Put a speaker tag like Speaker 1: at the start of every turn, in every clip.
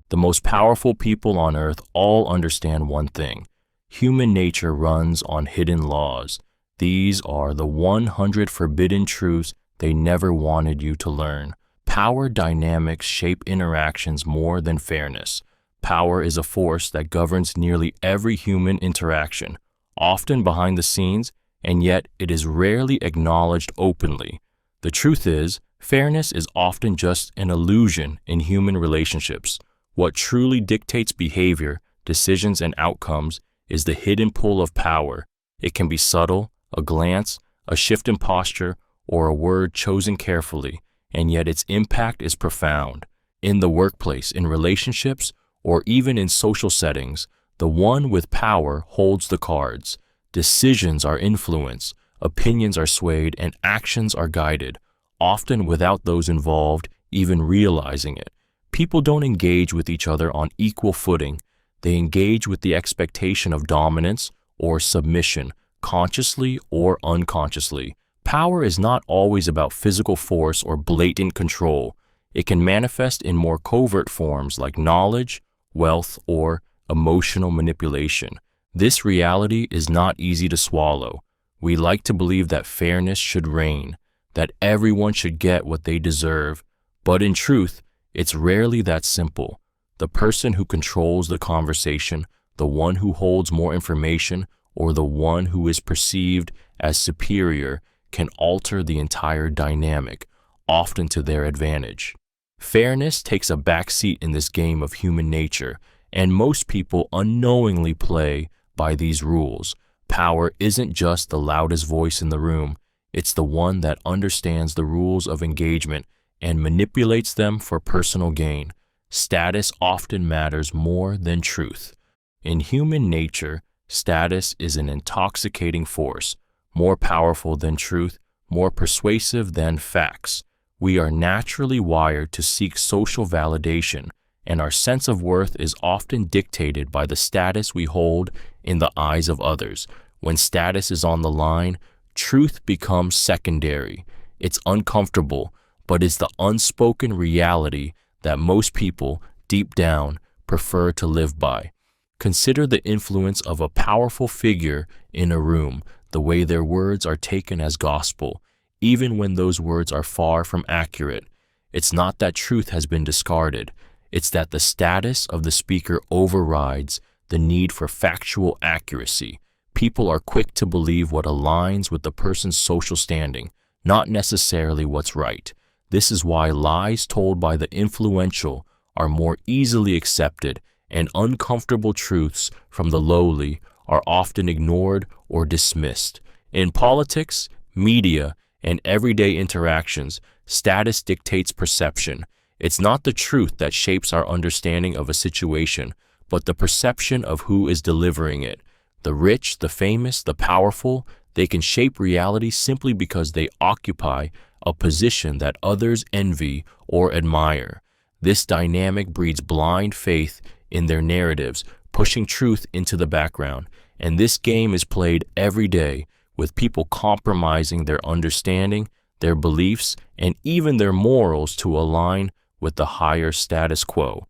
Speaker 1: The most powerful people on earth all understand one thing. Human nature runs on hidden laws. These are the 100 forbidden truths they never wanted you to learn. Power dynamics shape interactions more than fairness. Power is a force that governs nearly every human interaction, often behind the scenes, and yet it is rarely acknowledged openly. The truth is, fairness is often just an illusion in human relationships. What truly dictates behavior, decisions, and outcomes is the hidden pull of power. It can be subtle, a glance, a shift in posture, or a word chosen carefully, and yet its impact is profound. In the workplace, in relationships, or even in social settings, the one with power holds the cards. Decisions are influenced, opinions are swayed, and actions are guided, often without those involved even realizing it. People don't engage with each other on equal footing. They engage with the expectation of dominance or submission, consciously or unconsciously. Power is not always about physical force or blatant control. It can manifest in more covert forms like knowledge, wealth, or emotional manipulation. This reality is not easy to swallow. We like to believe that fairness should reign, that everyone should get what they deserve, but in truth, it's rarely that simple. The person who controls the conversation, the one who holds more information, or the one who is perceived as superior can alter the entire dynamic, often to their advantage. Fairness takes a backseat in this game of human nature, and most people unknowingly play by these rules. Power isn't just the loudest voice in the room, it's the one that understands the rules of engagement and manipulates them for personal gain. Status often matters more than truth. In human nature, status is an intoxicating force, more powerful than truth, more persuasive than facts. We are naturally wired to seek social validation, and our sense of worth is often dictated by the status we hold in the eyes of others. When status is on the line, truth becomes secondary. It's uncomfortable, but it's the unspoken reality that most people, deep down, prefer to live by. Consider the influence of a powerful figure in a room, the way their words are taken as gospel, even when those words are far from accurate. It's not that truth has been discarded. It's that the status of the speaker overrides the need for factual accuracy. People are quick to believe what aligns with the person's social standing, not necessarily what's right. This is why lies told by the influential are more easily accepted, and uncomfortable truths from the lowly are often ignored or dismissed. In politics, media, and everyday interactions, status dictates perception. It's not the truth that shapes our understanding of a situation, but the perception of who is delivering it. The rich, the famous, the powerful, they can shape reality simply because they occupy a position that others envy or admire. This dynamic breeds blind faith in their narratives, pushing truth into the background. And this game is played every day, with people compromising their understanding, their beliefs, and even their morals to align with the higher status quo.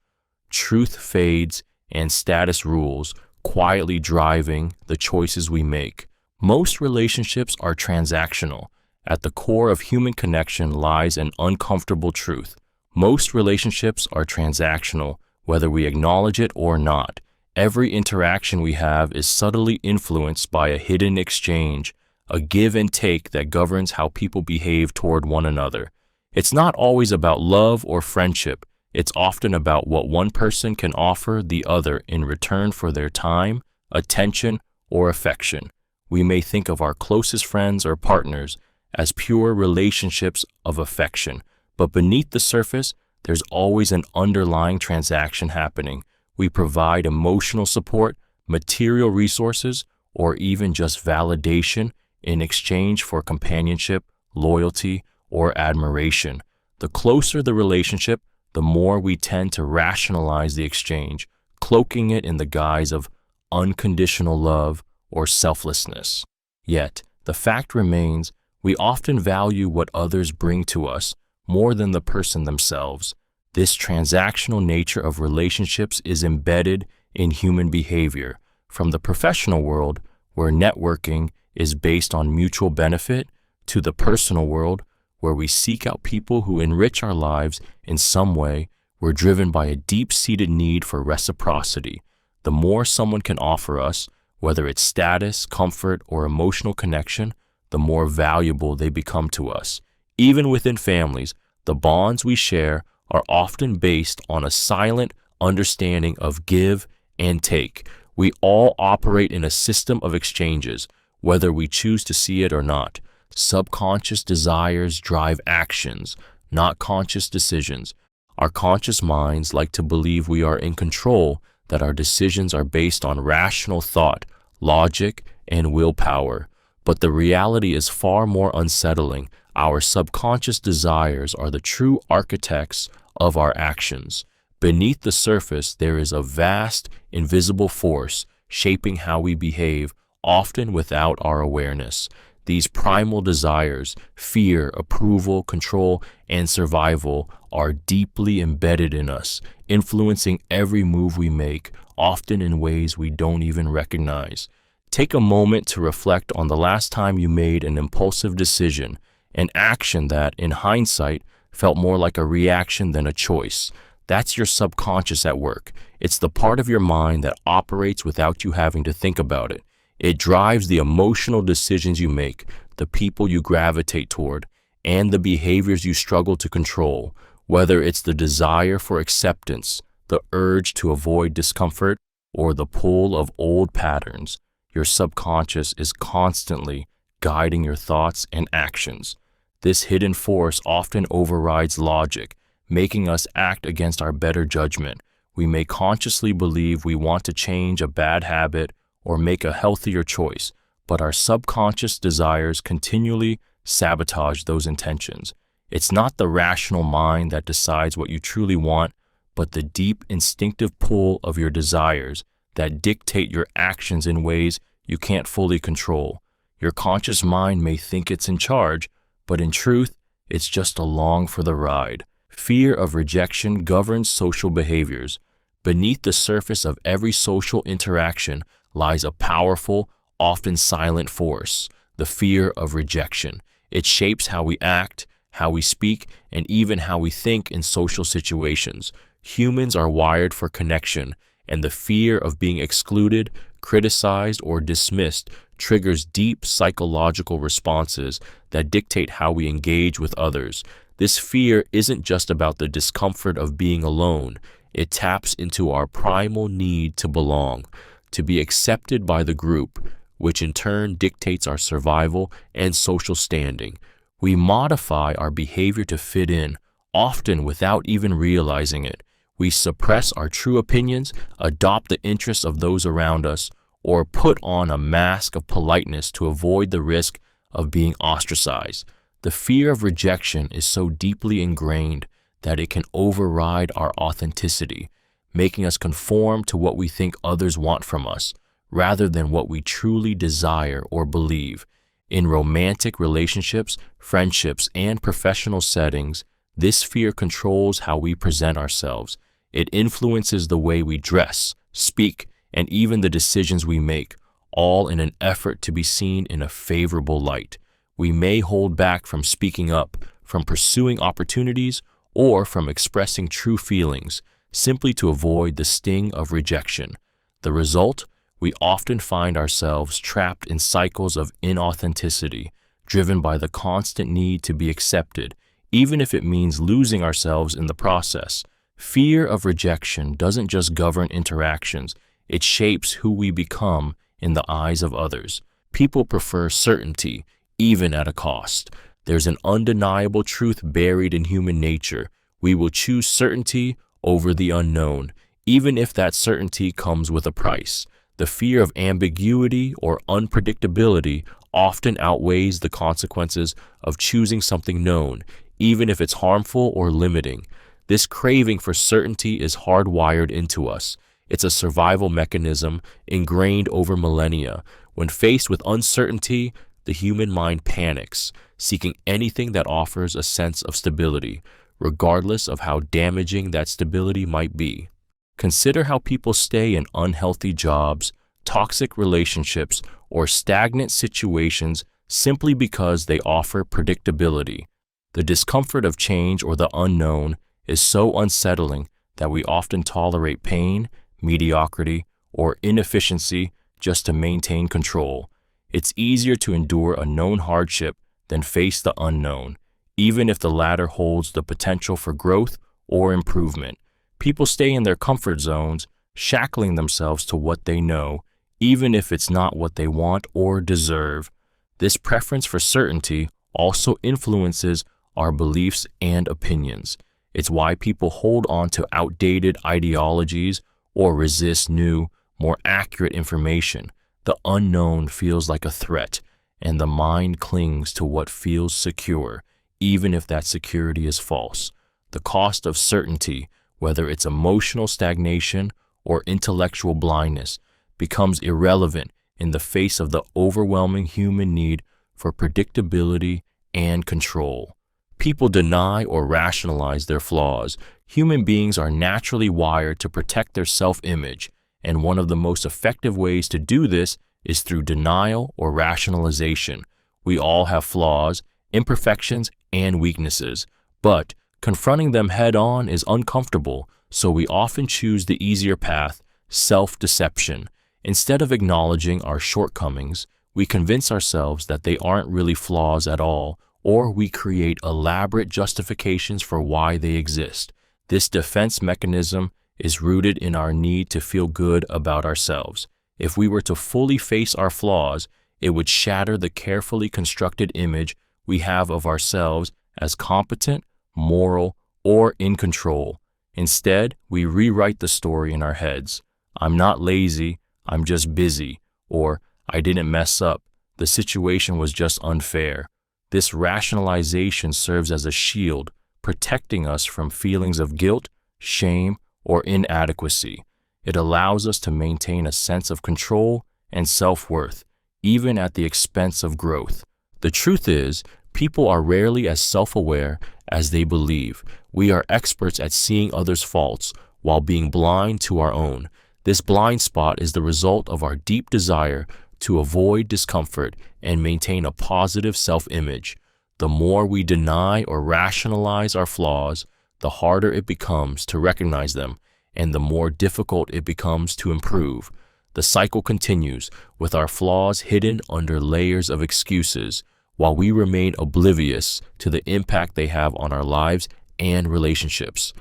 Speaker 1: Truth fades and status rules, quietly driving the choices we make. Most relationships are transactional. At the core of human connection lies an uncomfortable truth. Most relationships are transactional, whether we acknowledge it or not. Every interaction we have is subtly influenced by a hidden exchange, a give and take that governs how people behave toward one another. It's not always about love or friendship. It's often about what one person can offer the other in return for their time, attention, or affection. We may think of our closest friends or partners as pure relationships of affection, but beneath the surface, there's always an underlying transaction happening. We provide emotional support, material resources, or even just validation in exchange for companionship, loyalty, or admiration. The closer the relationship, the more we tend to rationalize the exchange, cloaking it in the guise of unconditional love or selflessness. Yet, the fact remains, we often value what others bring to us more than the person themselves. This transactional nature of relationships is embedded in human behavior, from the professional world, where networking is based on mutual benefit, to the personal world, where we seek out people who enrich our lives in some way. We're driven by a deep-seated need for reciprocity. The more someone can offer us, whether it's status, comfort, or emotional connection, the more valuable they become to us. Even within families, the bonds we share are often based on a silent understanding of give and take. We all operate in a system of exchanges, whether we choose to see it or not. Subconscious desires drive actions, not conscious decisions. Our conscious minds like to believe we are in control, that our decisions are based on rational thought, logic, and willpower. But the reality is far more unsettling. Our subconscious desires are the true architects of our actions. Beneath the surface, there is a vast, invisible force shaping how we behave, often without our awareness. These primal desires, fear, approval, control, and survival, are deeply embedded in us, influencing every move we make, often in ways we don't even recognize. Take a moment to reflect on the last time you made an impulsive decision, an action that, in hindsight, felt more like a reaction than a choice. That's your subconscious at work. It's the part of your mind that operates without you having to think about it. It drives the emotional decisions you make, the people you gravitate toward, and the behaviors you struggle to control, whether it's the desire for acceptance, the urge to avoid discomfort, or the pull of old patterns. Your subconscious is constantly guiding your thoughts and actions. This hidden force often overrides logic, making us act against our better judgment. We may consciously believe we want to change a bad habit or make a healthier choice, but our subconscious desires continually sabotage those intentions. It's not the rational mind that decides what you truly want, but the deep instinctive pull of your desires that dictate your actions in ways you can't fully control. Your conscious mind may think it's in charge, but in truth, it's just along for the ride. Fear of rejection governs social behaviors. Beneath the surface of every social interaction lies a powerful, often silent force, the fear of rejection. It shapes how we act, how we speak, and even how we think in social situations. Humans are wired for connection, and the fear of being excluded, criticized, or dismissed triggers deep psychological responses that dictate how we engage with others. This fear isn't just about the discomfort of being alone. It taps into our primal need to belong, to be accepted by the group, which in turn dictates our survival and social standing. We modify our behavior to fit in, often without even realizing it. We suppress our true opinions, adopt the interests of those around us, or put on a mask of politeness to avoid the risk of being ostracized. The fear of rejection is so deeply ingrained that it can override our authenticity, making us conform to what we think others want from us, rather than what we truly desire or believe. In romantic relationships, friendships, and professional settings, this fear controls how we present ourselves. It influences the way we dress, speak, and even the decisions we make, all in an effort to be seen in a favorable light. We may hold back from speaking up, from pursuing opportunities, or from expressing true feelings, simply to avoid the sting of rejection. The result? We often find ourselves trapped in cycles of inauthenticity, driven by the constant need to be accepted, even if it means losing ourselves in the process. Fear of rejection doesn't just govern interactions, it shapes who we become in the eyes of others. People prefer certainty, even at a cost. There's an undeniable truth buried in human nature. We will choose certainty over the unknown, even if that certainty comes with a price. The fear of ambiguity or unpredictability often outweighs the consequences of choosing something known, even if it's harmful or limiting. This craving for certainty is hardwired into us. It's a survival mechanism ingrained over millennia. When faced with uncertainty, the human mind panics, seeking anything that offers a sense of stability. regardless of how damaging that stability might be. Consider how people stay in unhealthy jobs, toxic relationships, or stagnant situations simply because they offer predictability. The discomfort of change or the unknown is so unsettling that we often tolerate pain, mediocrity, or inefficiency just to maintain control. It's easier to endure a known hardship than face the unknown, even if the latter holds the potential for growth or improvement. People stay in their comfort zones, shackling themselves to what they know, even if it's not what they want or deserve. This preference for certainty also influences our beliefs and opinions. It's why people hold on to outdated ideologies or resist new, more accurate information. The unknown feels like a threat, and the mind clings to what feels secure, even if that security is false. The cost of certainty, whether it's emotional stagnation or intellectual blindness, becomes irrelevant in the face of the overwhelming human need for predictability and control. People deny or rationalize their flaws. Human beings are naturally wired to protect their self-image, and one of the most effective ways to do this is through denial or rationalization. We all have flaws, imperfections, and weaknesses, but confronting them head-on is uncomfortable, so we often choose the easier path, self-deception. Instead of acknowledging our shortcomings, we convince ourselves that they aren't really flaws at all, or we create elaborate justifications for why they exist. This defense mechanism is rooted in our need to feel good about ourselves. If we were to fully face our flaws, it would shatter the carefully constructed image we have of ourselves as competent, moral, or in control. Instead, we rewrite the story in our heads. I'm not lazy, I'm just busy, or I didn't mess up, the situation was just unfair. This rationalization serves as a shield, protecting us from feelings of guilt, shame, or inadequacy. It allows us to maintain a sense of control and self-worth, even at the expense of growth. The truth is, people are rarely as self-aware as they believe. We are experts at seeing others' faults while being blind to our own. This blind spot is the result of our deep desire to avoid discomfort and maintain a positive self-image. The more we deny or rationalize our flaws, the harder it becomes to recognize them, and the more difficult it becomes to improve. The cycle continues, with our flaws hidden under layers of excuses, while we remain oblivious to the impact they have on our lives and relationships.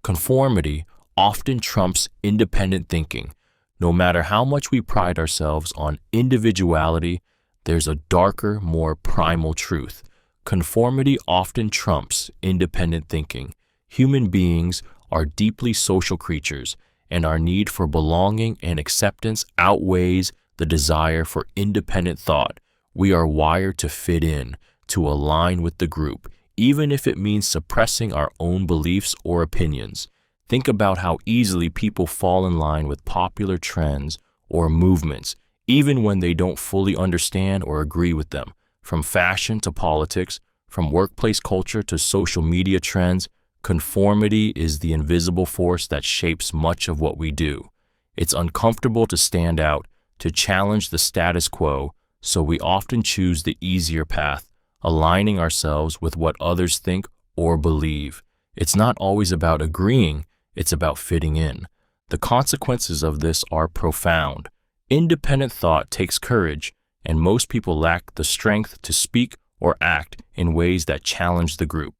Speaker 1: Conformity often trumps independent thinking. No matter how much we pride ourselves on individuality, there's a darker, more primal truth. Conformity often trumps independent thinking. Human beings are deeply social creatures, and our need for belonging and acceptance outweighs the desire for independent thought. We are wired to fit in, to align with the group, even if it means suppressing our own beliefs or opinions. Think about how easily people fall in line with popular trends or movements, even when they don't fully understand or agree with them. From fashion to politics, from workplace culture to social media trends, conformity is the invisible force that shapes much of what we do. It's uncomfortable to stand out, to challenge the status quo, so we often choose the easier path, aligning ourselves with what others think or believe. It's not always about agreeing, it's about fitting in. The consequences of this are profound. Independent thought takes courage, and most people lack the strength to speak or act in ways that challenge the group.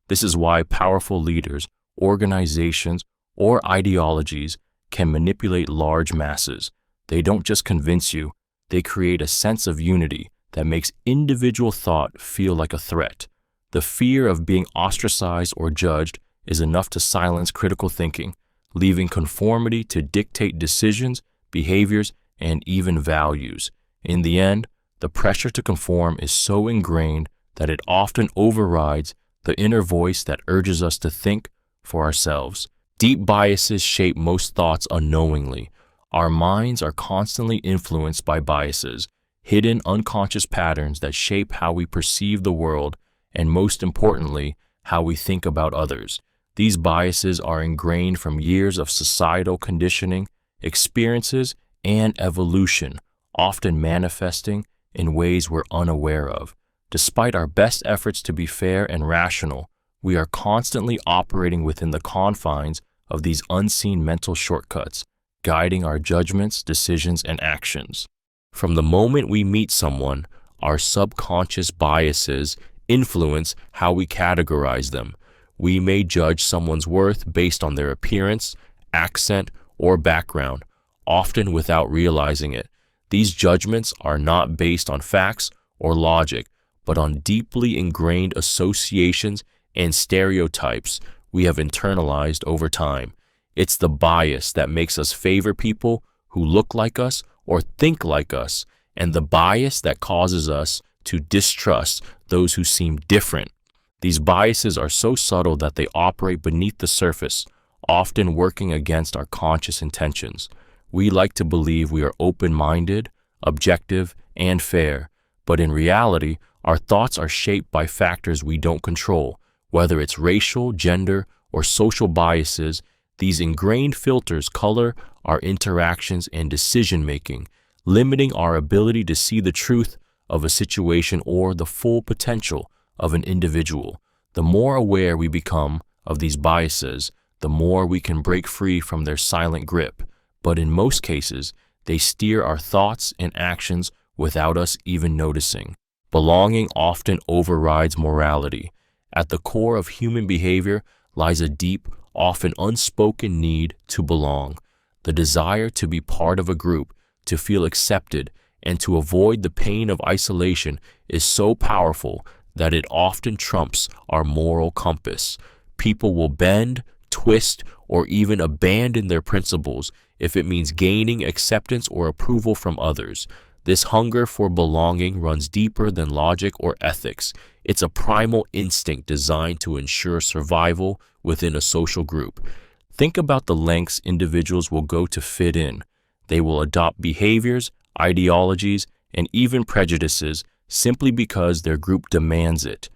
Speaker 1: This is why powerful leaders, organizations, or ideologies can manipulate large masses. They don't just convince you, they create a sense of unity that makes individual thought feel like a threat. The fear of being ostracized or judged is enough to silence critical thinking, leaving conformity to dictate decisions, behaviors, and even values. In the end, the pressure to conform is so ingrained that it often overrides the inner voice that urges us to think for ourselves. Deep biases shape most thoughts unknowingly. Our minds are constantly influenced by biases, hidden unconscious patterns that shape how we perceive the world and, most importantly, how we think about others. These biases are ingrained from years of societal conditioning, experiences, and evolution, often manifesting in ways we're unaware of. Despite our best efforts to be fair and rational, we are constantly operating within the confines of these unseen mental shortcuts, guiding our judgments, decisions, and actions. From the moment we meet someone, our subconscious biases influence how we categorize them. We may judge someone's worth based on their appearance, accent, or background, often without realizing it. These judgments are not based on facts or logic, but on deeply ingrained associations and stereotypes we have internalized over time. It's the bias that makes us favor people who look like us or think like us, and the bias that causes us to distrust those who seem different. These biases are so subtle that they operate beneath the surface, often working against our conscious intentions. We like to believe we are open-minded, objective, and fair, but in reality, our thoughts are shaped by factors we don't control. Whether it's racial, gender, or social biases, these ingrained filters color our interactions and decision-making, limiting our ability to see the truth of a situation or the full potential of an individual. The more aware we become of these biases, the more we can break free from their silent grip. But in most cases, they steer our thoughts and actions without us even noticing. Belonging often overrides morality. At the core of human behavior lies a deep, often unspoken need to belong. The desire to be part of a group, to feel accepted, and to avoid the pain of isolation is so powerful that it often trumps our moral compass. People will bend, twist, or even abandon their principles if it means gaining acceptance or approval from others. This hunger for belonging runs deeper than logic or ethics. It's a primal instinct designed to ensure survival within a social group. Think about the lengths individuals will go to fit in. They will adopt behaviors, ideologies, and even prejudices simply because their group demands it.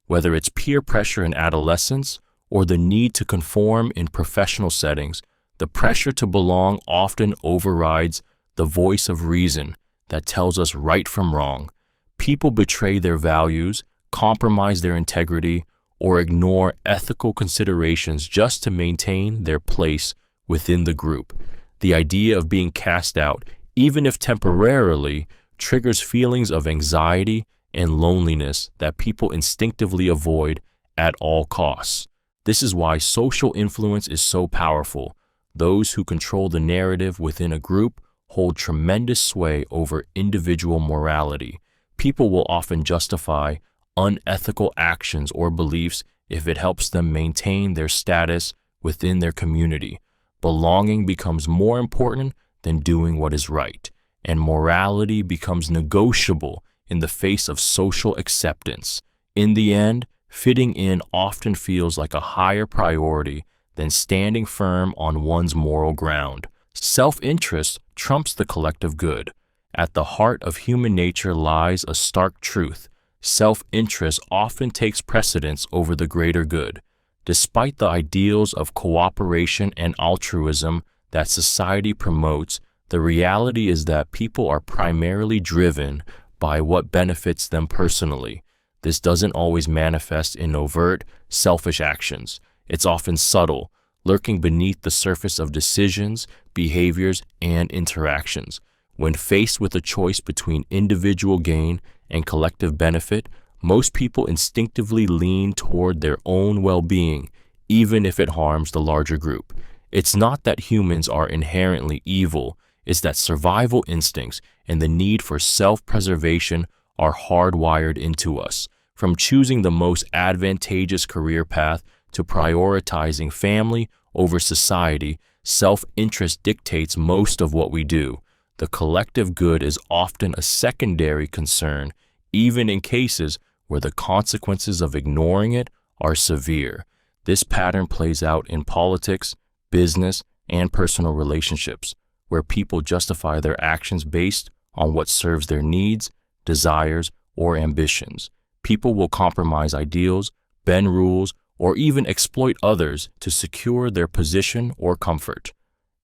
Speaker 1: Whether it's peer pressure in adolescence or the need to conform in professional settings, the pressure to belong often overrides the voice of reason that tells us right from wrong. People betray their values, compromise their integrity, or ignore ethical considerations just to maintain their place within the group. The idea of being cast out, even if temporarily, triggers feelings of anxiety and loneliness that people instinctively avoid at all costs. This is why social influence is so powerful. Those who control the narrative within a group hold tremendous sway over individual morality. People will often justify unethical actions or beliefs if it helps them maintain their status within their community. Belonging becomes more important than doing what is right, and morality becomes negotiable in the face of social acceptance. In the end, fitting in often feels like a higher priority than standing firm on one's moral ground. Self-interest trumps the collective good. At the heart of human nature lies a stark truth. Self-interest often takes precedence over the greater good. Despite the ideals of cooperation and altruism that society promotes, the reality is that people are primarily driven by what benefits them personally. This doesn't always manifest in overt, selfish actions. It's often subtle, lurking beneath the surface of decisions, behaviors, and interactions. When faced with a choice between individual gain and collective benefit, most people instinctively lean toward their own well-being, even if it harms the larger group. It's not that humans are inherently evil, it's that survival instincts and the need for self-preservation are hardwired into us. From choosing the most advantageous career path to prioritizing family over society, self-interest dictates most of what we do. The collective good is often a secondary concern, even in cases where the consequences of ignoring it are severe. This pattern plays out in politics, business, and personal relationships, where people justify their actions based on what serves their needs, desires, or ambitions. People will compromise ideals, bend rules, or even exploit others to secure their position or comfort.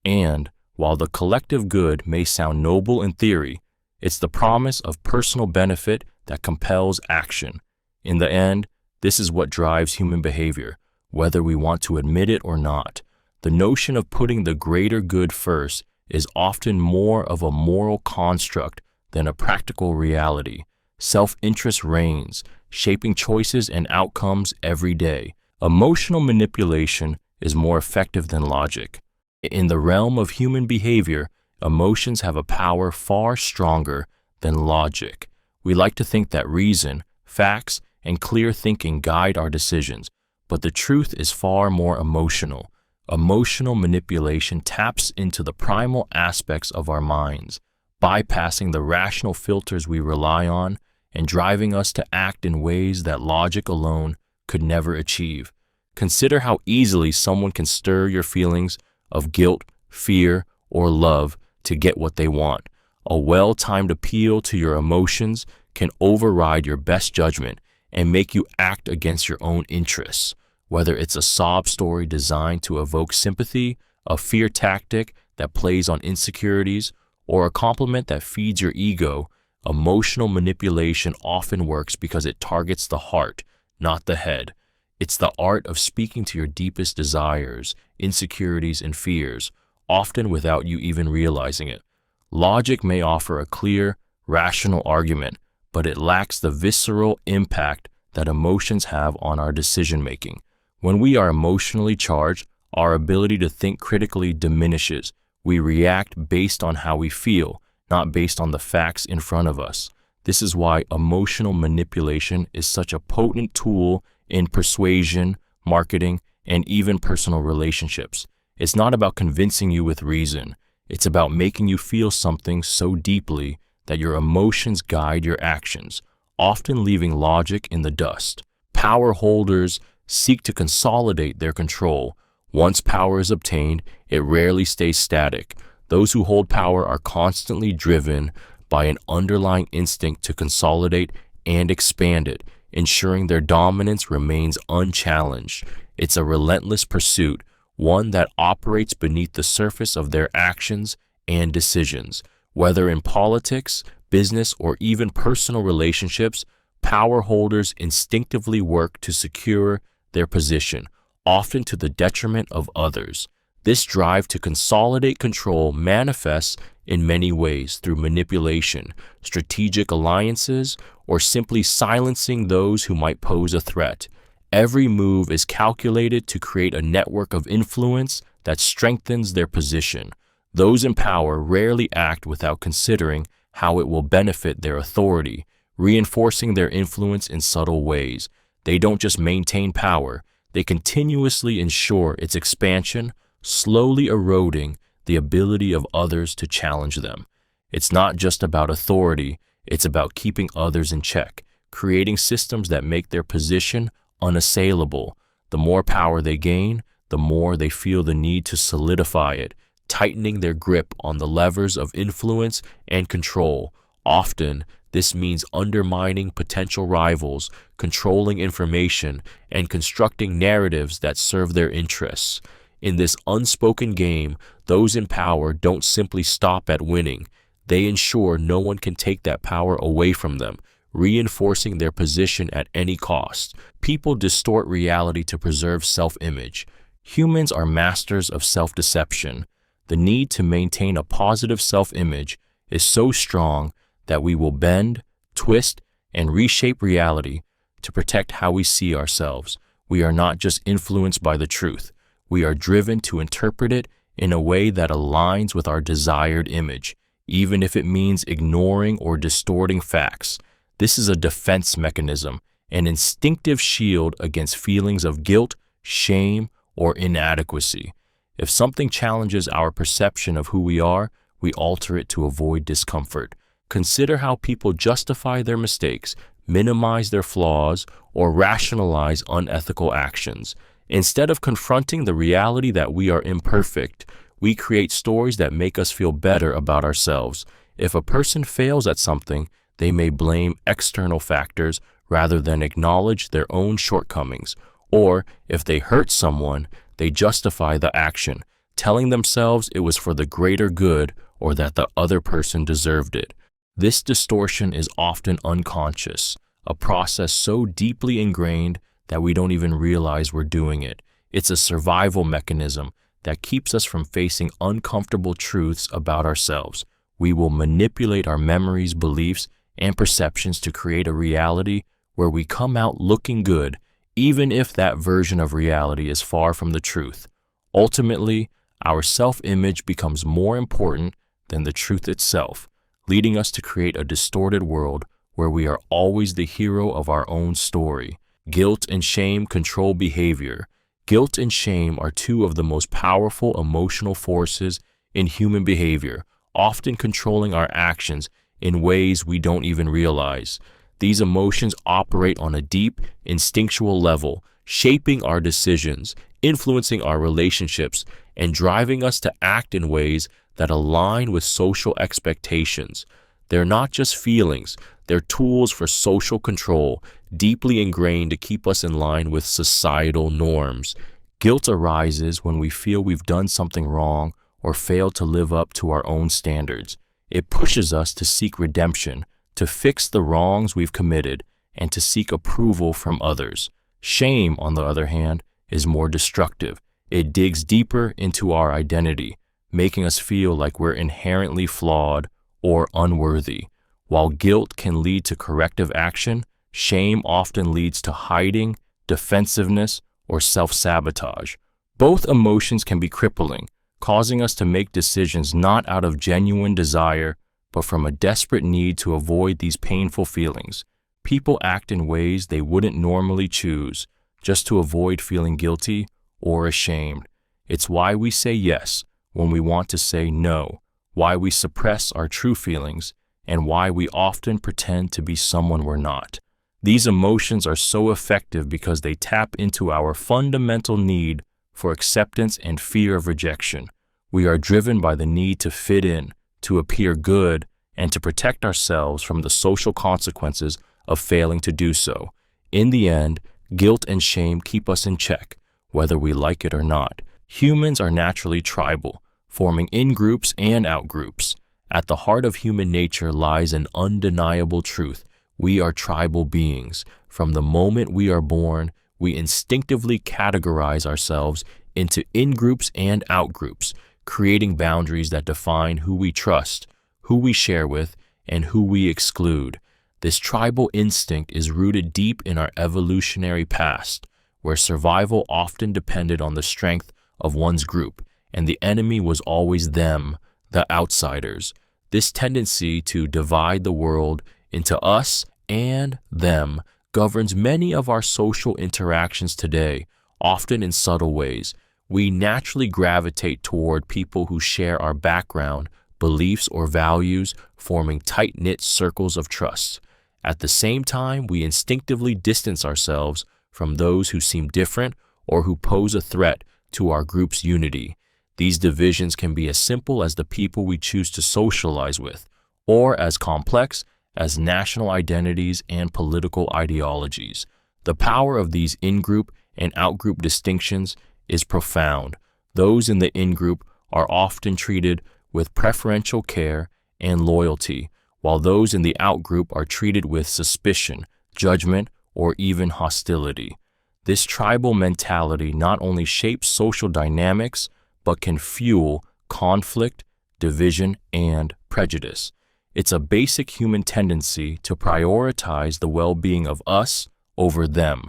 Speaker 1: And while the collective good may sound noble in theory, it's the promise of personal benefit that compels action. In the end, this is what drives human behavior, whether we want to admit it or not. The notion of putting the greater good first is often more of a moral construct than a practical reality. Self-interest reigns, shaping choices and outcomes every day. Emotional manipulation is more effective than logic. In the realm of human behavior, emotions have a power far stronger than logic. We like to think that reason, facts, and clear thinking guide our decisions, but the truth is far more emotional. Emotional manipulation taps into the primal aspects of our minds, bypassing the rational filters we rely on and driving us to act in ways that logic alone could never achieve. Consider how easily someone can stir your feelings of guilt, fear, or love to get what they want. A well-timed appeal to your emotions can override your best judgment and make you act against your own interests. Whether it's a sob story designed to evoke sympathy, a fear tactic that plays on insecurities, or a compliment that feeds your ego, emotional manipulation often works because it targets the heart, not the head. It's the art of speaking to your deepest desires, insecurities, and fears, often without you even realizing it. Logic may offer a clear, rational argument, but it lacks the visceral impact that emotions have on our decision-making. When we are emotionally charged, our ability to think critically diminishes. We react based on how we feel, not based on the facts in front of us. This is why emotional manipulation is such a potent tool in persuasion, marketing, and even personal relationships. It's not about convincing you with reason. It's about making you feel something so deeply that your emotions guide your actions, often leaving logic in the dust. Power holders seek to consolidate their control. Once power is obtained, it rarely stays static. Those who hold power are constantly driven by an underlying instinct to consolidate and expand it, ensuring their dominance remains unchallenged. It's a relentless pursuit, one that operates beneath the surface of their actions and decisions. Whether in politics, business, or even personal relationships, power holders instinctively work to secure their position, often to the detriment of others. This drive to consolidate control manifests in many ways through manipulation, strategic alliances, or simply silencing those who might pose a threat. Every move is calculated to create a network of influence that strengthens their position. Those in power rarely act without considering how it will benefit their authority, reinforcing their influence in subtle ways. They don't just maintain power, they continuously ensure its expansion, slowly eroding the ability of others to challenge them. It's not just about authority, it's about keeping others in check, creating systems that make their position unassailable. The more power they gain, the more they feel the need to solidify it, tightening their grip on the levers of influence and control. Often, this means undermining potential rivals, controlling information, and constructing narratives that serve their interests. In this unspoken game, those in power don't simply stop at winning. They ensure no one can take that power away from them, reinforcing their position at any cost. People distort reality to preserve self-image. Humans are masters of self-deception. The need to maintain a positive self-image is so strong that we will bend, twist, and reshape reality to protect how we see ourselves. We are not just influenced by the truth. We are driven to interpret it in a way that aligns with our desired image, even if it means ignoring or distorting facts. This is a defense mechanism, an instinctive shield against feelings of guilt, shame, or inadequacy. If something challenges our perception of who we are, we alter it to avoid discomfort. Consider how people justify their mistakes, minimize their flaws, or rationalize unethical actions. Instead of confronting the reality that we are imperfect, we create stories that make us feel better about ourselves. If a person fails at something, they may blame external factors rather than acknowledge their own shortcomings. Or if they hurt someone, they justify the action, telling themselves it was for the greater good or that the other person deserved it. This distortion is often unconscious, a process so deeply ingrained that we don't even realize we're doing it. It's a survival mechanism that keeps us from facing uncomfortable truths about ourselves. We will manipulate our memories, beliefs, and perceptions to create a reality where we come out looking good, even if that version of reality is far from the truth. Ultimately, our self-image becomes more important than the truth itself, leading us to create a distorted world where we are always the hero of our own story. Guilt and shame control behavior. Guilt and shame are two of the most powerful emotional forces in human behavior, often controlling our actions in ways we don't even realize. These emotions operate on a deep, instinctual level, shaping our decisions, influencing our relationships, and driving us to act in ways that align with social expectations. They're not just feelings, they're tools for social control, deeply ingrained to keep us in line with societal norms. Guilt arises when we feel we've done something wrong or failed to live up to our own standards. It pushes us to seek redemption, to fix the wrongs we've committed, and to seek approval from others. Shame, on the other hand, is more destructive. It digs deeper into our identity, making us feel like we're inherently flawed or unworthy. While guilt can lead to corrective action, shame often leads to hiding, defensiveness, or self-sabotage. Both emotions can be crippling, causing us to make decisions not out of genuine desire, but from a desperate need to avoid these painful feelings. People act in ways they wouldn't normally choose, just to avoid feeling guilty or ashamed. It's why we say yes when we want to say no, why we suppress our true feelings, and why we often pretend to be someone we're not. These emotions are so effective because they tap into our fundamental need for acceptance and fear of rejection. We are driven by the need to fit in, to appear good, and to protect ourselves from the social consequences of failing to do so. In the end, guilt and shame keep us in check, whether we like it or not. Humans are naturally tribal, forming in-groups and out-groups. At the heart of human nature lies an undeniable truth. We are tribal beings. From the moment we are born, we instinctively categorize ourselves into in-groups and out-groups, creating boundaries that define who we trust, who we share with, and who we exclude. This tribal instinct is rooted deep in our evolutionary past, where survival often depended on the strength of one's group, and the enemy was always them, the outsiders. This tendency to divide the world into us and them governs many of our social interactions today, often in subtle ways. We naturally gravitate toward people who share our background, beliefs, or values, forming tight-knit circles of trust. At the same time, we instinctively distance ourselves from those who seem different or who pose a threat to our group's unity. These divisions can be as simple as the people we choose to socialize with, or as complex as national identities and political ideologies. The power of these in-group and out-group distinctions is profound. Those in the in-group are often treated with preferential care and loyalty, while those in the out-group are treated with suspicion, judgment, or even hostility. This tribal mentality not only shapes social dynamics, but can fuel conflict, division, and prejudice. It's a basic human tendency to prioritize the well-being of us over them,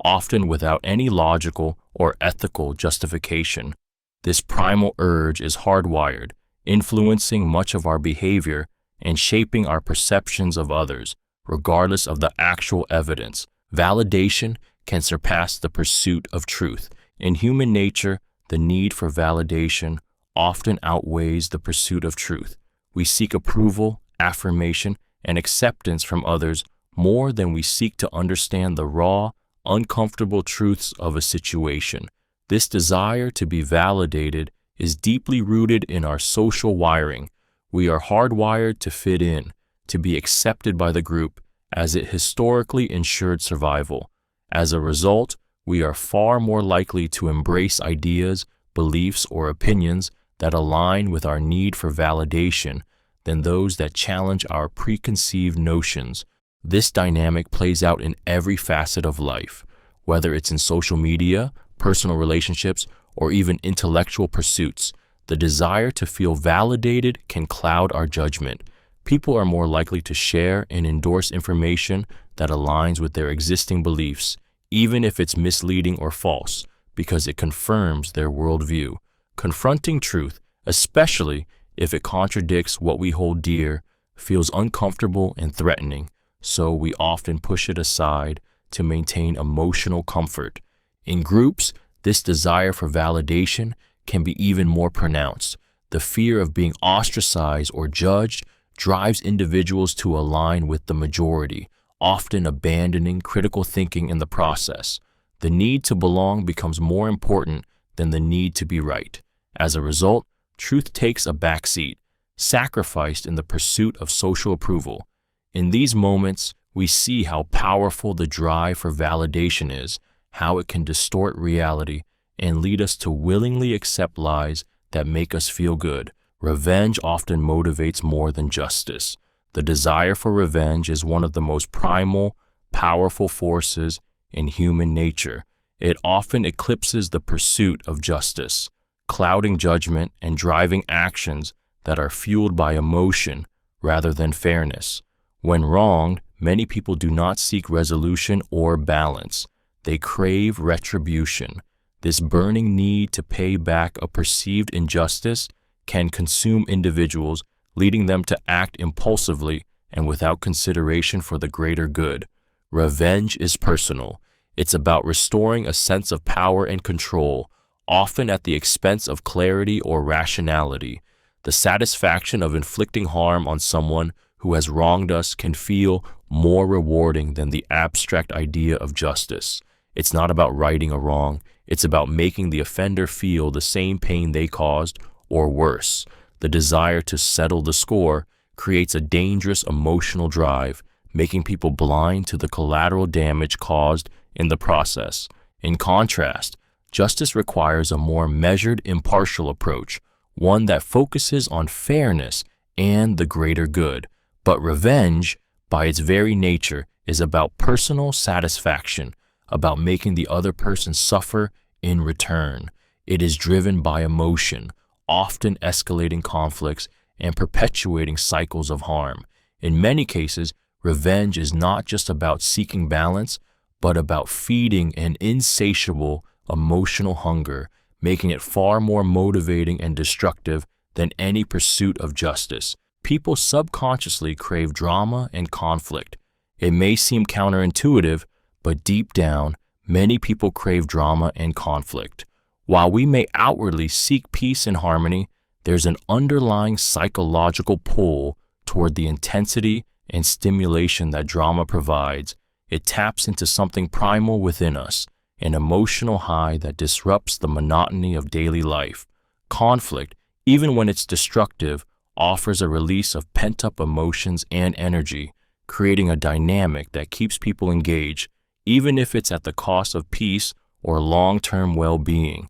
Speaker 1: often without any logical or ethical justification. This primal urge is hardwired, influencing much of our behavior and shaping our perceptions of others, regardless of the actual evidence. Validation can surpass the pursuit of truth. In human nature, the need for validation often outweighs the pursuit of truth. We seek approval, affirmation, and acceptance from others more than we seek to understand the raw, uncomfortable truths of a situation. This desire to be validated is deeply rooted in our social wiring. We are hardwired to fit in, to be accepted by the group, as it historically ensured survival. As a result, we are far more likely to embrace ideas, beliefs, or opinions that align with our need for validation than those that challenge our preconceived notions. This dynamic plays out in every facet of life, whether it's in social media, personal relationships, or even intellectual pursuits. The desire to feel validated can cloud our judgment. People are more likely to share and endorse information that aligns with their existing beliefs, even if it's misleading or false, because it confirms their worldview. Confronting truth, especially if it contradicts what we hold dear, feels uncomfortable and threatening, so we often push it aside to maintain emotional comfort. In groups, this desire for validation can be even more pronounced. The fear of being ostracized or judged drives individuals to align with the majority, often abandoning critical thinking in the process. The need to belong becomes more important than the need to be right. As a result, truth takes a backseat, sacrificed in the pursuit of social approval. In these moments, we see how powerful the drive for validation is, how it can distort reality and lead us to willingly accept lies that make us feel good. Revenge often motivates more than justice. The desire for revenge is one of the most primal, powerful forces in human nature. It often eclipses the pursuit of justice, clouding judgment and driving actions that are fueled by emotion rather than fairness. When wronged, many people do not seek resolution or balance. They crave retribution. This burning need to pay back a perceived injustice can consume individuals, leading them to act impulsively and without consideration for the greater good. Revenge is personal. It's about restoring a sense of power and control, often at the expense of clarity or rationality. The satisfaction of inflicting harm on someone who has wronged us can feel more rewarding than the abstract idea of justice. It's not about righting a wrong. It's about making the offender feel the same pain they caused, or worse. The desire to settle the score creates a dangerous emotional drive, making people blind to the collateral damage caused in the process. In contrast, justice requires a more measured, impartial approach, one that focuses on fairness and the greater good. But revenge, by its very nature, is about personal satisfaction, about making the other person suffer in return. It is driven by emotion, often escalating conflicts and perpetuating cycles of harm. In many cases, revenge is not just about seeking balance, but about feeding an insatiable emotional hunger, making it far more motivating and destructive than any pursuit of justice. People subconsciously crave drama and conflict. It may seem counterintuitive, but deep down, many people crave drama and conflict. While we may outwardly seek peace and harmony, there's an underlying psychological pull toward the intensity and stimulation that drama provides. It taps into something primal within us, an emotional high that disrupts the monotony of daily life. Conflict, even when it's destructive, offers a release of pent-up emotions and energy, creating a dynamic that keeps people engaged, even if it's at the cost of peace or long-term well-being.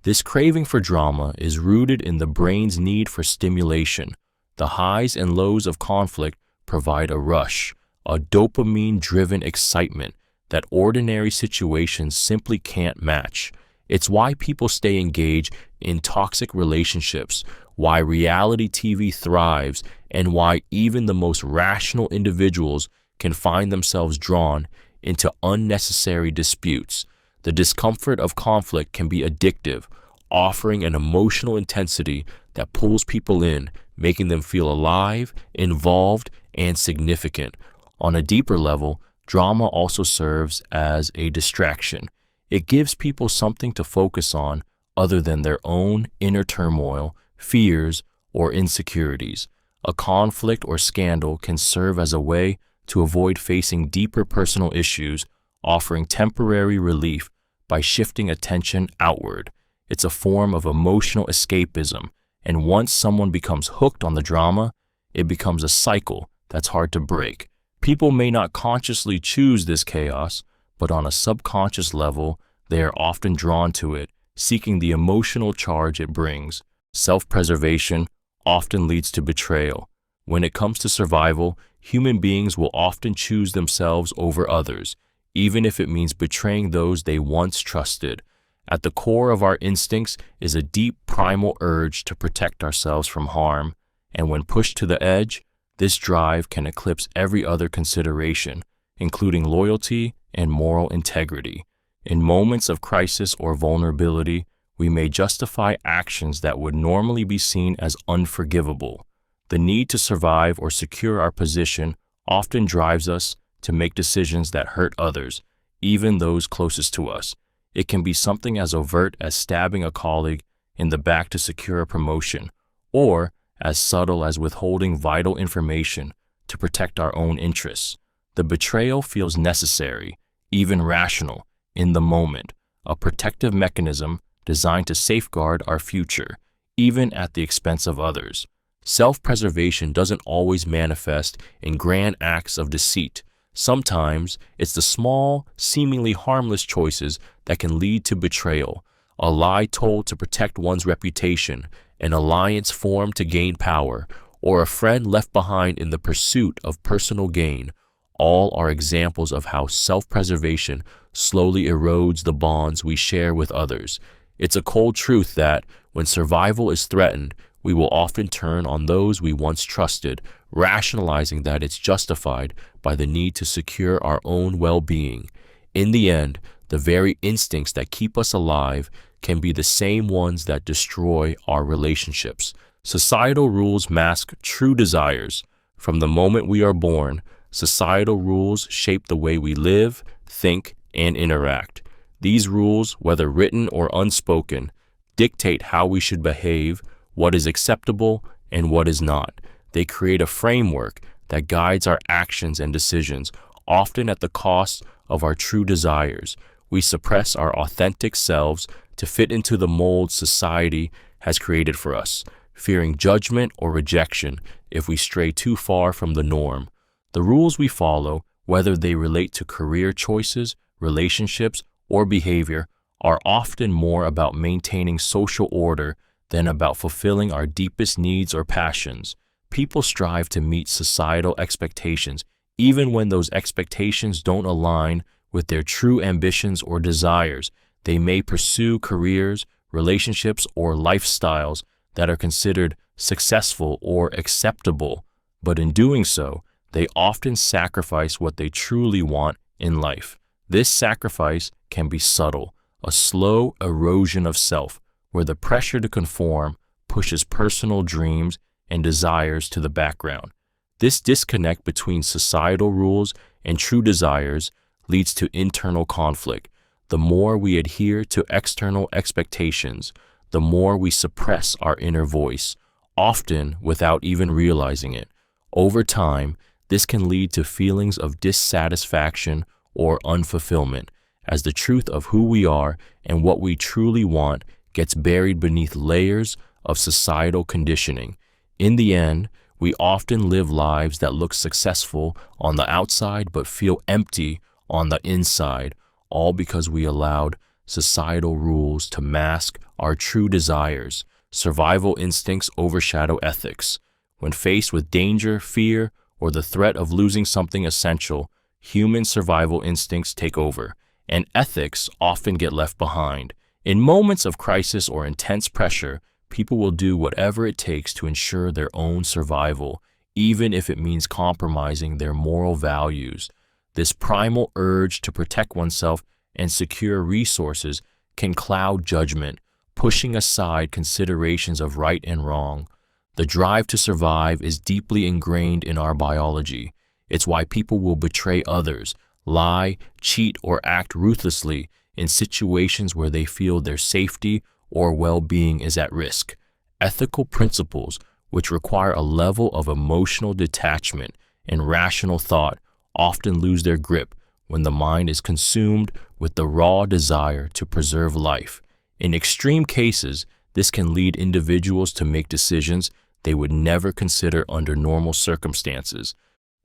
Speaker 1: This craving for drama is rooted in the brain's need for stimulation. The highs and lows of conflict provide a rush, a dopamine-driven excitement that ordinary situations simply can't match. It's why people stay engaged in toxic relationships, why reality TV thrives, and why even the most rational individuals can find themselves drawn into unnecessary disputes. The discomfort of conflict can be addictive, offering an emotional intensity that pulls people in, making them feel alive, involved, and significant. On a deeper level, drama also serves as a distraction. It gives people something to focus on other than their own inner turmoil, fears, or insecurities. A conflict or scandal can serve as a way to avoid facing deeper personal issues, offering temporary relief by shifting attention outward. It's a form of emotional escapism, and once someone becomes hooked on the drama, it becomes a cycle that's hard to break. People may not consciously choose this chaos, but on a subconscious level, They are often drawn to it, seeking the emotional charge it brings. Self-preservation often leads to betrayal. When it comes to survival, human beings will often choose themselves over others, even if it means betraying those they once trusted. At the core of our instincts is a deep primal urge to protect ourselves from harm, and when pushed to the edge, this drive can eclipse every other consideration, including loyalty and moral integrity. In moments of crisis or vulnerability, we may justify actions that would normally be seen as unforgivable. The need to survive or secure our position often drives us to make decisions that hurt others, even those closest to us. It can be something as overt as stabbing a colleague in the back to secure a promotion, or as subtle as withholding vital information to protect our own interests. The betrayal feels necessary, even rational, in the moment, a protective mechanism designed to safeguard our future, even at the expense of others. Self-preservation doesn't always manifest in grand acts of deceit. Sometimes it's the small, seemingly harmless choices that can lead to betrayal, a lie told to protect one's reputation, an alliance formed to gain power, or a friend left behind in the pursuit of personal gain. All are examples of how self-preservation slowly erodes the bonds we share with others. It's a cold truth that, when survival is threatened, we will often turn on those we once trusted, rationalizing that it's justified by the need to secure our own well-being. In the end, the very instincts that keep us alive can be the same ones that destroy our relationships. Societal rules mask true desires. From the moment we are born, societal rules shape the way we live, think, and interact. These rules, whether written or unspoken, dictate how we should behave, what is acceptable, and what is not. They create a framework that guides our actions and decisions, often at the cost of our true desires. We suppress our authentic selves to fit into the mold society has created for us, fearing judgment or rejection if we stray too far from the norm. The rules we follow, whether they relate to career choices, relationships, or behavior, are often more about maintaining social order than about fulfilling our deepest needs or passions. People strive to meet societal expectations, even when those expectations don't align with their true ambitions or desires. They may pursue careers, relationships, or lifestyles that are considered successful or acceptable, but in doing so, they often sacrifice what they truly want in life. This sacrifice can be subtle, a slow erosion of self, where the pressure to conform pushes personal dreams and desires to the background. This disconnect between societal rules and true desires leads to internal conflict. The more we adhere to external expectations, the more we suppress our inner voice, often without even realizing it. Over time, this can lead to feelings of dissatisfaction or unfulfillment, as the truth of who we are and what we truly want gets buried beneath layers of societal conditioning. In the end, we often live lives that look successful on the outside but feel empty on the inside, all because we allowed societal rules to mask our true desires. Survival instincts overshadow ethics. When faced with danger, fear, or the threat of losing something essential, human survival instincts take over, and ethics often get left behind. In moments of crisis or intense pressure, people will do whatever it takes to ensure their own survival, even if it means compromising their moral values. This primal urge to protect oneself and secure resources can cloud judgment, pushing aside considerations of right and wrong. The drive to survive is deeply ingrained in our biology. It's why people will betray others, lie, cheat, or act ruthlessly in situations where they feel their safety or well-being is at risk. Ethical principles, which require a level of emotional detachment and rational thought, often lose their grip when the mind is consumed with the raw desire to preserve life. In extreme cases, this can lead individuals to make decisions they would never consider under normal circumstances.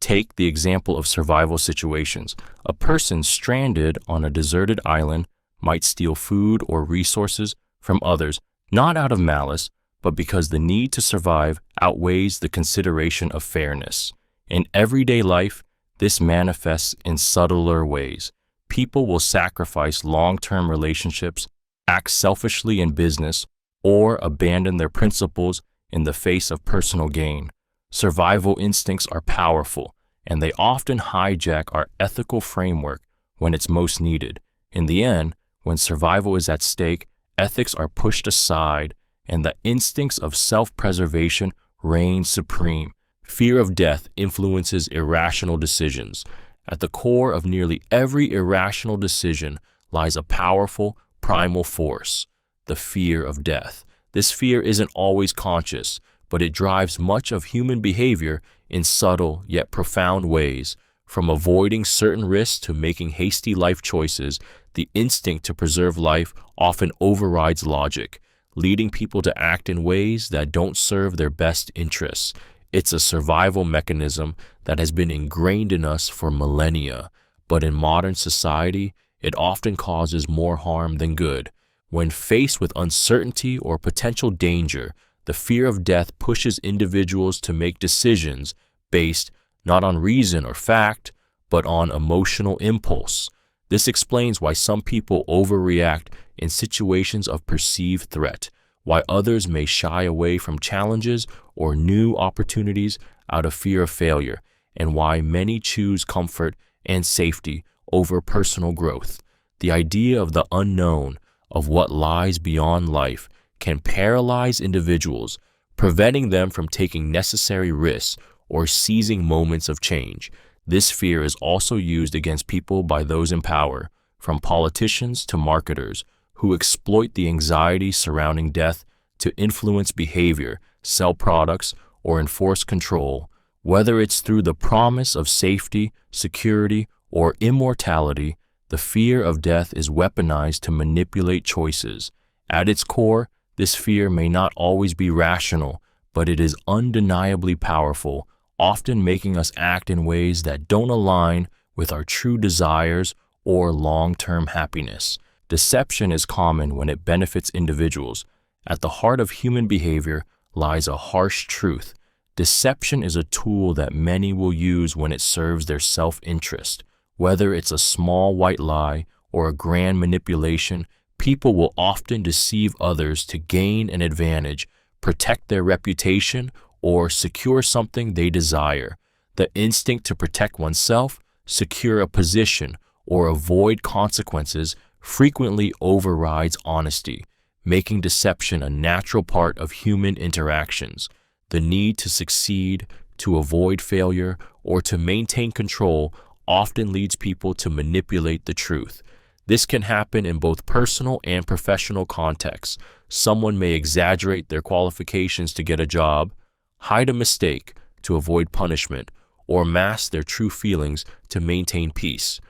Speaker 1: Take the example of survival situations. A person stranded on a deserted island might steal food or resources from others, not out of malice, but because the need to survive outweighs the consideration of fairness. In everyday life, this manifests in subtler ways. People will sacrifice long-term relationships, act selfishly in business, or abandon their principles in the face of personal gain. Survival instincts are powerful, and they often hijack our ethical framework when it's most needed. In the end, when survival is at stake, ethics are pushed aside, and the instincts of self-preservation reign supreme. Fear of death influences irrational decisions. At the core of nearly every irrational decision lies a powerful, primal force, the fear of death. This fear isn't always conscious, but it drives much of human behavior in subtle yet profound ways. From avoiding certain risks to making hasty life choices, the instinct to preserve life often overrides logic, leading people to act in ways that don't serve their best interests. It's a survival mechanism that has been ingrained in us for millennia, but in modern society, it often causes more harm than good. When faced with uncertainty or potential danger, the fear of death pushes individuals to make decisions based not on reason or fact, but on emotional impulse. This explains why some people overreact in situations of perceived threat, why others may shy away from challenges or new opportunities out of fear of failure, and why many choose comfort and safety over personal growth. The idea of the unknown, of what lies beyond life, can paralyze individuals, preventing them from taking necessary risks or seizing moments of change. This fear is also used against people by those in power, from politicians to marketers, who exploit the anxiety surrounding death to influence behavior, sell products, or enforce control. Whether it's through the promise of safety, security, or immortality, the fear of death is weaponized to manipulate choices. At its core, this fear may not always be rational, but it is undeniably powerful, often making us act in ways that don't align with our true desires or long-term happiness. Deception is common when it benefits individuals. At the heart of human behavior lies a harsh truth. Deception is a tool that many will use when it serves their self-interest. Whether it's a small white lie or a grand manipulation, people will often deceive others to gain an advantage, protect their reputation, or secure something they desire. The instinct to protect oneself, secure a position, or avoid consequences frequently overrides honesty, making deception a natural part of human interactions. The need to succeed, to avoid failure, or to maintain control often leads people to manipulate the truth. This can happen in both personal and professional contexts. Someone may exaggerate their qualifications to get a job, hide a mistake to avoid punishment, or mask their true feelings to maintain peace.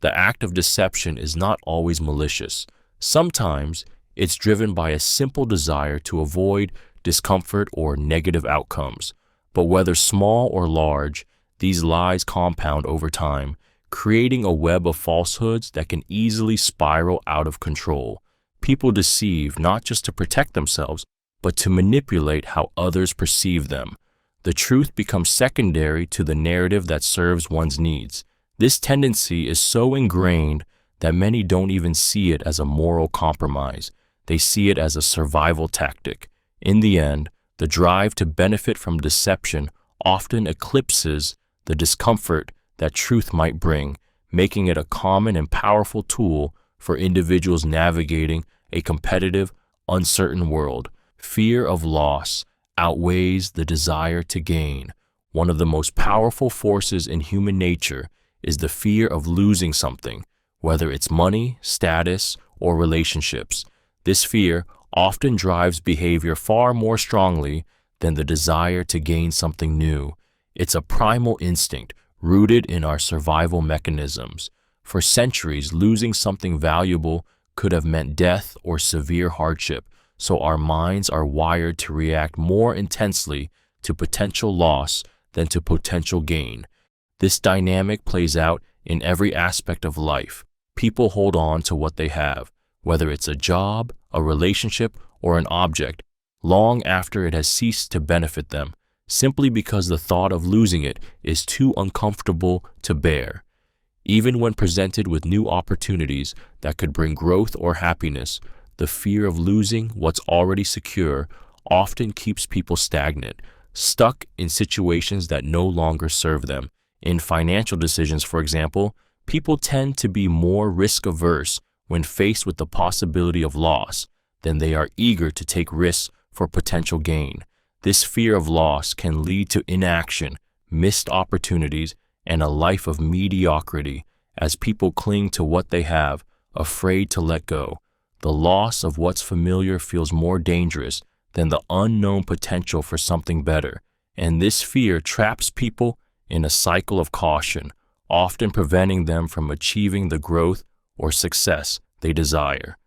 Speaker 1: The act of deception is not always malicious. Sometimes it's driven by a simple desire to avoid discomfort or negative outcomes. But whether small or large, these lies compound over time, creating a web of falsehoods that can easily spiral out of control. People deceive not just to protect themselves, but to manipulate how others perceive them. The truth becomes secondary to the narrative that serves one's needs. This tendency is so ingrained that many don't even see it as a moral compromise. They see it as a survival tactic. In the end, the drive to benefit from deception often eclipses the discomfort that truth might bring, making it a common and powerful tool for individuals navigating a competitive, uncertain world. Fear of loss outweighs the desire to gain. One of the most powerful forces in human nature is the fear of losing something, whether it's money, status, or relationships. This fear often drives behavior far more strongly than the desire to gain something new. It's a primal instinct rooted in our survival mechanisms. For centuries, losing something valuable could have meant death or severe hardship, so our minds are wired to react more intensely to potential loss than to potential gain. This dynamic plays out in every aspect of life, People hold on to what they have, whether it's a job, a relationship, or an object, long after it has ceased to benefit them, simply because the thought of losing it is too uncomfortable to bear. Even when presented with new opportunities that could bring growth or happiness, the fear of losing what's already secure often keeps people stagnant, stuck in situations that no longer serve them. In financial decisions, for example, people tend to be more risk-averse when faced with the possibility of loss than they are eager to take risks for potential gain. This fear of loss can lead to inaction, missed opportunities, and a life of mediocrity as people cling to what they have, afraid to let go. The loss of what's familiar feels more dangerous than the unknown potential for something better, and this fear traps people in a cycle of caution, often preventing them from achieving the growth or success they desire.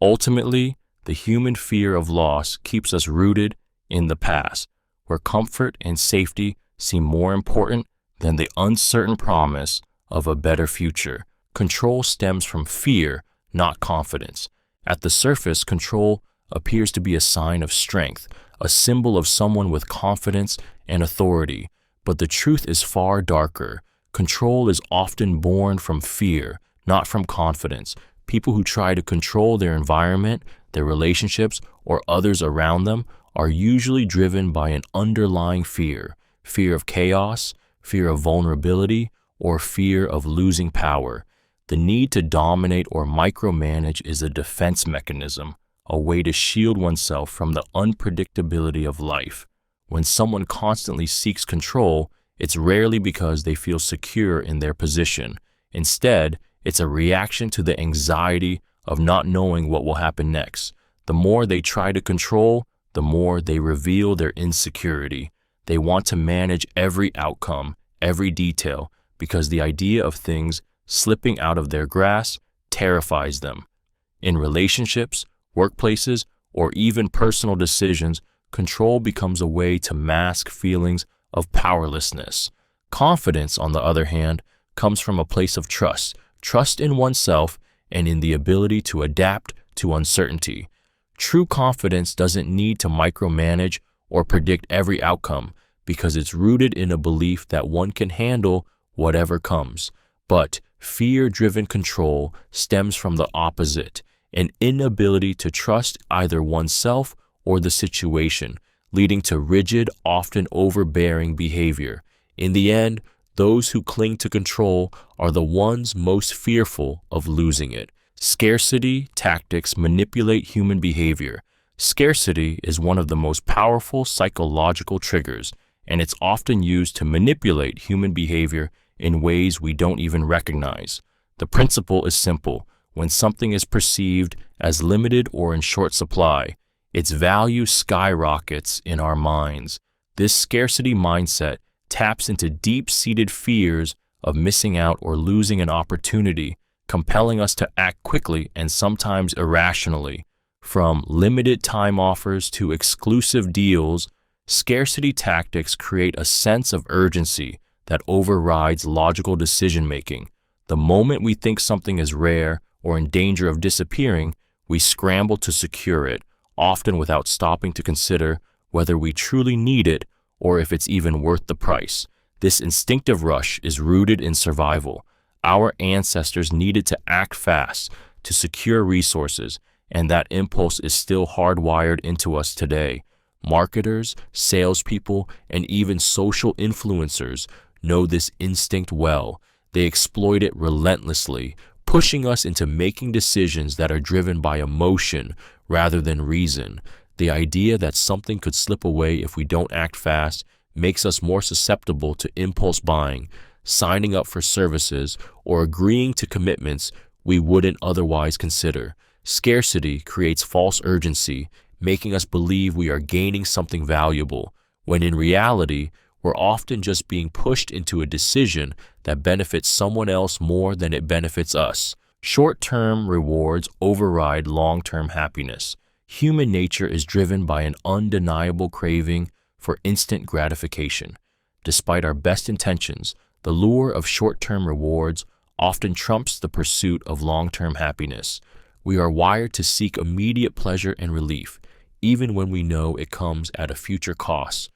Speaker 1: Ultimately, the human fear of loss keeps us rooted in the past, where comfort and safety seem more important than the uncertain promise of a better future. Control stems from fear, not confidence. At the surface, control appears to be a sign of strength, a symbol of someone with confidence and authority. But the truth is far darker. Control is often born from fear, not from confidence. People who try to control their environment, their relationships, or others around them are usually driven by an underlying fear of chaos, fear of vulnerability, or fear of losing power. The need to dominate or micromanage is a defense mechanism, a way to shield oneself from the unpredictability of life. When someone constantly seeks control, it's rarely because they feel secure in their position. Instead, it's a reaction to the anxiety of not knowing what will happen next. The more they try to control, the more they reveal their insecurity. They want to manage every outcome, every detail, because the idea of things slipping out of their grasp terrifies them. In relationships, workplaces, or even personal decisions, control becomes a way to mask feelings of powerlessness. Confidence, on the other hand, comes from a place of trust in oneself and in the ability to adapt to uncertainty. True confidence doesn't need to micromanage or predict every outcome because it's rooted in a belief that one can handle whatever comes. But fear-driven control stems from the opposite, an inability to trust either oneself or the situation, leading to rigid, often overbearing behavior. In the end, those who cling to control are the ones most fearful of losing it. Scarcity tactics manipulate human behavior. Scarcity is one of the most powerful psychological triggers, and it's often used to manipulate human behavior in ways we don't even recognize. The principle is simple. When something is perceived as limited or in short supply, its value skyrockets in our minds. This scarcity mindset taps into deep-seated fears of missing out or losing an opportunity, compelling us to act quickly and sometimes irrationally. From limited time offers to exclusive deals, scarcity tactics create a sense of urgency that overrides logical decision-making. The moment we think something is rare or in danger of disappearing, we scramble to secure it, often without stopping to consider whether we truly need it or if it's even worth the price. This instinctive rush is rooted in survival. Our ancestors needed to act fast to secure resources, and that impulse is still hardwired into us today. Marketers, salespeople, and even social influencers know this instinct well. They exploit it relentlessly, pushing us into making decisions that are driven by emotion rather than reason. The idea that something could slip away if we don't act fast makes us more susceptible to impulse buying, signing up for services, or agreeing to commitments we wouldn't otherwise consider. Scarcity creates false urgency, making us believe we are gaining something valuable, when in reality, we're often just being pushed into a decision that benefits someone else more than it benefits us. Short-term rewards override long-term happiness. Human nature is driven by an undeniable craving for instant gratification. Despite our best intentions, the lure of short-term rewards often trumps the pursuit of long-term happiness. We are wired to seek immediate pleasure and relief, even when we know it comes at a future cost.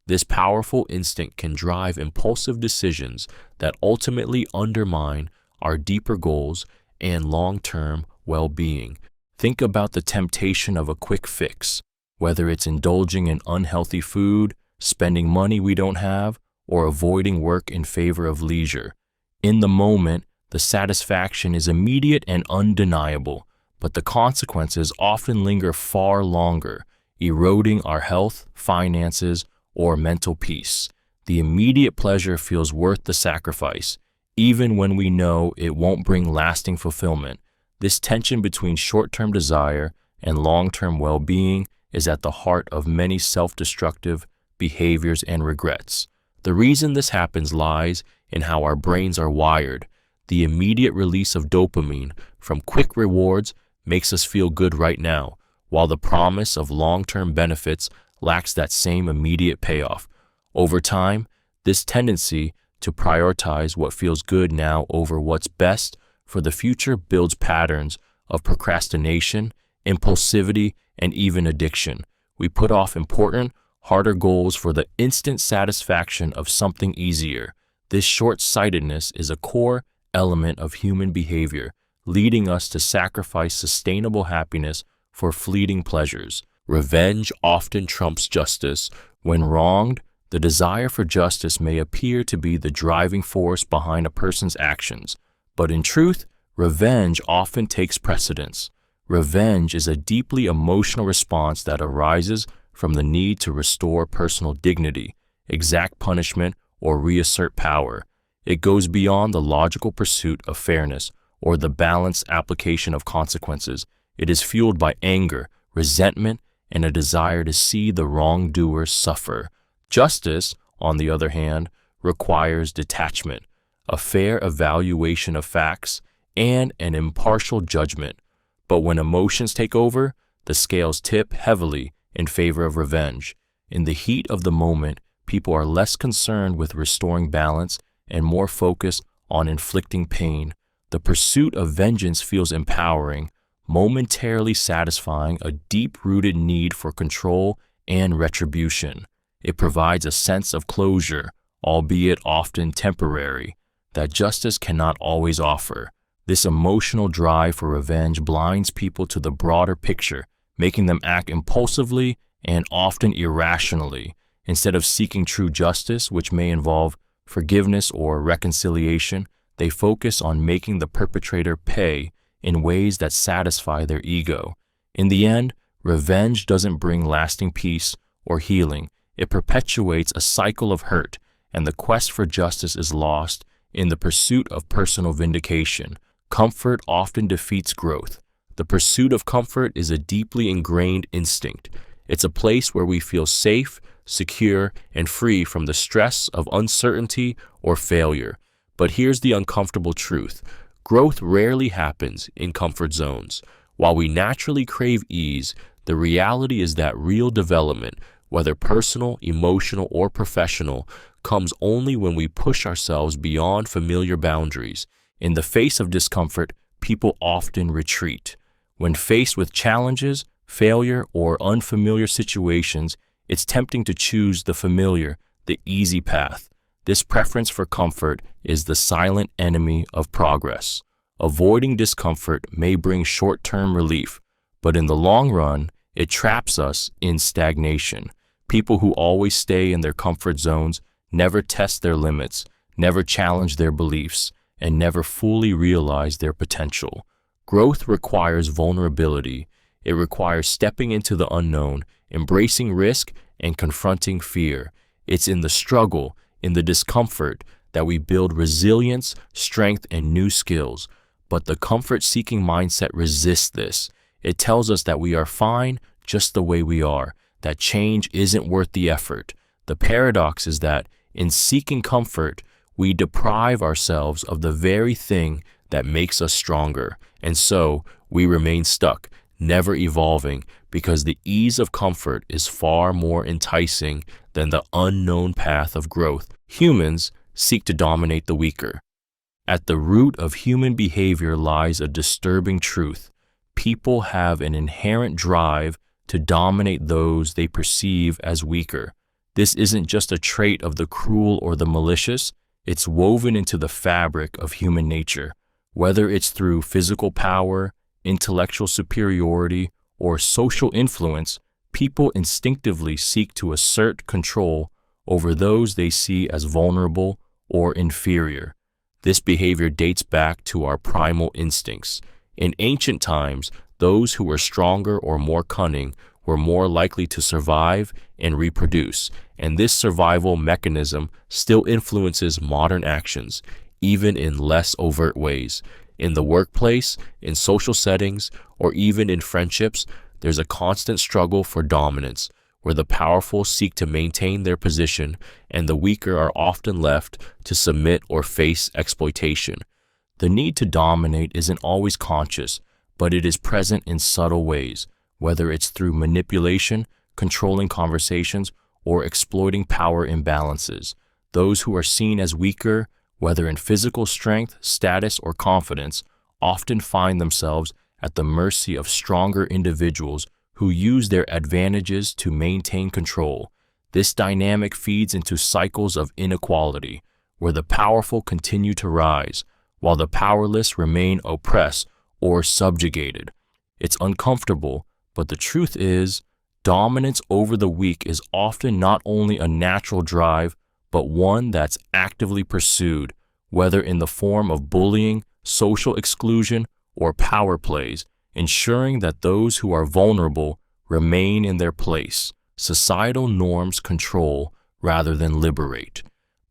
Speaker 1: This powerful instinct can drive impulsive decisions that ultimately undermine our deeper goals and long-term well-being. Think about the temptation of a quick fix, whether it's indulging in unhealthy food, spending money we don't have, or avoiding work in favor of leisure. In the moment, the satisfaction is immediate and undeniable, but the consequences often linger far longer, eroding our health, finances, or mental peace. The immediate pleasure feels worth the sacrifice, even when we know it won't bring lasting fulfillment. This tension between short-term desire and long-term well-being is at the heart of many self-destructive behaviors and regrets. The reason this happens lies in how our brains are wired. The immediate release of dopamine from quick rewards makes us feel good right now, while the promise of long-term benefits lacks that same immediate payoff. Over time, this tendency to prioritize what feels good now over what's best for the future builds patterns of procrastination, impulsivity, and even addiction. We put off important, harder goals for the instant satisfaction of something easier. This short-sightedness is a core element of human behavior, leading us to sacrifice sustainable happiness for fleeting pleasures. Revenge often trumps justice. When wronged, the desire for justice may appear to be the driving force behind a person's actions, but in truth, revenge often takes precedence. Revenge is a deeply emotional response that arises from the need to restore personal dignity, exact punishment, or reassert power. It goes beyond the logical pursuit of fairness or the balanced application of consequences. It is fueled by anger, resentment, and a desire to see the wrongdoer suffer. Justice, on the other hand, requires detachment, a fair evaluation of facts, and an impartial judgment. But when emotions take over, the scales tip heavily in favor of revenge. In the heat of the moment, people are less concerned with restoring balance and more focused on inflicting pain. The pursuit of vengeance feels empowering, momentarily satisfying a deep-rooted need for control and retribution. It provides a sense of closure, albeit often temporary, that justice cannot always offer. This emotional drive for revenge blinds people to the broader picture, making them act impulsively and often irrationally. Instead of seeking true justice, which may involve forgiveness or reconciliation, they focus on making the perpetrator pay in ways that satisfy their ego. In the end, revenge doesn't bring lasting peace or healing. It perpetuates a cycle of hurt, and the quest for justice is lost in the pursuit of personal vindication. Comfort often defeats growth. The pursuit of comfort is a deeply ingrained instinct. It's a place where we feel safe, secure, and free from the stress of uncertainty or failure. But here's the uncomfortable truth. Growth rarely happens in comfort zones. While we naturally crave ease, the reality is that real development, whether personal, emotional, or professional, comes only when we push ourselves beyond familiar boundaries. In the face of discomfort, people often retreat. When faced with challenges, failure, or unfamiliar situations, it's tempting to choose the familiar, the easy path. This preference for comfort is the silent enemy of progress. Avoiding discomfort may bring short-term relief, but in the long run, it traps us in stagnation. People who always stay in their comfort zones never test their limits, never challenge their beliefs, and never fully realize their potential. Growth requires vulnerability. It requires stepping into the unknown, embracing risk, and confronting fear. It's in the struggle, in the discomfort, that we build resilience, strength, and new skills. But the comfort-seeking mindset resists this. It tells us that we are fine just the way we are, that change isn't worth the effort. The paradox is that in seeking comfort, we deprive ourselves of the very thing that makes us stronger. And so we remain stuck, never evolving, because the ease of comfort is far more enticing than the unknown path of growth. Humans seek to dominate the weaker. At the root of human behavior lies a disturbing truth. People have an inherent drive to dominate those they perceive as weaker. This isn't just a trait of the cruel or the malicious, it's woven into the fabric of human nature. Whether it's through physical power, intellectual superiority, or social influence, people instinctively seek to assert control over those they see as vulnerable or inferior. This behavior dates back to our primal instincts. In ancient times, those who were stronger or more cunning were more likely to survive and reproduce, and this survival mechanism still influences modern actions, even in less overt ways. In the workplace, in social settings, or even in friendships, there's a constant struggle for dominance, where the powerful seek to maintain their position and the weaker are often left to submit or face exploitation. The need to dominate isn't always conscious, but it is present in subtle ways, whether it's through manipulation, controlling conversations, or exploiting power imbalances. Those who are seen as weaker, whether in physical strength, status, or confidence, often find themselves at the mercy of stronger individuals who use their advantages to maintain control. This dynamic feeds into cycles of inequality, where the powerful continue to rise, while the powerless remain oppressed or subjugated. It's uncomfortable, but the truth is, dominance over the weak is often not only a natural drive, but one that's actively pursued, whether in the form of bullying, social exclusion, or power plays, ensuring that those who are vulnerable remain in their place. Societal norms control rather than liberate.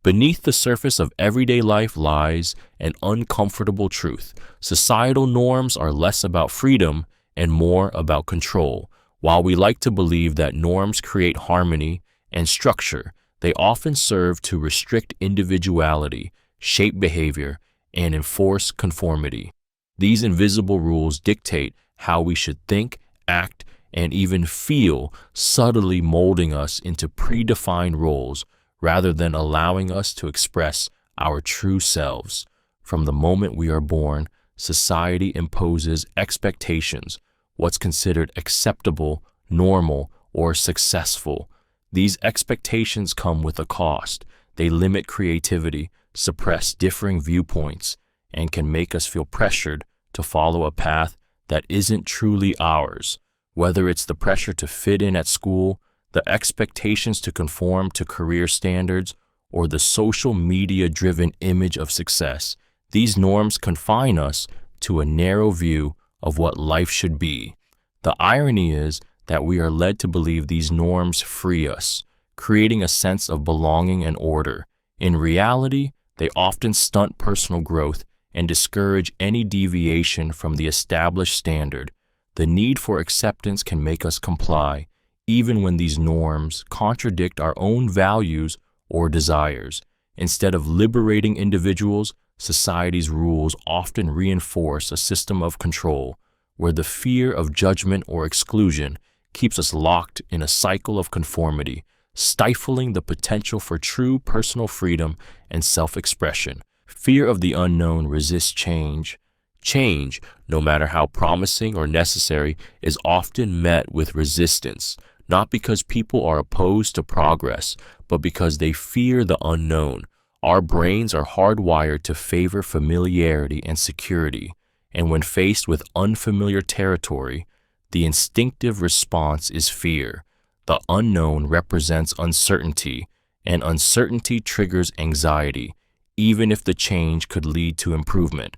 Speaker 1: Beneath the surface of everyday life lies an uncomfortable truth. Societal norms are less about freedom and more about control. While we like to believe that norms create harmony and structure, they often serve to restrict individuality, shape behavior, and enforce conformity. These invisible rules dictate how we should think, act, and even feel, subtly molding us into predefined roles rather than allowing us to express our true selves. From the moment we are born, society imposes expectations, what's considered acceptable, normal, or successful. These expectations come with a cost. They limit creativity, suppress differing viewpoints, and can make us feel pressured to follow a path that isn't truly ours. Whether it's the pressure to fit in at school, the expectations to conform to career standards, or the social media-driven image of success, these norms confine us to a narrow view of what life should be. The irony is that we are led to believe these norms free us, creating a sense of belonging and order. In reality, they often stunt personal growth and discourage any deviation from the established standard. The need for acceptance can make us comply, even when these norms contradict our own values or desires. Instead of liberating individuals, society's rules often reinforce a system of control, where the fear of judgment or exclusion keeps us locked in a cycle of conformity, stifling the potential for true personal freedom and self-expression. Fear of the unknown resists change. Change, no matter how promising or necessary, is often met with resistance, not because people are opposed to progress, but because they fear the unknown. Our brains are hardwired to favor familiarity and security, and when faced with unfamiliar territory, the instinctive response is fear. The unknown represents uncertainty, and uncertainty triggers anxiety, even if the change could lead to improvement.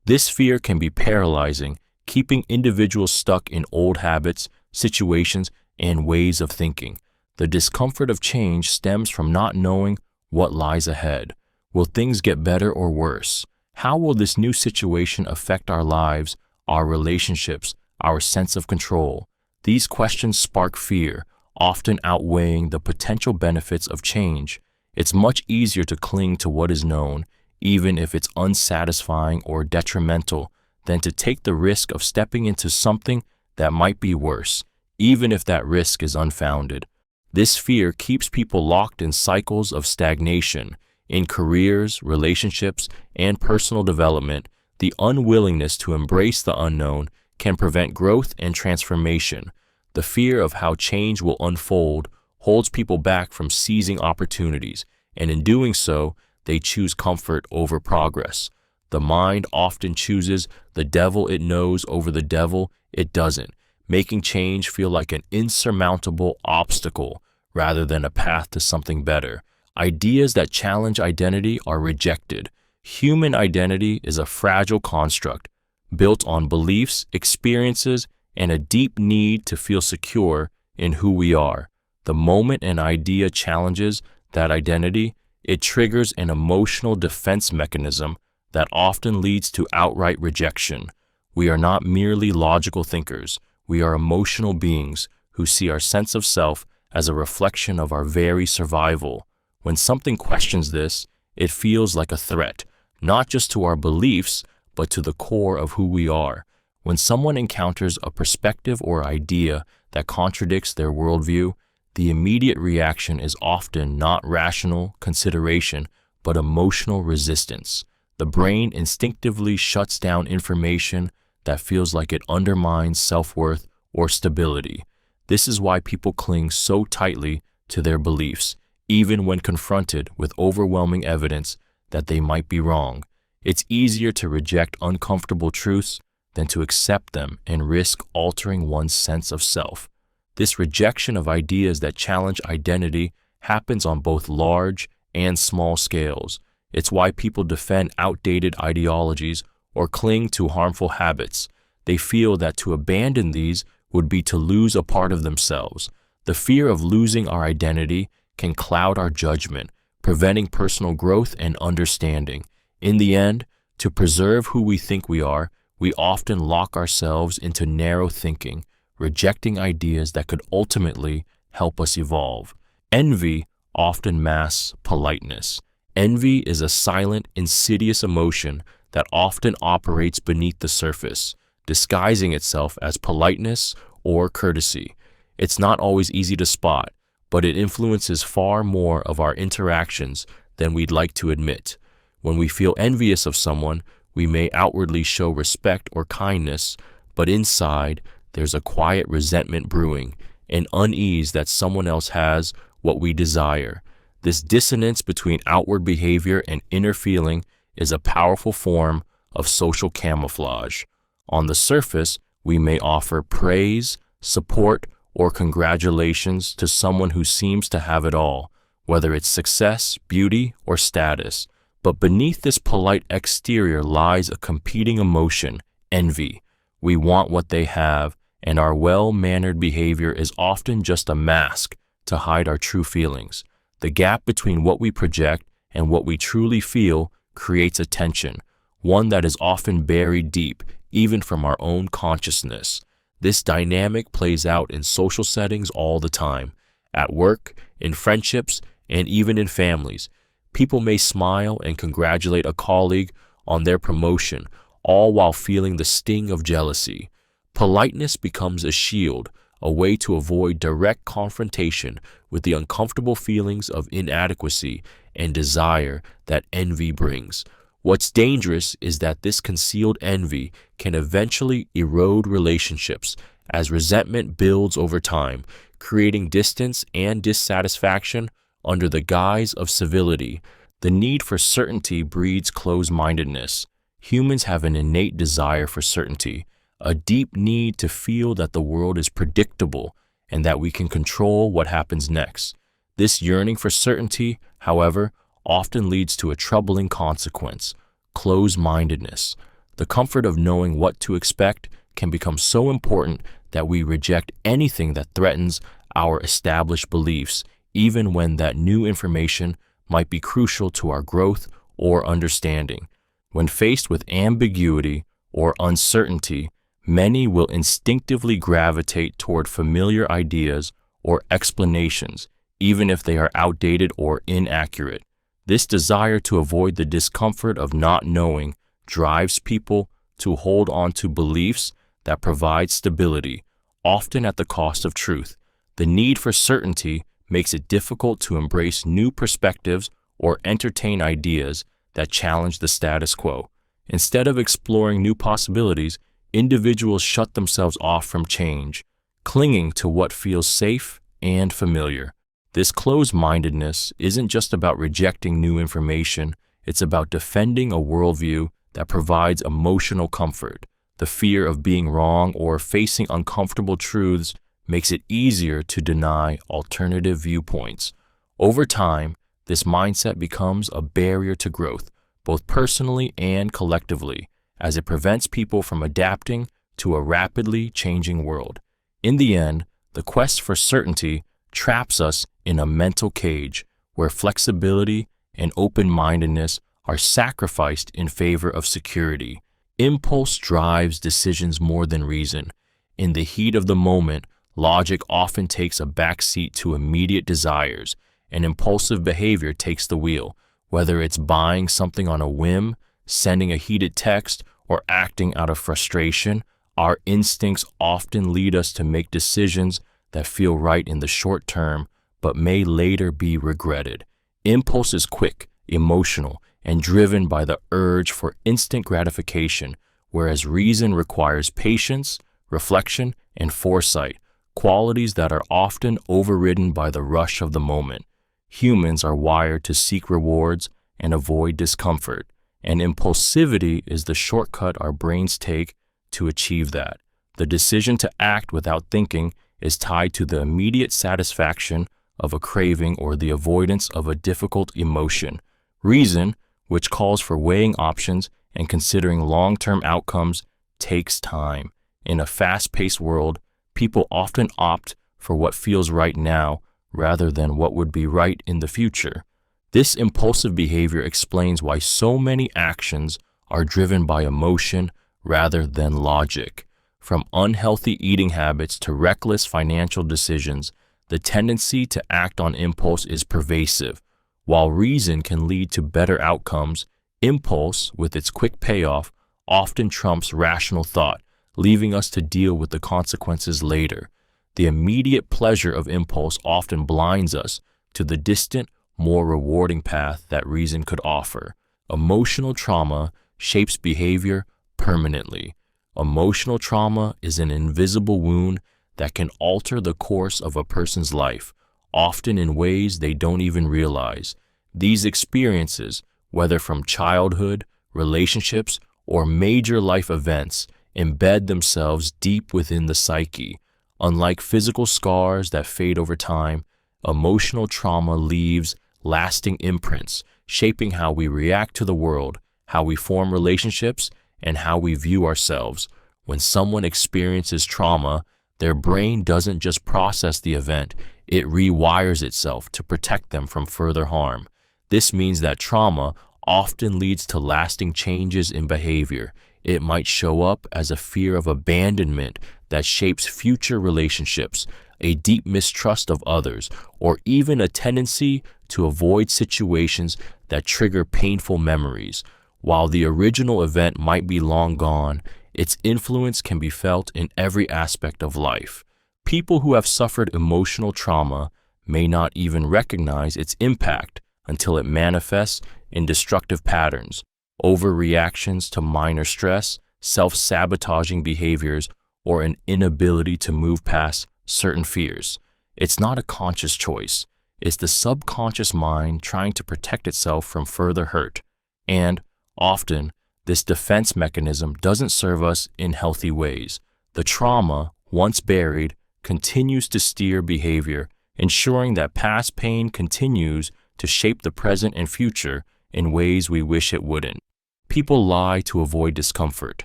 Speaker 1: This fear can be paralyzing, keeping individuals stuck in old habits, situations, and ways of thinking. The discomfort of change stems from not knowing what lies ahead. Will things get better or worse? How will this new situation affect our lives, our relationships, our sense of control? These questions spark fear, often outweighing the potential benefits of change. It's much easier to cling to what is known, even if it's unsatisfying or detrimental, than to take the risk of stepping into something that might be worse, even if that risk is unfounded. This fear keeps people locked in cycles of stagnation. In careers, relationships, and personal development, the unwillingness to embrace the unknown can prevent growth and transformation. The fear of how change will unfold holds people back from seizing opportunities, and in doing so, they choose comfort over progress. The mind often chooses the devil it knows over the devil it doesn't, making change feel like an insurmountable obstacle rather than a path to something better. Ideas that challenge identity are rejected. Human identity is a fragile construct built on beliefs, experiences, and a deep need to feel secure in who we are. The moment an idea challenges that identity, it triggers an emotional defense mechanism that often leads to outright rejection. We are not merely logical thinkers. We are emotional beings who see our sense of self as a reflection of our very survival. When something questions this, it feels like a threat, not just to our beliefs, but to the core of who we are. When someone encounters a perspective or idea that contradicts their worldview, the immediate reaction is often not rational consideration, but emotional resistance. The brain instinctively shuts down information that feels like it undermines self-worth or stability. This is why people cling so tightly to their beliefs, even when confronted with overwhelming evidence that they might be wrong. It's easier to reject uncomfortable truths than to accept them and risk altering one's sense of self. This rejection of ideas that challenge identity happens on both large and small scales. It's why people defend outdated ideologies or cling to harmful habits. They feel that to abandon these would be to lose a part of themselves. The fear of losing our identity can cloud our judgment, preventing personal growth and understanding. In the end, to preserve who we think we are, we often lock ourselves into narrow thinking, rejecting ideas that could ultimately help us evolve. Envy often masks politeness. Envy is a silent, insidious emotion that often operates beneath the surface, disguising itself as politeness or courtesy. It's not always easy to spot, but it influences far more of our interactions than we'd like to admit. When we feel envious of someone, we may outwardly show respect or kindness, but inside, there's a quiet resentment brewing, an unease that someone else has what we desire. This dissonance between outward behavior and inner feeling is a powerful form of social camouflage. On the surface, we may offer praise, support, or congratulations to someone who seems to have it all, whether it's success, beauty, or status. But beneath this polite exterior lies a competing emotion, envy. We want what they have, and our well-mannered behavior is often just a mask to hide our true feelings. The gap between what we project and what we truly feel creates a tension, one that is often buried deep, even from our own consciousness. This dynamic plays out in social settings all the time, at work, in friendships, and even in families. People may smile and congratulate a colleague on their promotion, all while feeling the sting of jealousy. Politeness becomes a shield, a way to avoid direct confrontation with the uncomfortable feelings of inadequacy and desire that envy brings. What's dangerous is that this concealed envy can eventually erode relationships as resentment builds over time, creating distance and dissatisfaction under the guise of civility. The need for certainty breeds closed-mindedness. Humans have an innate desire for certainty, a deep need to feel that the world is predictable and that we can control what happens next. This yearning for certainty, however, often leads to a troubling consequence: closed-mindedness. The comfort of knowing what to expect can become so important that we reject anything that threatens our established beliefs, even when that new information might be crucial to our growth or understanding. When faced with ambiguity or uncertainty, many will instinctively gravitate toward familiar ideas or explanations, even if they are outdated or inaccurate. This desire to avoid the discomfort of not knowing drives people to hold on to beliefs that provide stability, often at the cost of truth. The need for certainty makes it difficult to embrace new perspectives or entertain ideas that challenge the status quo. Instead of exploring new possibilities, individuals shut themselves off from change, clinging to what feels safe and familiar. This closed-mindedness isn't just about rejecting new information, it's about defending a worldview that provides emotional comfort. The fear of being wrong or facing uncomfortable truths makes it easier to deny alternative viewpoints. Over time, this mindset becomes a barrier to growth, both personally and collectively, as it prevents people from adapting to a rapidly changing world. In the end, the quest for certainty traps us in a mental cage where flexibility and open-mindedness are sacrificed in favor of security. Impulse drives decisions more than reason. In the heat of the moment, logic often takes a backseat to immediate desires, and impulsive behavior takes the wheel, whether it's buying something on a whim, sending a heated text, or acting out of frustration. Our instincts often lead us to make decisions that feel right in the short term, but may later be regretted. Impulse is quick, emotional, and driven by the urge for instant gratification, whereas reason requires patience, reflection, and foresight, qualities that are often overridden by the rush of the moment. Humans are wired to seek rewards and avoid discomfort, and impulsivity is the shortcut our brains take to achieve that. The decision to act without thinking is tied to the immediate satisfaction of a craving or the avoidance of a difficult emotion. Reason, which calls for weighing options and considering long-term outcomes, takes time. In a fast-paced world, people often opt for what feels right now rather than what would be right in the future. This impulsive behavior explains why so many actions are driven by emotion rather than logic. From unhealthy eating habits to reckless financial decisions, the tendency to act on impulse is pervasive. While reason can lead to better outcomes, impulse, with its quick payoff, often trumps rational thought, leaving us to deal with the consequences later. The immediate pleasure of impulse often blinds us to the distant, more rewarding path that reason could offer. Emotional trauma shapes behavior permanently. Emotional trauma is an invisible wound that can alter the course of a person's life, often in ways they don't even realize. These experiences, whether from childhood, relationships, or major life events, embed themselves deep within the psyche. Unlike physical scars that fade over time, emotional trauma leaves lasting imprints, shaping how we react to the world, how we form relationships, and how we view ourselves. When someone experiences trauma, their brain doesn't just process the event, it rewires itself to protect them from further harm. This means that trauma often leads to lasting changes in behavior. It might show up as a fear of abandonment that shapes future relationships, a deep mistrust of others, or even a tendency to avoid situations that trigger painful memories. While the original event might be long gone, its influence can be felt in every aspect of life. People who have suffered emotional trauma may not even recognize its impact until it manifests in destructive patterns, overreactions to minor stress, self-sabotaging behaviors, or an inability to move past certain fears. It's not a conscious choice. It's the subconscious mind trying to protect itself from further hurt. And often, this defense mechanism doesn't serve us in healthy ways. The trauma, once buried, continues to steer behavior, ensuring that past pain continues to shape the present and future in ways we wish it wouldn't. People lie to avoid discomfort.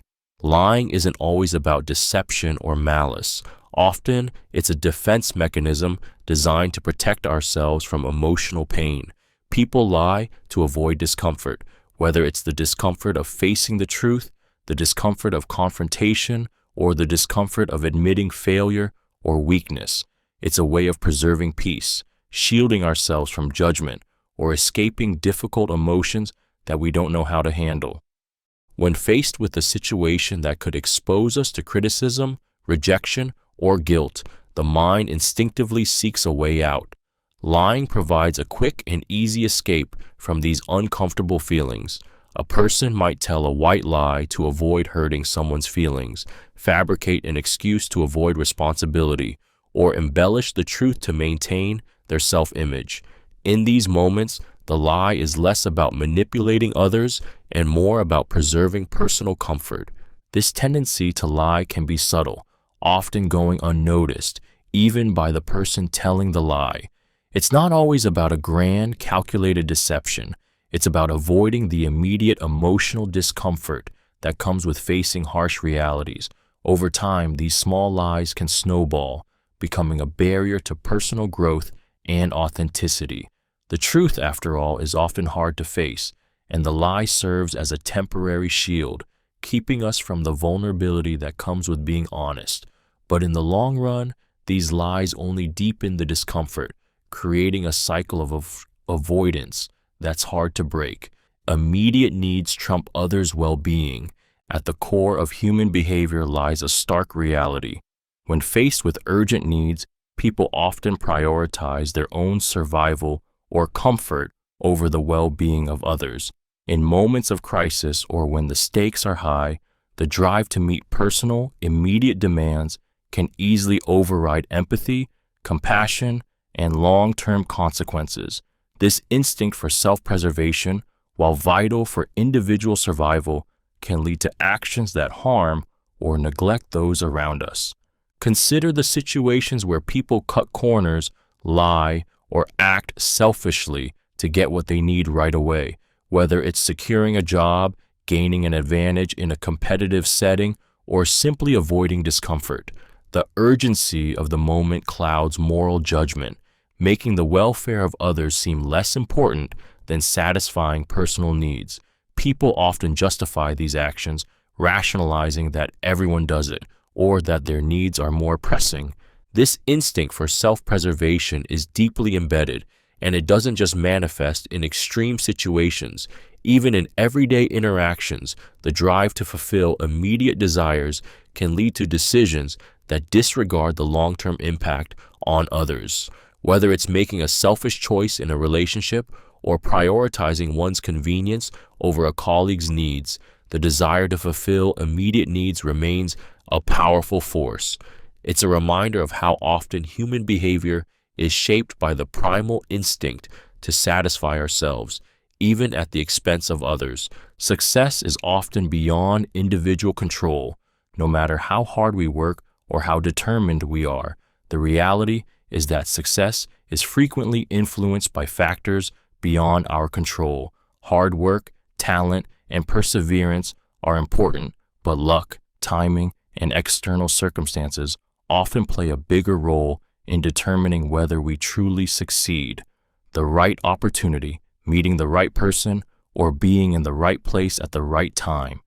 Speaker 1: Lying isn't always about deception or malice. Often, it's a defense mechanism designed to protect ourselves from emotional pain. People lie to avoid discomfort, whether it's the discomfort of facing the truth, the discomfort of confrontation, or the discomfort of admitting failure or weakness. It's a way of preserving peace, shielding ourselves from judgment, or escaping difficult emotions that we don't know how to handle. When faced with a situation that could expose us to criticism, rejection, or guilt, the mind instinctively seeks a way out. Lying provides a quick and easy escape from these uncomfortable feelings. A person might tell a white lie to avoid hurting someone's feelings, fabricate an excuse to avoid responsibility, or embellish the truth to maintain their self-image. In these moments, the lie is less about manipulating others and more about preserving personal comfort. This tendency to lie can be subtle, often going unnoticed, even by the person telling the lie. It's not always about a grand, calculated deception. It's about avoiding the immediate emotional discomfort that comes with facing harsh realities. Over time, these small lies can snowball, becoming a barrier to personal growth and authenticity. The truth, after all, is often hard to face, and the lie serves as a temporary shield, keeping us from the vulnerability that comes with being honest. But in the long run, these lies only deepen the discomfort, creating a cycle of avoidance that's hard to break. Immediate needs trump others' well-being. At the core of human behavior lies a stark reality. When faced with urgent needs, people often prioritize their own survival or comfort over the well-being of others. In moments of crisis or when the stakes are high, the drive to meet personal, immediate demands can easily override empathy, compassion, and long-term consequences. This instinct for self-preservation, while vital for individual survival, can lead to actions that harm or neglect those around us. Consider the situations where people cut corners, lie, or act selfishly to get what they need right away, whether it's securing a job, gaining an advantage in a competitive setting, or simply avoiding discomfort. The urgency of the moment clouds moral judgment, making the welfare of others seem less important than satisfying personal needs. People often justify these actions, rationalizing that everyone does it, or that their needs are more pressing. This instinct for self-preservation is deeply embedded, and it doesn't just manifest in extreme situations. Even in everyday interactions, the drive to fulfill immediate desires can lead to decisions that disregard the long-term impact on others. Whether it's making a selfish choice in a relationship or prioritizing one's convenience over a colleague's needs, the desire to fulfill immediate needs remains a powerful force. It's a reminder of how often human behavior is shaped by the primal instinct to satisfy ourselves, even at the expense of others. Success is often beyond individual control. No matter how hard we work or how determined we are, the reality is that success is frequently influenced by factors beyond our control. Hard work, talent, and perseverance are important, but luck, timing, and external circumstances often play a bigger role in determining whether we truly succeed. The right opportunity, meeting the right person, or being in the right place at the right time.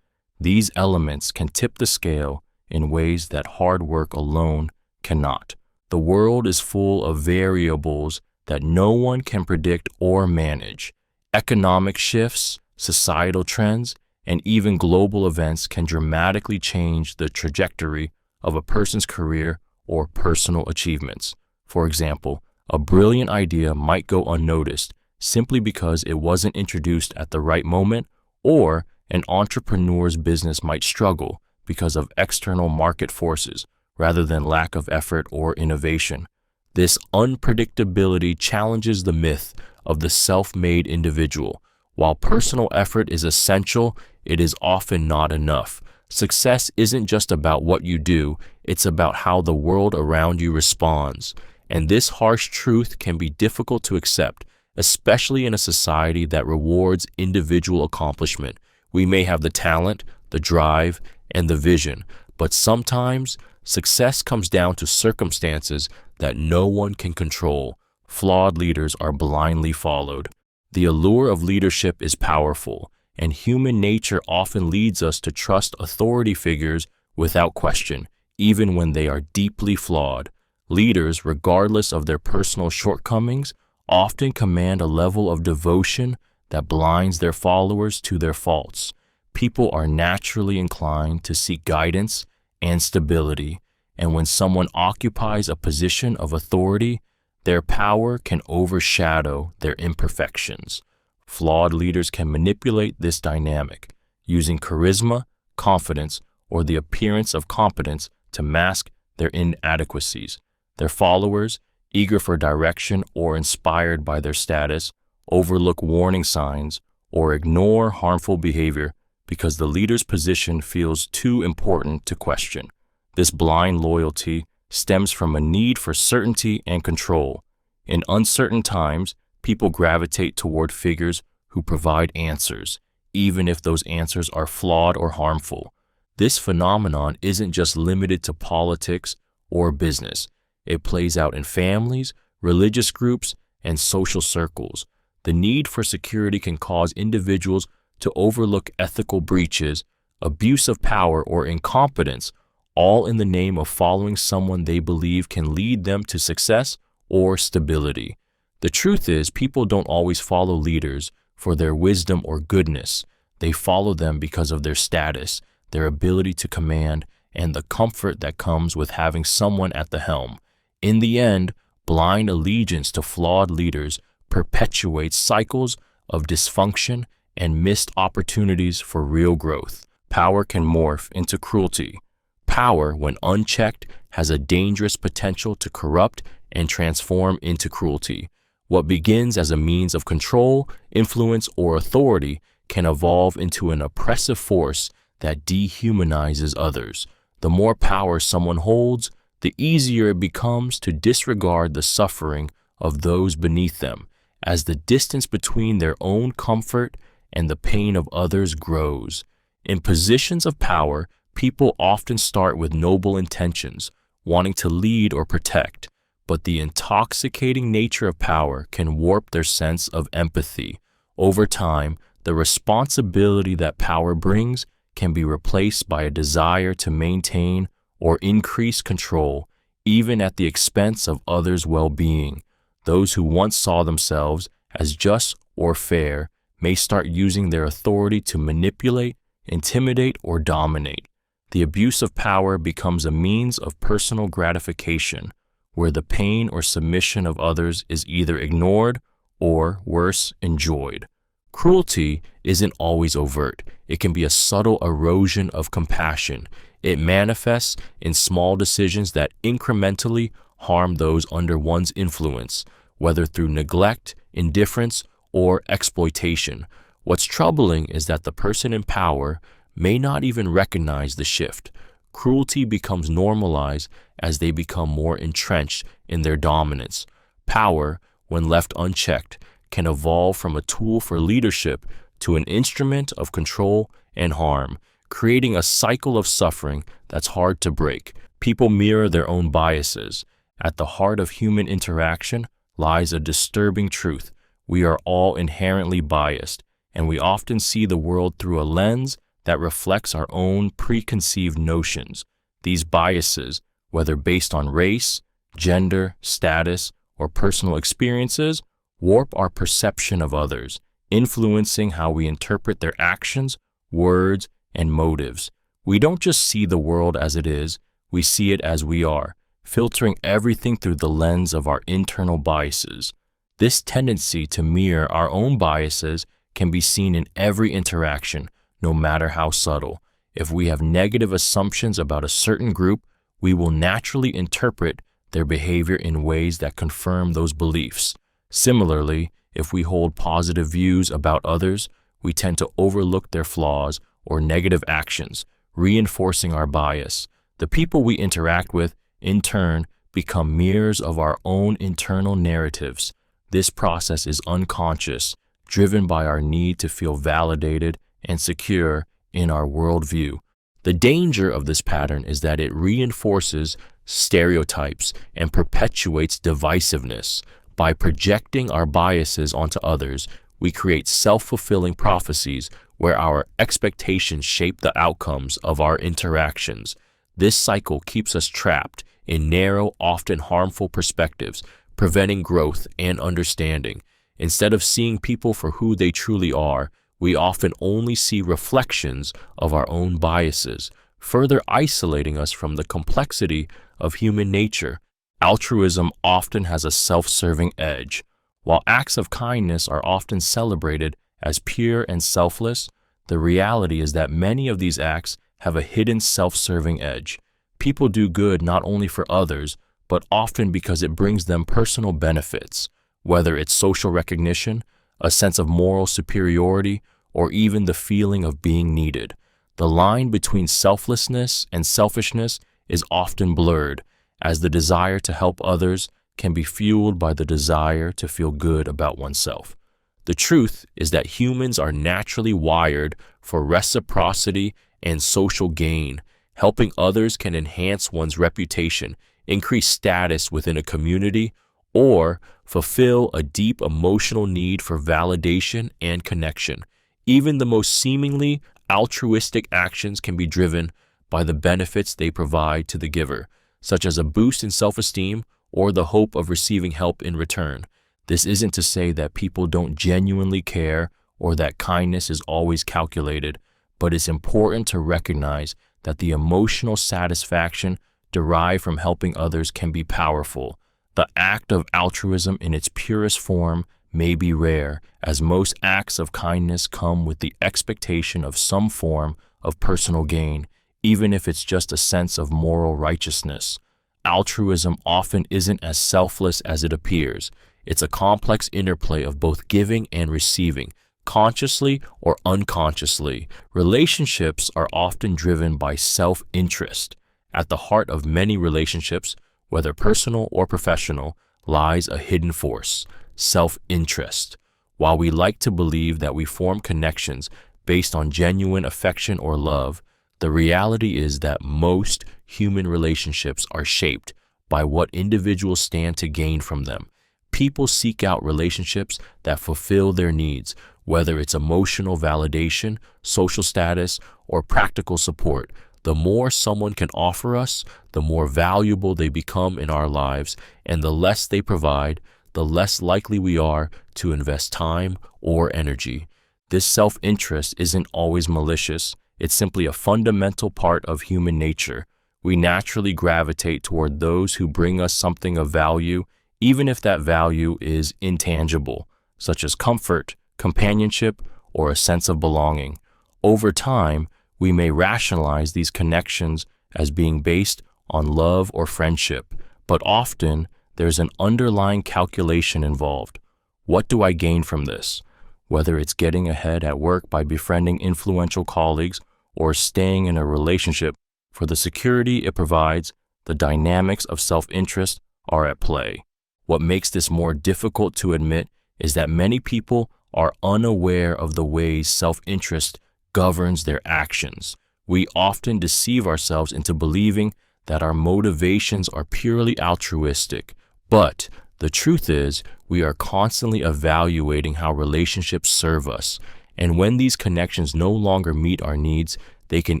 Speaker 1: These elements can tip the scale in ways that hard work alone cannot. The world is full of variables that no one can predict or manage. Economic shifts, societal trends, and even global events can dramatically change the trajectory of a person's career or personal achievements. For example, a brilliant idea might go unnoticed simply because it wasn't introduced at the right moment, or an entrepreneur's business might struggle because of external market forces rather than lack of effort or innovation. This unpredictability challenges the myth of the self-made individual. While personal effort is essential, it is often not enough. Success isn't just about what you do, it's about how the world around you responds. And this harsh truth can be difficult to accept, especially in a society that rewards individual accomplishment. We may have the talent, the drive, and the vision, but sometimes success comes down to circumstances that no one can control. Flawed leaders are blindly followed. The allure of leadership is powerful, and human nature often leads us to trust authority figures without question, even when they are deeply flawed. Leaders, regardless of their personal shortcomings, often command a level of devotion that blinds their followers to their faults. People are naturally inclined to seek guidance and stability, and when someone occupies a position of authority, Their power can overshadow their imperfections. Flawed leaders can manipulate this dynamic, using charisma, confidence, or the appearance of competence to mask their inadequacies. Their followers, eager for direction or inspired by their status, overlook warning signs or ignore harmful behavior because the leader's position feels too important to question. This blind loyalty stems from a need for certainty and control. In uncertain times, people gravitate toward figures who provide answers, even if those answers are flawed or harmful. This phenomenon isn't just limited to politics or business. It plays out in families, religious groups, and social circles. The need for security can cause individuals to overlook ethical breaches, abuse of power, or incompetence, all in the name of following someone they believe can lead them to success or stability. The truth is, people don't always follow leaders for their wisdom or goodness. They follow them because of their status, their ability to command, and the comfort that comes with having someone at the helm. In the end, blind allegiance to flawed leaders perpetuates cycles of dysfunction and missed opportunities for real growth. Power can morph into cruelty. Power, when unchecked, has a dangerous potential to corrupt and transform into cruelty. What begins as a means of control, influence, or authority can evolve into an oppressive force that dehumanizes others. The more power someone holds, the easier it becomes to disregard the suffering of those beneath them, as the distance between their own comfort and the pain of others grows. In positions of power, people often start with noble intentions, wanting to lead or protect, but the intoxicating nature of power can warp their sense of empathy. Over time, the responsibility that power brings can be replaced by a desire to maintain or increase control, even at the expense of others' well-being. Those who once saw themselves as just or fair may start using their authority to manipulate, intimidate, or dominate. The abuse of power becomes a means of personal gratification, where the pain or submission of others is either ignored or, worse, enjoyed. Cruelty isn't always overt. It can be a subtle erosion of compassion. It manifests in small decisions that incrementally harm those under one's influence, whether through neglect, indifference, or exploitation. What's troubling is that the person in power may not even recognize the shift. Cruelty becomes normalized as they become more entrenched in their dominance. Power, when left unchecked, can evolve from a tool for leadership to an instrument of control and harm, creating a cycle of suffering that's hard to break. People mirror their own biases. At the heart of human interaction lies a disturbing truth. We are all inherently biased, and we often see the world through a lens that reflects our own preconceived notions. These biases, whether based on race, gender, status, or personal experiences, warp our perception of others, influencing how we interpret their actions, words, and motives. We don't just see the world as it is, we see it as we are, filtering everything through the lens of our internal biases. This tendency to mirror our own biases can be seen in every interaction, no matter how subtle. If we have negative assumptions about a certain group, we will naturally interpret their behavior in ways that confirm those beliefs. Similarly, if we hold positive views about others, we tend to overlook their flaws or negative actions, reinforcing our bias. The people we interact with, in turn, become mirrors of our own internal narratives. This process is unconscious, driven by our need to feel validated and secure in our worldview. The danger of this pattern is that it reinforces stereotypes and perpetuates divisiveness. By projecting our biases onto others, we create self-fulfilling prophecies where our expectations shape the outcomes of our interactions. This cycle keeps us trapped in narrow, often harmful perspectives, preventing growth and understanding. Instead of seeing people for who they truly are, we often only see reflections of our own biases, further isolating us from the complexity of human nature. Altruism often has a self-serving edge. While acts of kindness are often celebrated as pure and selfless, the reality is that many of these acts have a hidden self-serving edge. People do good not only for others, but often because it brings them personal benefits, whether it's social recognition, a sense of moral superiority, or even the feeling of being needed. The line between selflessness and selfishness is often blurred, as the desire to help others can be fueled by the desire to feel good about oneself. The truth is that humans are naturally wired for reciprocity and social gain. Helping others can enhance one's reputation, increase status within a community, or fulfill a deep emotional need for validation and connection. Even the most seemingly altruistic actions can be driven by the benefits they provide to the giver, such as a boost in self-esteem or the hope of receiving help in return. This isn't to say that people don't genuinely care or that kindness is always calculated, but it's important to recognize that the emotional satisfaction derived from helping others can be powerful. The act of altruism in its purest form may be rare, as most acts of kindness come with the expectation of some form of personal gain, even if it's just a sense of moral righteousness. Altruism often isn't as selfless as it appears. It's a complex interplay of both giving and receiving, consciously or unconsciously. Relationships are often driven by self-interest. At the heart of many relationships, whether personal or professional, lies a hidden force: self-interest. While we like to believe that we form connections based on genuine affection or love, the reality is that most human relationships are shaped by what individuals stand to gain from them. People seek out relationships that fulfill their needs, whether it's emotional validation, social status, or practical support. The more someone can offer us, the more valuable they become in our lives, and the less they provide, the less likely we are to invest time or energy. This self-interest isn't always malicious. It's simply a fundamental part of human nature. We naturally gravitate toward those who bring us something of value, even if that value is intangible, such as comfort, companionship, or a sense of belonging. Over time, we may rationalize these connections as being based on love or friendship, but often there's an underlying calculation involved. What do I gain from this? Whether it's getting ahead at work by befriending influential colleagues or staying in a relationship for the security it provides, the dynamics of self-interest are at play. What makes this more difficult to admit is that many people are unaware of the ways self-interest governs their actions. We often deceive ourselves into believing that our motivations are purely altruistic, but the truth is we are constantly evaluating how relationships serve us, and when these connections no longer meet our needs, they can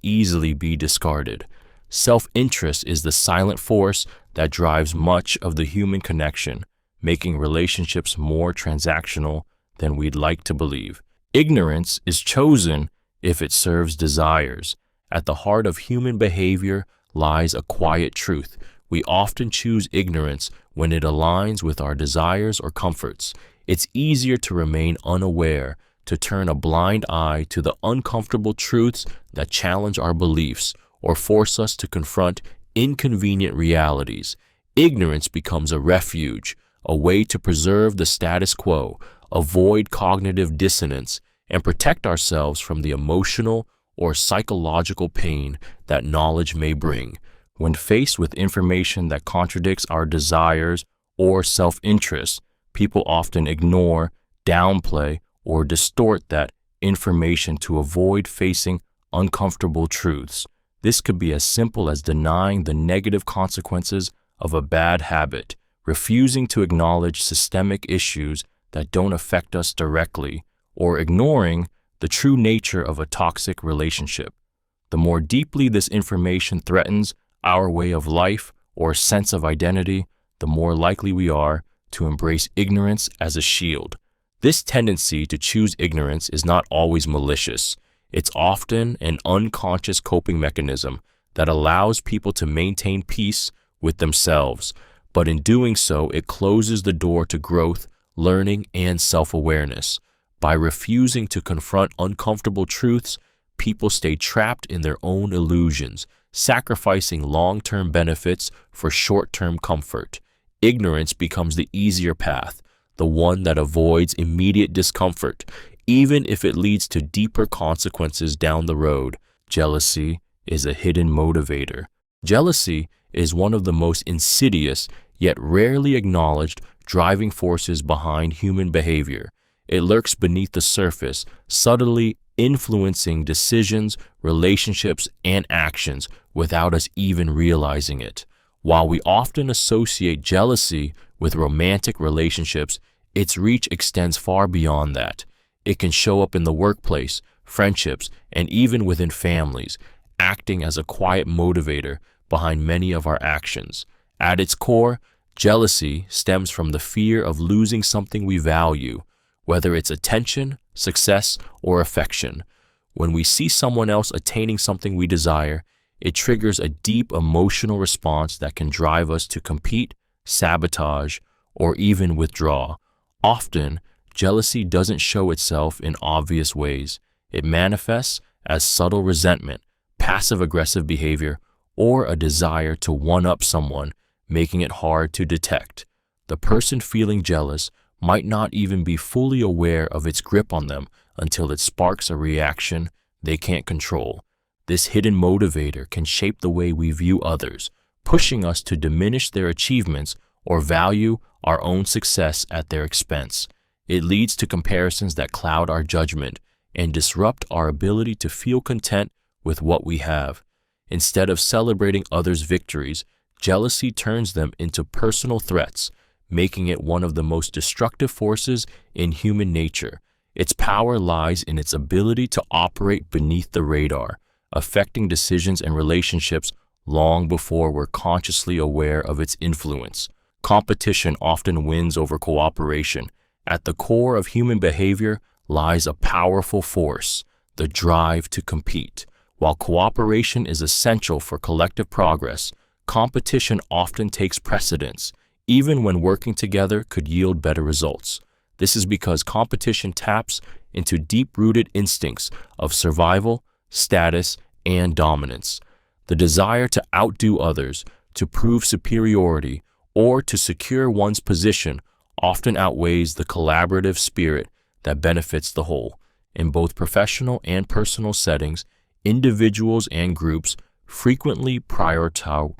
Speaker 1: easily be discarded. Self-interest is the silent force that drives much of the human connection, making relationships more transactional than we'd like to believe. Ignorance is chosen if it serves desires. At the heart of human behavior lies a quiet truth. We often choose ignorance when it aligns with our desires or comforts. It's easier to remain unaware, to turn a blind eye to the uncomfortable truths that challenge our beliefs or force us to confront inconvenient realities. Ignorance becomes a refuge, a way to preserve the status quo, avoid cognitive dissonance, and protect ourselves from the emotional or psychological pain that knowledge may bring. When faced with information that contradicts our desires or self-interest, people often ignore, downplay, or distort that information to avoid facing uncomfortable truths. This could be as simple as denying the negative consequences of a bad habit, refusing to acknowledge systemic issues that don't affect us directly, or ignoring the true nature of a toxic relationship. The more deeply this information threatens our way of life or sense of identity, the more likely we are to embrace ignorance as a shield. This tendency to choose ignorance is not always malicious. It's often an unconscious coping mechanism that allows people to maintain peace with themselves. but in doing so, it closes the door to growth, learning, and self-awareness. By refusing to confront uncomfortable truths, people stay trapped in their own illusions, sacrificing long-term benefits for short-term comfort. Ignorance becomes the easier path, the one that avoids immediate discomfort, even if it leads to deeper consequences down the road. Jealousy is a hidden motivator. Jealousy is one of the most insidious, yet rarely acknowledged, driving forces behind human behavior. It lurks beneath the surface, subtly influencing decisions, relationships, and actions without us even realizing it. While we often associate jealousy with romantic relationships, its reach extends far beyond that. It can show up in the workplace, friendships, and even within families, acting as a quiet motivator behind many of our actions. At its core, jealousy stems from the fear of losing something we value, whether it's attention, success, or affection. When we see someone else attaining something we desire, it triggers a deep emotional response that can drive us to compete, sabotage, or even withdraw. Often, jealousy doesn't show itself in obvious ways. It manifests as subtle resentment, passive-aggressive behavior, or a desire to one-up someone, making it hard to detect. The person feeling jealous might not even be fully aware of its grip on them until it sparks a reaction they can't control. This hidden motivator can shape the way we view others, pushing us to diminish their achievements or value our own success at their expense. It leads to comparisons that cloud our judgment and disrupt our ability to feel content with what we have. Instead of celebrating others' victories, jealousy turns them into personal threats, making it one of the most destructive forces in human nature. Its power lies in its ability to operate beneath the radar, affecting decisions and relationships long before we're consciously aware of its influence. Competition often wins over cooperation. At the core of human behavior lies a powerful force, the drive to compete. While cooperation is essential for collective progress, competition often takes precedence, even when working together could yield better results. This is because competition taps into deep-rooted instincts of survival, status, and dominance. The desire to outdo others, to prove superiority, or to secure one's position often outweighs the collaborative spirit that benefits the whole. In both professional and personal settings, individuals and groups frequently prioritize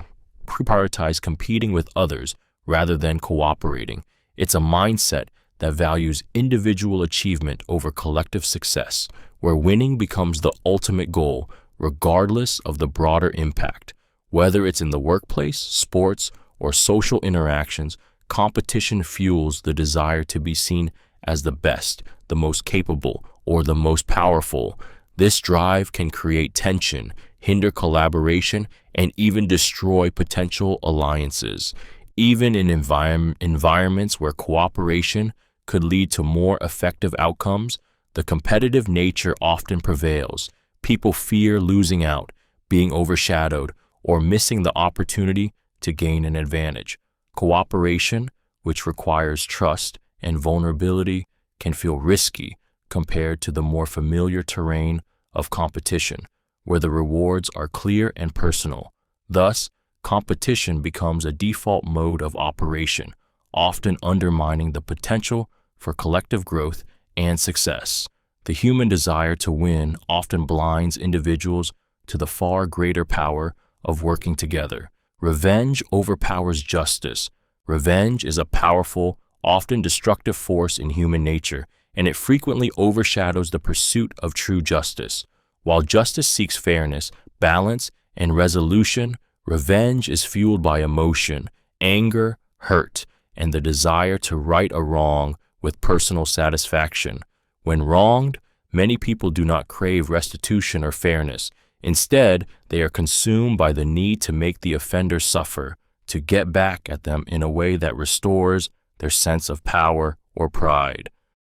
Speaker 1: competing with others rather than cooperating. It's a mindset that values individual achievement over collective success, where winning becomes the ultimate goal, regardless of the broader impact. Whether it's in the workplace, sports, or social interactions, competition fuels the desire to be seen as the best, the most capable, or the most powerful. This drive can create tension, hinder collaboration, and even destroy potential alliances. Even in environments where cooperation could lead to more effective outcomes, the competitive nature often prevails. People fear losing out, being overshadowed, or missing the opportunity to gain an advantage. Cooperation, which requires trust and vulnerability, can feel risky compared to the more familiar terrain of competition, where the rewards are clear and personal. Thus, competition becomes a default mode of operation, often undermining the potential for collective growth and success. The human desire to win often blinds individuals to the far greater power of working together. Revenge overpowers justice. Revenge is a powerful, often destructive force in human nature, and it frequently overshadows the pursuit of true justice. While justice seeks fairness, balance, and resolution, revenge is fueled by emotion, anger, hurt, and the desire to right a wrong with personal satisfaction. When wronged, many people do not crave restitution or fairness. Instead, they are consumed by the need to make the offender suffer, to get back at them in a way that restores their sense of power or pride.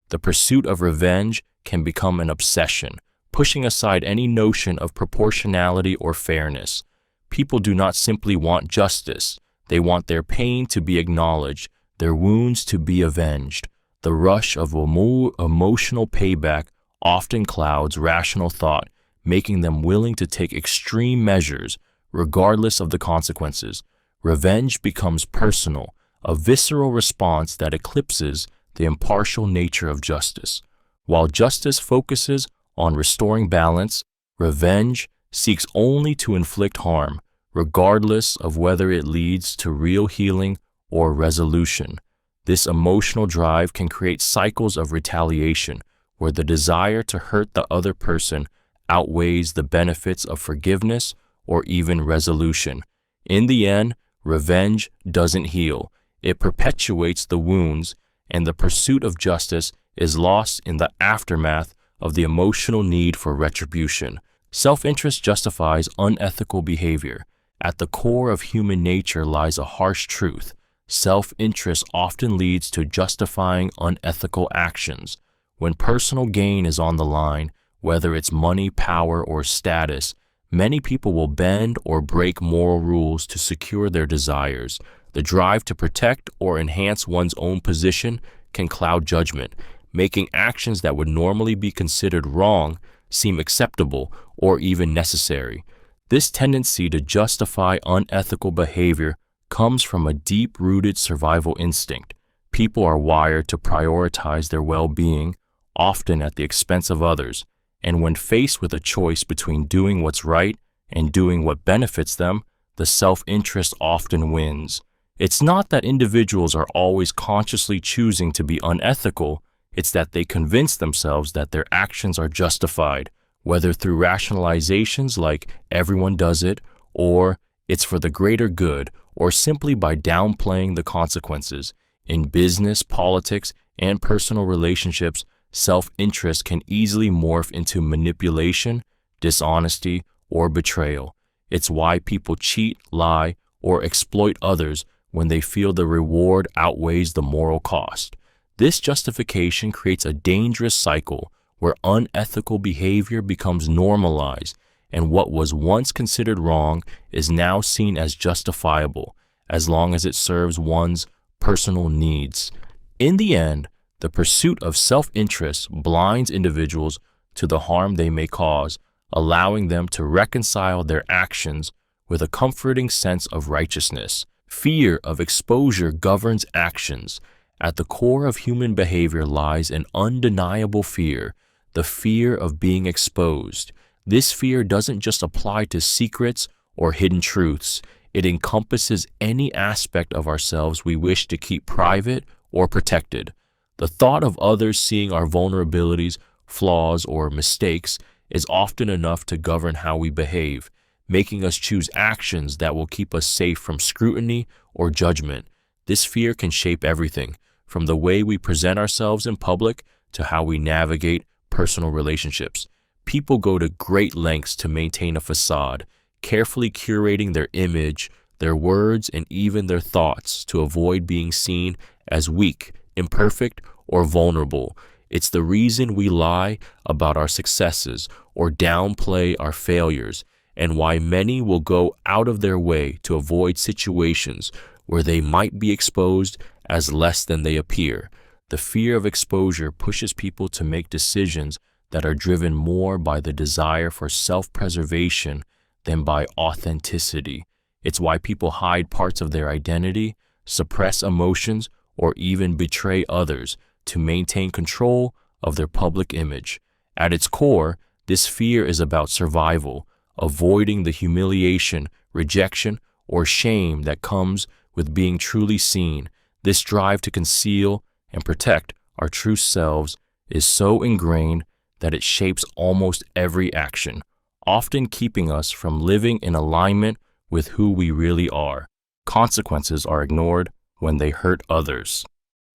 Speaker 1: The pursuit of revenge can become an obsession, pushing aside any notion of proportionality or fairness. People do not simply want justice, They want their pain to be acknowledged, their wounds to be avenged. The rush of emotional payback often clouds rational thought, making them willing to take extreme measures, regardless of the consequences. Revenge becomes personal, a visceral response that eclipses the impartial nature of justice. While justice focuses on restoring balance, revenge seeks only to inflict harm, regardless of whether it leads to real healing or resolution. This emotional drive can create cycles of retaliation, where the desire to hurt the other person outweighs the benefits of forgiveness or even resolution. In the end, revenge doesn't heal. It perpetuates the wounds, and the pursuit of justice is lost in the aftermath of the emotional need for retribution. Self-interest justifies unethical behavior. At the core of human nature lies a harsh truth. Self-interest often leads to justifying unethical actions. When personal gain is on the line, whether it's money, power, or status, many people will bend or break moral rules to secure their desires. The drive to protect or enhance one's own position can cloud judgment, making actions that would normally be considered wrong seem acceptable or even necessary. This tendency to justify unethical behavior comes from a deep-rooted survival instinct. People are wired to prioritize their well-being, often at the expense of others, and when faced with a choice between doing what's right and doing what benefits them, the self-interest often wins. It's not that individuals are always consciously choosing to be unethical, it's that they convince themselves that their actions are justified, whether through rationalizations like everyone does it, or it's for the greater good, or simply by downplaying the consequences. In business, politics, and personal relationships, self-interest can easily morph into manipulation, dishonesty, or betrayal. It's why people cheat, lie, or exploit others when they feel the reward outweighs the moral cost. This justification creates a dangerous cycle where unethical behavior becomes normalized, and what was once considered wrong is now seen as justifiable, as long as it serves one's personal needs. In the end, the pursuit of self-interest blinds individuals to the harm they may cause, allowing them to reconcile their actions with a comforting sense of righteousness. Fear of exposure governs actions. At the core of human behavior lies an undeniable fear, the fear of being exposed. This fear doesn't just apply to secrets or hidden truths. It encompasses any aspect of ourselves we wish to keep private or protected. The thought of others seeing our vulnerabilities, flaws, or mistakes is often enough to govern how we behave, making us choose actions that will keep us safe from scrutiny or judgment. This fear can shape everything, from the way we present ourselves in public to how we navigate personal relationships. People go to great lengths to maintain a facade, carefully curating their image, their words, and even their thoughts to avoid being seen as weak, imperfect, or vulnerable. It's the reason we lie about our successes or downplay our failures, and why many will go out of their way to avoid situations where they might be exposed as less than they appear. The fear of exposure pushes people to make decisions that are driven more by the desire for self-preservation than by authenticity. It's why people hide parts of their identity, suppress emotions, or even betray others to maintain control of their public image. At its core, this fear is about survival, avoiding the humiliation, rejection, or shame that comes with being truly seen. This drive to conceal and protect our true selves is so ingrained that it shapes almost every action, often keeping us from living in alignment with who we really are. Consequences are ignored when they hurt others.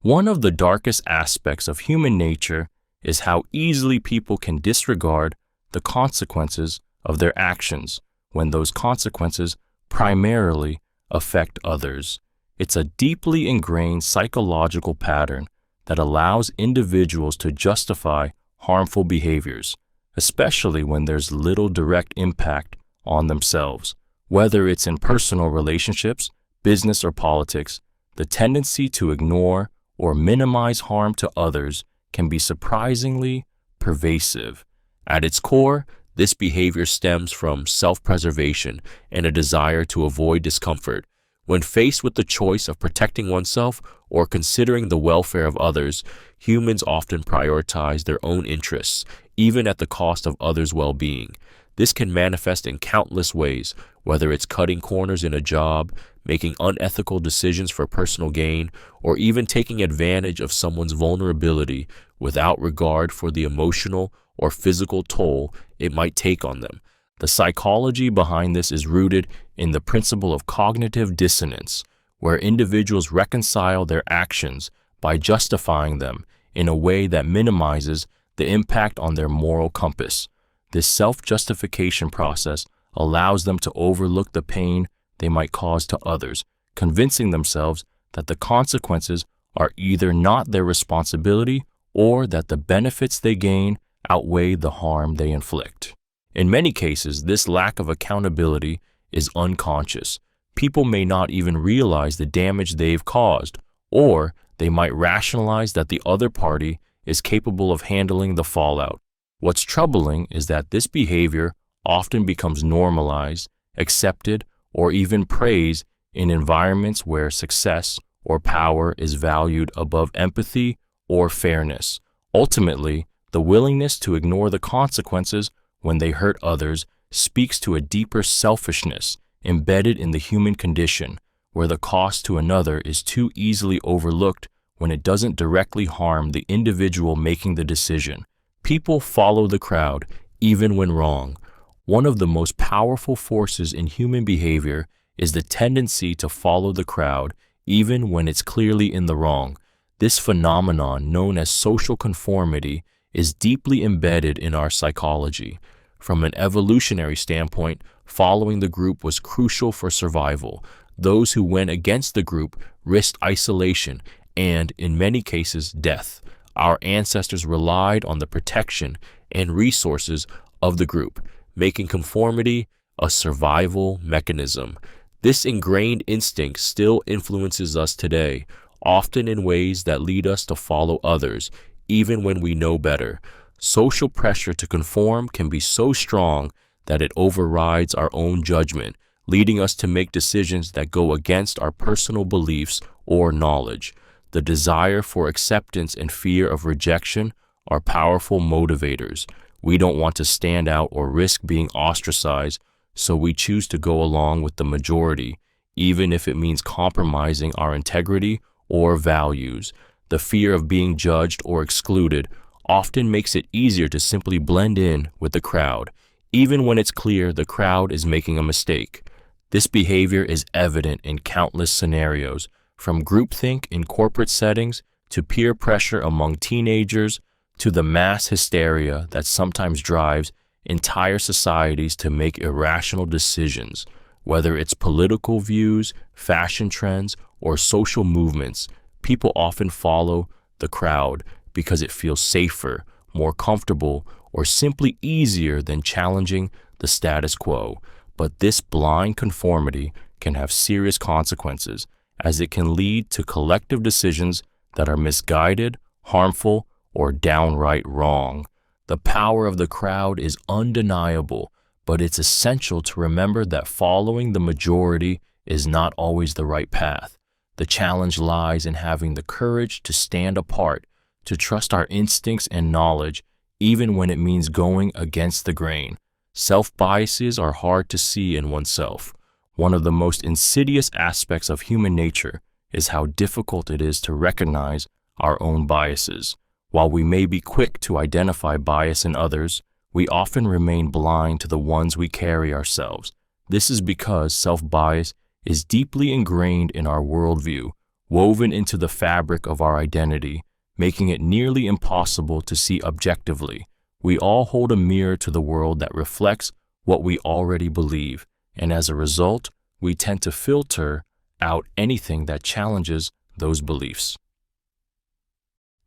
Speaker 1: One of the darkest aspects of human nature is how easily people can disregard the consequences of their actions when those consequences primarily affect others. It's a deeply ingrained psychological pattern that allows individuals to justify harmful behaviors, especially when there's little direct impact on themselves. Whether it's in personal relationships, business, or politics, the tendency to ignore or minimize harm to others can be surprisingly pervasive. At its core, this behavior stems from self-preservation and a desire to avoid discomfort. When faced with the choice of protecting oneself or considering the welfare of others, humans often prioritize their own interests, even at the cost of others' well-being. This can manifest in countless ways, whether it's cutting corners in a job, making unethical decisions for personal gain, or even taking advantage of someone's vulnerability without regard for the emotional or physical toll it might take on them. The psychology behind this is rooted in the principle of cognitive dissonance, where individuals reconcile their actions by justifying them in a way that minimizes the impact on their moral compass. This self-justification process allows them to overlook the pain they might cause to others, convincing themselves that the consequences are either not their responsibility or that the benefits they gain outweigh the harm they inflict. In many cases, this lack of accountability is unconscious. People may not even realize the damage they've caused, or they might rationalize that the other party is capable of handling the fallout. What's troubling is that this behavior often becomes normalized, accepted, or even praised in environments where success or power is valued above empathy or fairness. Ultimately, the willingness to ignore the consequences when they hurt others speaks to a deeper selfishness embedded in the human condition, where the cost to another is too easily overlooked when it doesn't directly harm the individual making the decision. People follow the crowd, even when wrong. One of the most powerful forces in human behavior is the tendency to follow the crowd, even when it's clearly in the wrong. This phenomenon, known as social conformity, is deeply embedded in our psychology. From an evolutionary standpoint, following the group was crucial for survival. Those who went against the group risked isolation and, in many cases, death. Our ancestors relied on the protection and resources of the group, making conformity a survival mechanism. This ingrained instinct still influences us today, often in ways that lead us to follow others, even when we know better. Social pressure to conform can be so strong that it overrides our own judgment, leading us to make decisions that go against our personal beliefs or knowledge. The desire for acceptance and fear of rejection are powerful motivators. We don't want to stand out or risk being ostracized, so we choose to go along with the majority, even if it means compromising our integrity or values. The fear of being judged or excluded often makes it easier to simply blend in with the crowd, even when it's clear the crowd is making a mistake. This behavior is evident in countless scenarios, from groupthink in corporate settings to peer pressure among teenagers to the mass hysteria that sometimes drives entire societies to make irrational decisions. Whether it's political views, fashion trends, or social movements, people often follow the crowd because it feels safer, more comfortable, or simply easier than challenging the status quo. But this blind conformity can have serious consequences, as it can lead to collective decisions that are misguided, harmful, or downright wrong. The power of the crowd is undeniable, but it's essential to remember that following the majority is not always the right path. The challenge lies in having the courage to stand apart, to trust our instincts and knowledge, even when it means going against the grain. Self-biases are hard to see in oneself. One of the most insidious aspects of human nature is how difficult it is to recognize our own biases. While we may be quick to identify bias in others, we often remain blind to the ones we carry ourselves. This is because self-bias is deeply ingrained in our worldview, woven into the fabric of our identity, making it nearly impossible to see objectively. We all hold a mirror to the world that reflects what we already believe, and as a result, we tend to filter out anything that challenges those beliefs.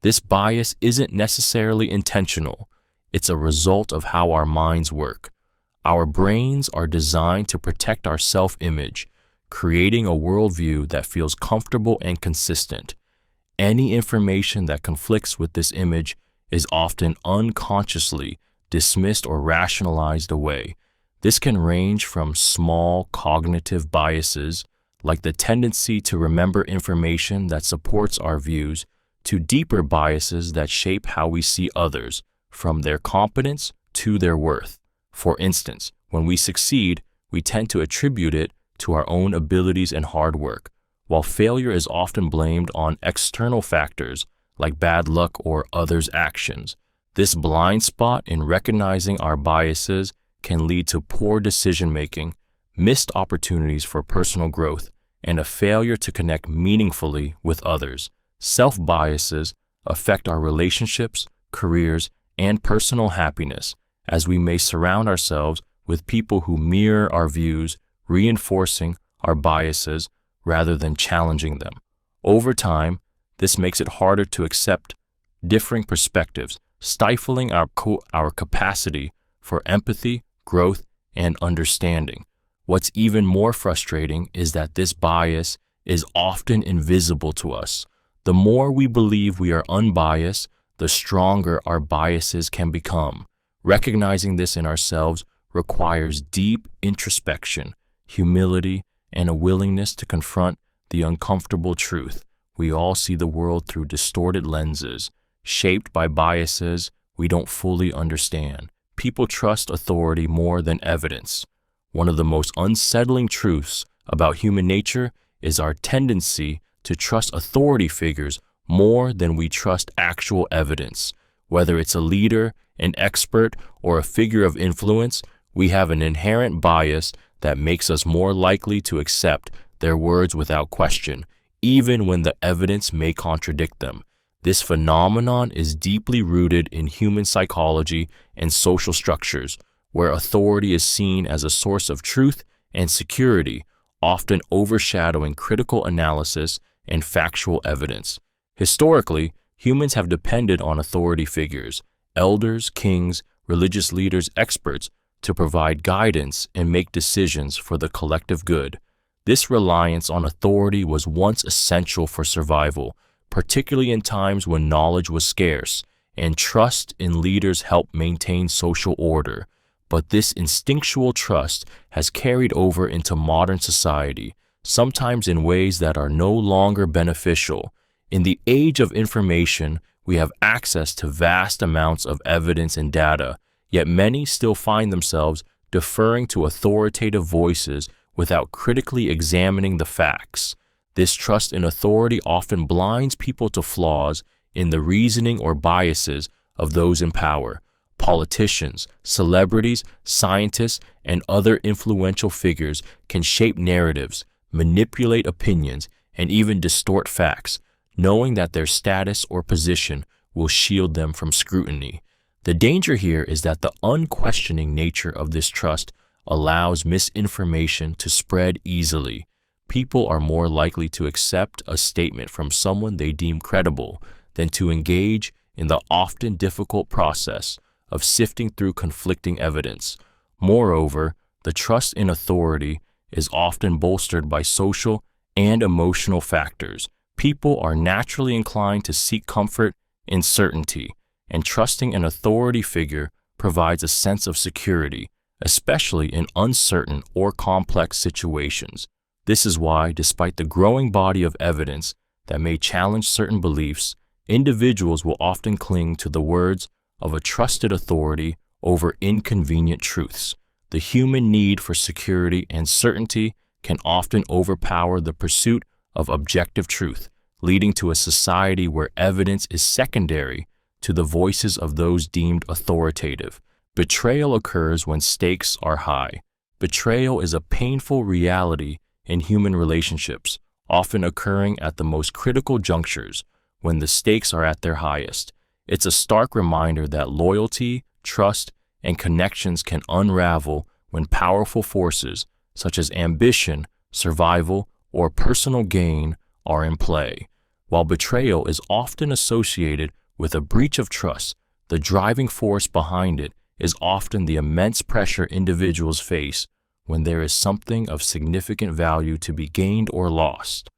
Speaker 1: This bias isn't necessarily intentional. It's a result of how our minds work. Our brains are designed to protect our self-image, creating a worldview that feels comfortable and consistent. Any information that conflicts with this image is often unconsciously dismissed or rationalized away. This can range from small cognitive biases, like the tendency to remember information that supports our views, to deeper biases that shape how we see others, from their competence to their worth. For instance, when we succeed, we tend to attribute it to our own abilities and hard work, while failure is often blamed on external factors like bad luck or others' actions. This blind spot in recognizing our biases can lead to poor decision-making, missed opportunities for personal growth, and a failure to connect meaningfully with others. Self-biases affect our relationships, careers, and personal happiness, as we may surround ourselves with people who mirror our views, reinforcing our biases rather than challenging them. Over time, this makes it harder to accept differing perspectives, stifling our capacity for empathy, growth, and understanding. What's even more frustrating is that this bias is often invisible to us. The more we believe we are unbiased, the stronger our biases can become. Recognizing this in ourselves requires deep introspection, humility, and a willingness to confront the uncomfortable truth. We all see the world through distorted lenses, shaped by biases we don't fully understand. People trust authority more than evidence. One of the most unsettling truths about human nature is our tendency to trust authority figures more than we trust actual evidence. Whether it's a leader, an expert, or a figure of influence, we have an inherent bias that makes us more likely to accept their words without question, even when the evidence may contradict them. This phenomenon is deeply rooted in human psychology and social structures, where authority is seen as a source of truth and security, often overshadowing critical analysis and factual evidence. Historically, humans have depended on authority figures, elders, kings, religious leaders, experts, to provide guidance and make decisions for the collective good. This reliance on authority was once essential for survival, particularly in times when knowledge was scarce, and trust in leaders helped maintain social order. But this instinctual trust has carried over into modern society, sometimes in ways that are no longer beneficial. In the age of information, we have access to vast amounts of evidence and data, yet many still find themselves deferring to authoritative voices without critically examining the facts. This trust in authority often blinds people to flaws in the reasoning or biases of those in power. Politicians, celebrities, scientists, and other influential figures can shape narratives, manipulate opinions, and even distort facts, knowing that their status or position will shield them from scrutiny. The danger here is that the unquestioning nature of this trust allows misinformation to spread easily. People are more likely to accept a statement from someone they deem credible than to engage in the often difficult process of sifting through conflicting evidence. Moreover, the trust in authority is often bolstered by social and emotional factors. People are naturally inclined to seek comfort in certainty, and trusting an authority figure provides a sense of security, especially in uncertain or complex situations. This is why, despite the growing body of evidence that may challenge certain beliefs, individuals will often cling to the words of a trusted authority over inconvenient truths. The human need for security and certainty can often overpower the pursuit of objective truth, leading to a society where evidence is secondary to the voices of those deemed authoritative. Betrayal occurs when stakes are high. Betrayal is a painful reality in human relationships, often occurring at the most critical junctures when the stakes are at their highest. It's a stark reminder that loyalty, trust, and connections can unravel when powerful forces such as ambition, survival, or personal gain are in play. While betrayal is often associated with a breach of trust, the driving force behind it is often the immense pressure individuals face when there is something of significant value to be gained or lost.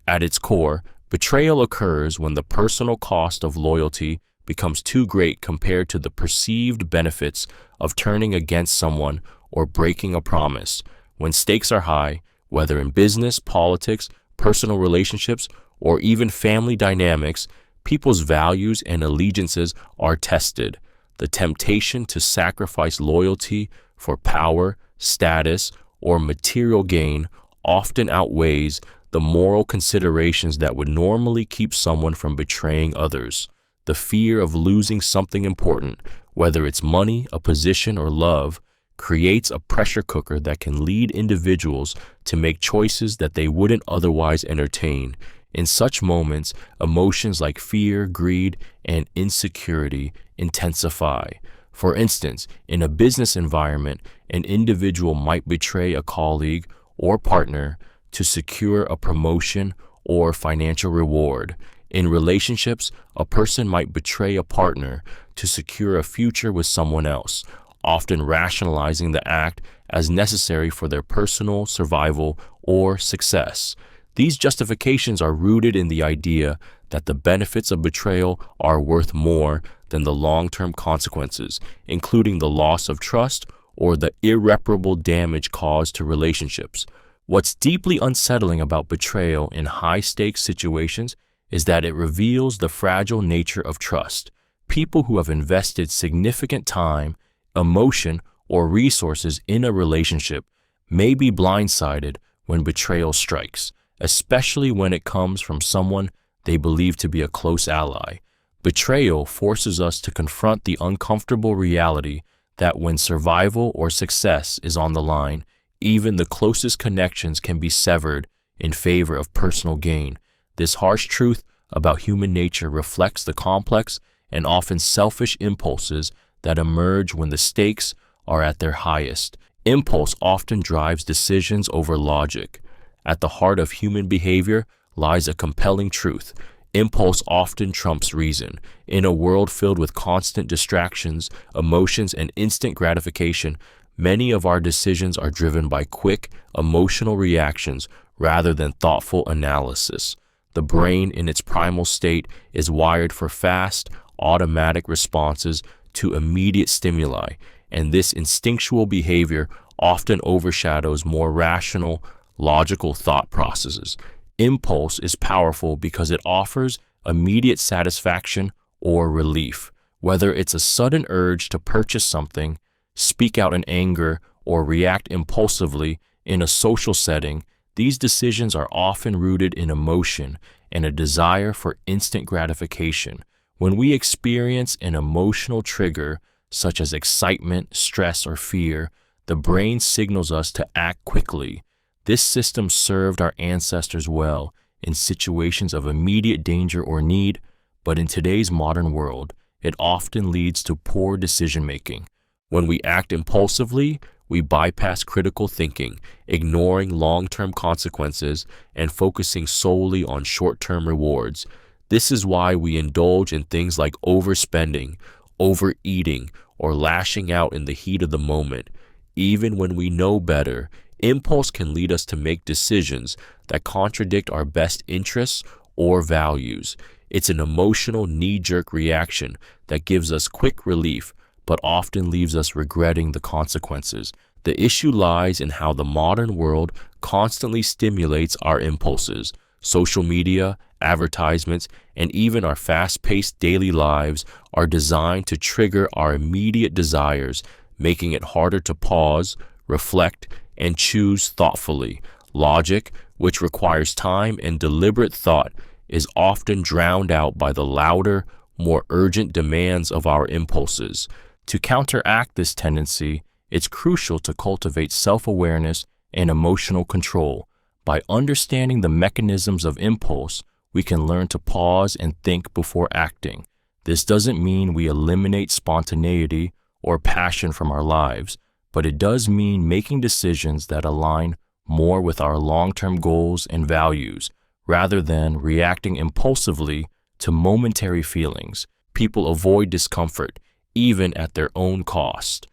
Speaker 1: At its core, betrayal occurs when the personal cost of loyalty becomes too great compared to the perceived benefits of turning against someone or breaking a promise. When stakes are high, whether in business, politics, personal relationships, or even family dynamics, people's values and allegiances are tested. The temptation to sacrifice loyalty for power, status, or material gain often outweighs the moral considerations that would normally keep someone from betraying others. The fear of losing something important, whether it's money, a position, or love, creates a pressure cooker that can lead individuals to make choices that they wouldn't otherwise entertain. In such moments, emotions like fear, greed, and insecurity intensify. For instance, in a business environment, an individual might betray a colleague or partner to secure a promotion or financial reward. In relationships, a person might betray a partner to secure a future with someone else, often rationalizing the act as necessary for their personal survival or success. These justifications are rooted in the idea that the benefits of betrayal are worth more than the long-term consequences, including the loss of trust or the irreparable damage caused to relationships. What's deeply unsettling about betrayal in high-stakes situations is that it reveals the fragile nature of trust. People who have invested significant time, emotion, or resources in a relationship may be blindsided when betrayal strikes, especially when it comes from someone they believe to be a close ally. Betrayal forces us to confront the uncomfortable reality that when survival or success is on the line, even the closest connections can be severed in favor of personal gain. This harsh truth about human nature reflects the complex and often selfish impulses that emerge when the stakes are at their highest. Impulse often drives decisions over logic. At the heart of human behavior lies a compelling truth. Impulse often trumps reason. In a world filled with constant distractions, emotions, and instant gratification, many of our decisions are driven by quick, emotional reactions rather than thoughtful analysis. The brain, in its primal state, is wired for fast, automatic responses to immediate stimuli, and this instinctual behavior often overshadows more rational, logical thought processes. Impulse is powerful because it offers immediate satisfaction or relief. Whether it's a sudden urge to purchase something, speak out in anger, or react impulsively in a social setting, these decisions are often rooted in emotion and a desire for instant gratification. When we experience an emotional trigger, such as excitement, stress, or fear, the brain signals us to act quickly. This system served our ancestors well in situations of immediate danger or need, but in today's modern world, it often leads to poor decision-making. When we act impulsively, we bypass critical thinking, ignoring long-term consequences and focusing solely on short-term rewards. This is why we indulge in things like overspending, overeating, or lashing out in the heat of the moment. Even when we know better, impulse can lead us to make decisions that contradict our best interests or values. It's an emotional knee-jerk reaction that gives us quick relief, but often leaves us regretting the consequences. The issue lies in how the modern world constantly stimulates our impulses. Social media, advertisements, and even our fast-paced daily lives are designed to trigger our immediate desires, making it harder to pause, reflect, and choose thoughtfully. Logic, which requires time and deliberate thought, is often drowned out by the louder, more urgent demands of our impulses. To counteract this tendency, it's crucial to cultivate self-awareness and emotional control. By understanding the mechanisms of impulse, we can learn to pause and think before acting. This doesn't mean we eliminate spontaneity or passion from our lives, but it does mean making decisions that align more with our long-term goals and values, rather than reacting impulsively to momentary feelings. People avoid discomfort, even at their own cost.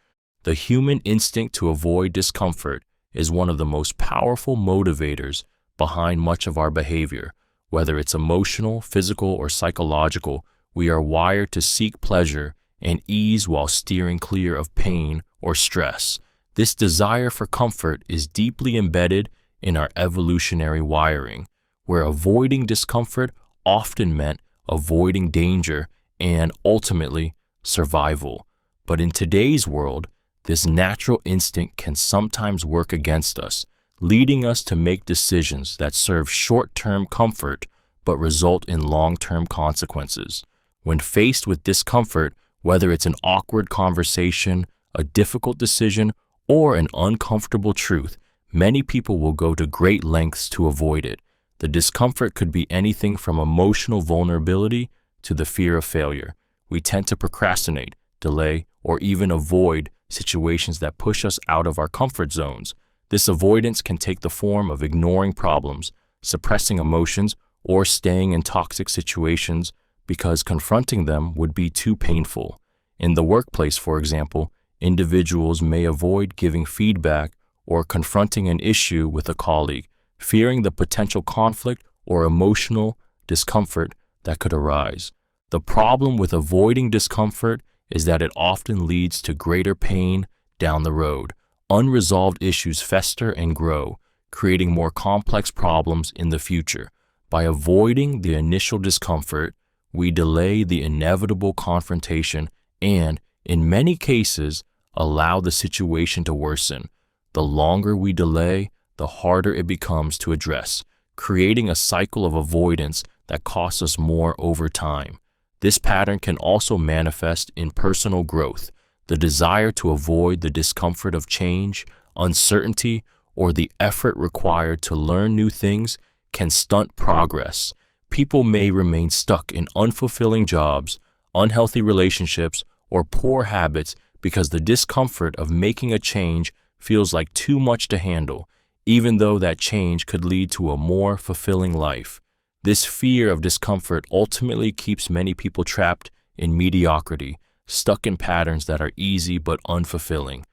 Speaker 1: The human instinct to avoid discomfort is one of the most powerful motivators behind much of our behavior. Whether it's emotional, physical, or psychological, we are wired to seek pleasure and ease while steering clear of pain or stress. This desire for comfort is deeply embedded in our evolutionary wiring, where avoiding discomfort often meant avoiding danger and, ultimately, survival. But in today's world, this natural instinct can sometimes work against us, leading us to make decisions that serve short-term comfort but result in long-term consequences. When faced with discomfort, whether it's an awkward conversation, a difficult decision, or an uncomfortable truth, many people will go to great lengths to avoid it. The discomfort could be anything from emotional vulnerability to the fear of failure. We tend to procrastinate, delay, or even avoid situations that push us out of our comfort zones. This avoidance can take the form of ignoring problems, suppressing emotions, or staying in toxic situations because confronting them would be too painful. In the workplace, for example, individuals may avoid giving feedback or confronting an issue with a colleague, fearing the potential conflict or emotional discomfort that could arise. The problem with avoiding discomfort is that it often leads to greater pain down the road. Unresolved issues fester and grow, creating more complex problems in the future. By avoiding the initial discomfort, we delay the inevitable confrontation and, in many cases, allow the situation to worsen. The longer we delay, the harder it becomes to address, creating a cycle of avoidance that costs us more over time. This pattern can also manifest in personal growth. The desire to avoid the discomfort of change, uncertainty, or the effort required to learn new things can stunt progress. People may remain stuck in unfulfilling jobs, unhealthy relationships, or poor habits because the discomfort of making a change feels like too much to handle, even though that change could lead to a more fulfilling life. This fear of discomfort ultimately keeps many people trapped in mediocrity, stuck in patterns that are easy but unfulfilling.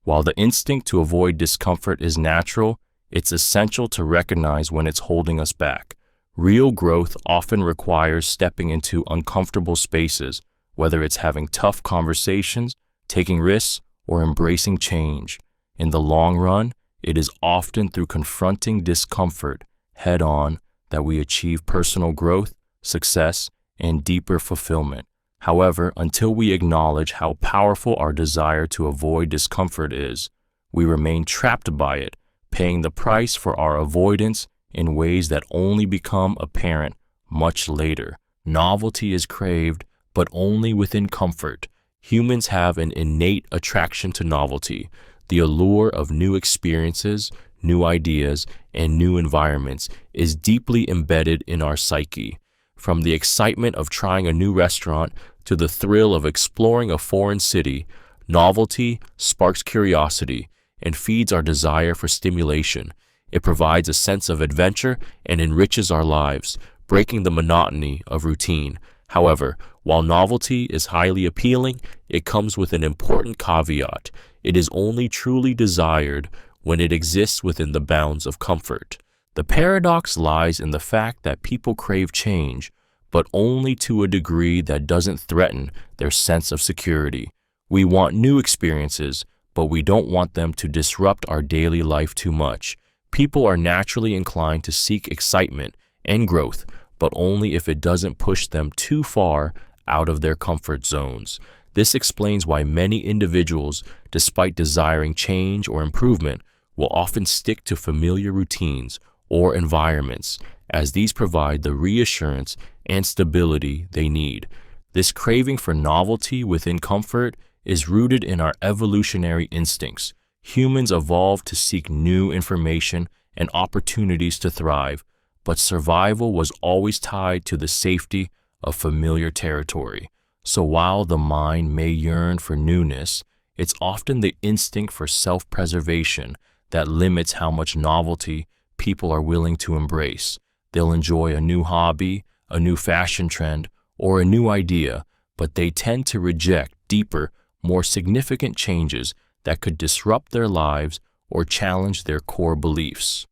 Speaker 1: While the instinct to avoid discomfort is natural, it's essential to recognize when it's holding us back. Real growth often requires stepping into uncomfortable spaces, whether it's having tough conversations, taking risks, or embracing change. In the long run, it is often through confronting discomfort head-on that we achieve personal growth, success, and deeper fulfillment. However, until we acknowledge how powerful our desire to avoid discomfort is, we remain trapped by it, paying the price for our avoidance in ways that only become apparent much later. Novelty is craved, but only within comfort. Humans have an innate attraction to novelty. The allure of new experiences, new ideas, and new environments is deeply embedded in our psyche. From the excitement of trying a new restaurant to the thrill of exploring a foreign city, novelty sparks curiosity and feeds our desire for stimulation. It provides a sense of adventure and enriches our lives, breaking the monotony of routine. However, while novelty is highly appealing, it comes with an important caveat. It is only truly desired when it exists within the bounds of comfort. The paradox lies in the fact that people crave change, but only to a degree that doesn't threaten their sense of security. We want new experiences, but we don't want them to disrupt our daily life too much. People are naturally inclined to seek excitement and growth, but only if it doesn't push them too far out of their comfort zones. This explains why many individuals, despite desiring change or improvement, will often stick to familiar routines or environments, as these provide the reassurance and stability they need. This craving for novelty within comfort is rooted in our evolutionary instincts. Humans evolved to seek new information and opportunities to thrive, but survival was always tied to the safety of familiar territory. So while the mind may yearn for newness, it's often the instinct for self-preservation that limits how much novelty people are willing to embrace. They'll enjoy a new hobby, a new fashion trend, or a new idea, but they tend to reject deeper, more significant changes that could disrupt their lives or challenge their core beliefs.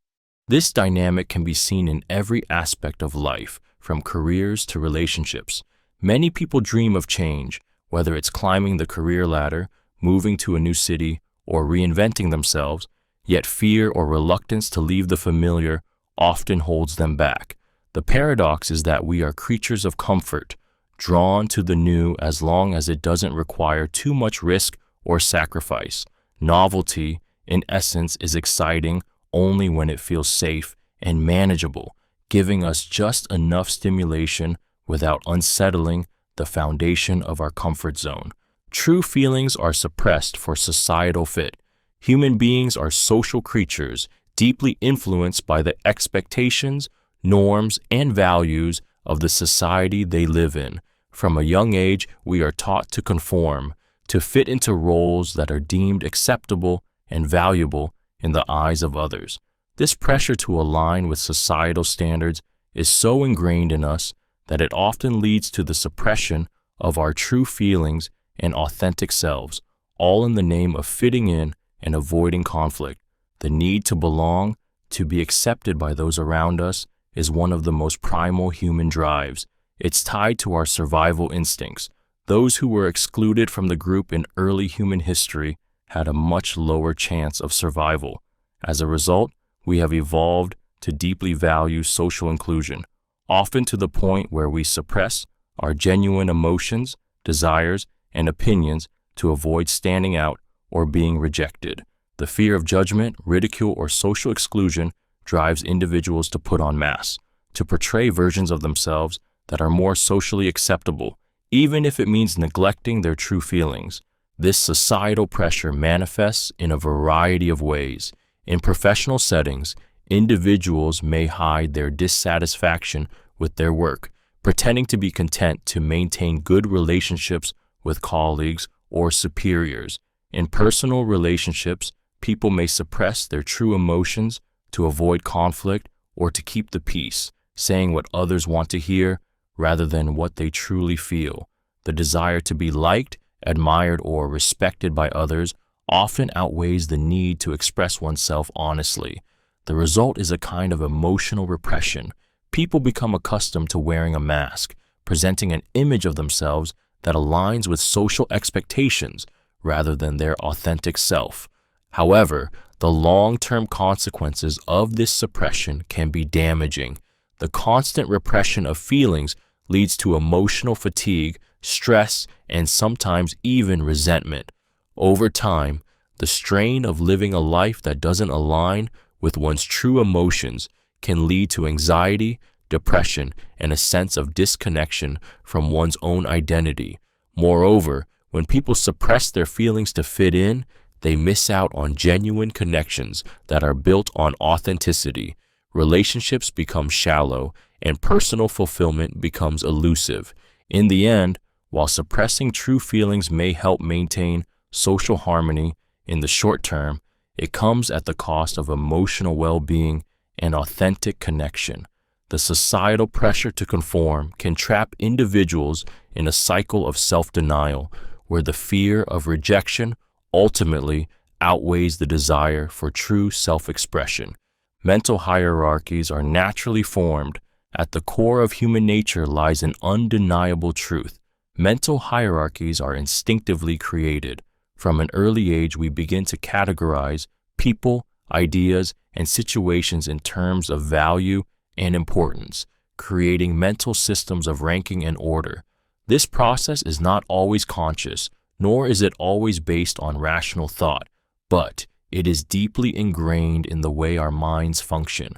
Speaker 1: This dynamic can be seen in every aspect of life, from careers to relationships. Many people dream of change, whether it's climbing the career ladder, moving to a new city, or reinventing themselves, yet fear or reluctance to leave the familiar often holds them back. The paradox is that we are creatures of comfort, drawn to the new as long as it doesn't require too much risk or sacrifice. Novelty, in essence, is exciting only when it feels safe and manageable, giving us just enough stimulation without unsettling the foundation of our comfort zone. True feelings are suppressed for societal fit. Human beings are social creatures, deeply influenced by the expectations, norms, and values of the society they live in. From a young age, we are taught to conform, to fit into roles that are deemed acceptable and valuable in the eyes of others. This pressure to align with societal standards is so ingrained in us that it often leads to the suppression of our true feelings and authentic selves, all in the name of fitting in and avoiding conflict. The need to belong, to be accepted by those around us, is one of the most primal human drives. It's tied to our survival instincts. Those who were excluded from the group in early human history had a much lower chance of survival. As a result, we have evolved to deeply value social inclusion, often to the point where we suppress our genuine emotions, desires, and opinions to avoid standing out or being rejected. The fear of judgment, ridicule, or social exclusion drives individuals to put on masks, to portray versions of themselves that are more socially acceptable, even if it means neglecting their true feelings. This societal pressure manifests in a variety of ways. In professional settings, individuals may hide their dissatisfaction with their work, pretending to be content to maintain good relationships with colleagues or superiors. In personal relationships, people may suppress their true emotions to avoid conflict or to keep the peace, saying what others want to hear rather than what they truly feel. The desire to be liked, admired, or respected by others often outweighs the need to express oneself honestly. The result is a kind of emotional repression. People become accustomed to wearing a mask, presenting an image of themselves that aligns with social expectations rather than their authentic self. However, the long-term consequences of this suppression can be damaging. The constant repression of feelings leads to emotional fatigue, stress, and sometimes even resentment. Over time, the strain of living a life that doesn't align with one's true emotions can lead to anxiety, depression, and a sense of disconnection from one's own identity. Moreover, when people suppress their feelings to fit in, they miss out on genuine connections that are built on authenticity. Relationships become shallow, and personal fulfillment becomes elusive. In the end, while suppressing true feelings may help maintain social harmony in the short term, it comes at the cost of emotional well-being and authentic connection. The societal pressure to conform can trap individuals in a cycle of self-denial, where the fear of rejection ultimately outweighs the desire for true self-expression. Mental hierarchies are naturally formed. At the core of human nature lies an undeniable truth. Mental hierarchies are instinctively created. From an early age, we begin to categorize people, ideas, and situations in terms of value and importance, creating mental systems of ranking and order. This process is not always conscious, nor is it always based on rational thought, but it is deeply ingrained in the way our minds function.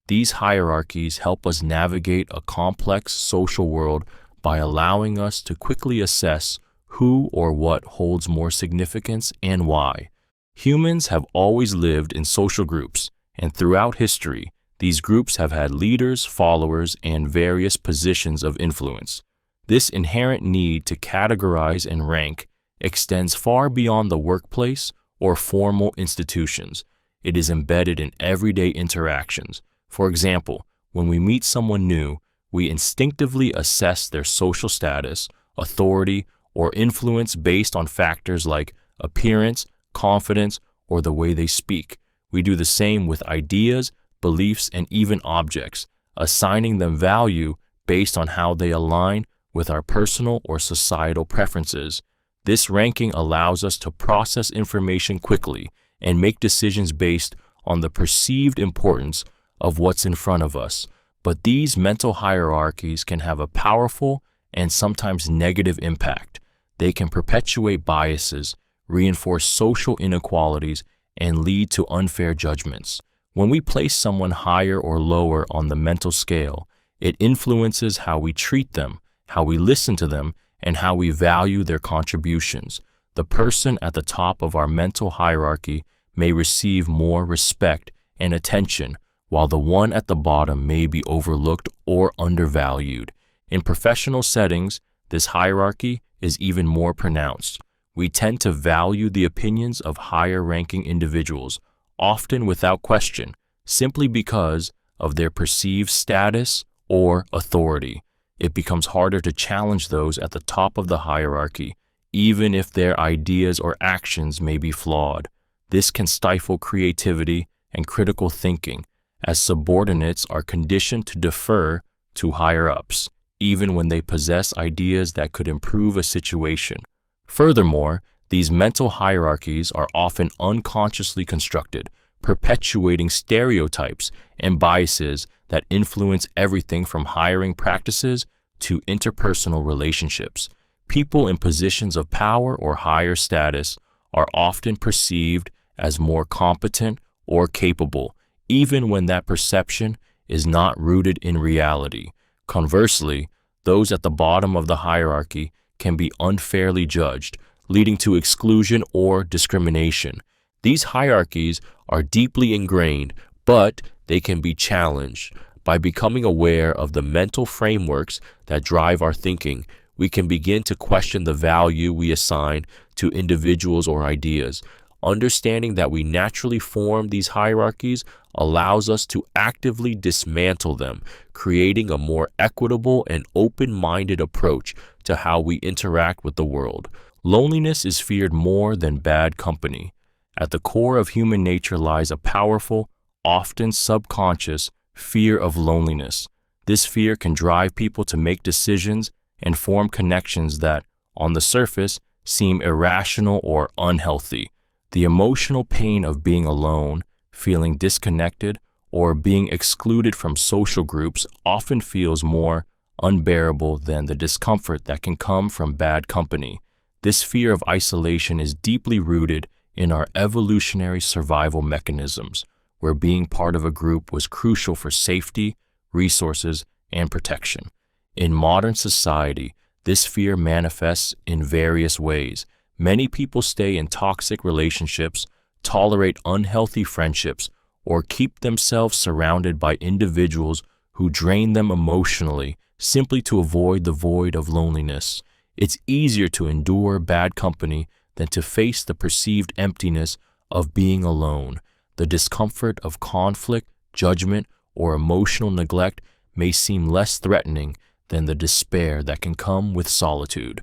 Speaker 1: These hierarchies help us navigate a complex social world by allowing us to quickly assess who or what holds more significance and why. Humans have always lived in social groups, and throughout history, these groups have had leaders, followers, and various positions of influence. This inherent need to categorize and rank extends far beyond the workplace or formal institutions. It is embedded in everyday interactions. For example, when we meet someone new, we instinctively assess their social status, authority, or influence based on factors like appearance, confidence, or the way they speak. We do the same with ideas, beliefs, and even objects, assigning them value based on how they align with our personal or societal preferences. This ranking allows us to process information quickly and make decisions based on the perceived importance of what's in front of us. But these mental hierarchies can have a powerful and sometimes negative impact. They can perpetuate biases, reinforce social inequalities, and lead to unfair judgments. When we place someone higher or lower on the mental scale, it influences how we treat them, how we listen to them, and how we value their contributions. The person at the top of our mental hierarchy may receive more respect and attention, while the one at the bottom may be overlooked or undervalued. In professional settings, this hierarchy is even more pronounced. We tend to value the opinions of higher-ranking individuals, often without question, simply because of their perceived status or authority. It becomes harder to challenge those at the top of the hierarchy, even if their ideas or actions may be flawed. This can stifle creativity and critical thinking, as subordinates are conditioned to defer to higher-ups, even when they possess ideas that could improve a situation. Furthermore, these mental hierarchies are often unconsciously constructed, perpetuating stereotypes and biases that influence everything from hiring practices to interpersonal relationships. People in positions of power or higher status are often perceived as more competent or capable, even when that perception is not rooted in reality. Conversely, those at the bottom of the hierarchy can be unfairly judged, leading to exclusion or discrimination. These hierarchies are deeply ingrained, but they can be challenged. By becoming aware of the mental frameworks that drive our thinking, we can begin to question the value we assign to individuals or ideas. Understanding that we naturally form these hierarchies allows us to actively dismantle them, creating a more equitable and open-minded approach to how we interact with the world. Loneliness is feared more than bad company. At the core of human nature lies a powerful, often subconscious, fear of loneliness. This fear can drive people to make decisions and form connections that, on the surface, seem irrational or unhealthy. The emotional pain of being alone, feeling disconnected, or being excluded from social groups often feels more unbearable than the discomfort that can come from bad company. This fear of isolation is deeply rooted in our evolutionary survival mechanisms, where being part of a group was crucial for safety, resources, and protection. In modern society, this fear manifests in various ways. Many people stay in toxic relationships, tolerate unhealthy friendships, or keep themselves surrounded by individuals who drain them emotionally simply to avoid the void of loneliness. It's easier to endure bad company than to face the perceived emptiness of being alone. The discomfort of conflict, judgment, or emotional neglect may seem less threatening than the despair that can come with solitude.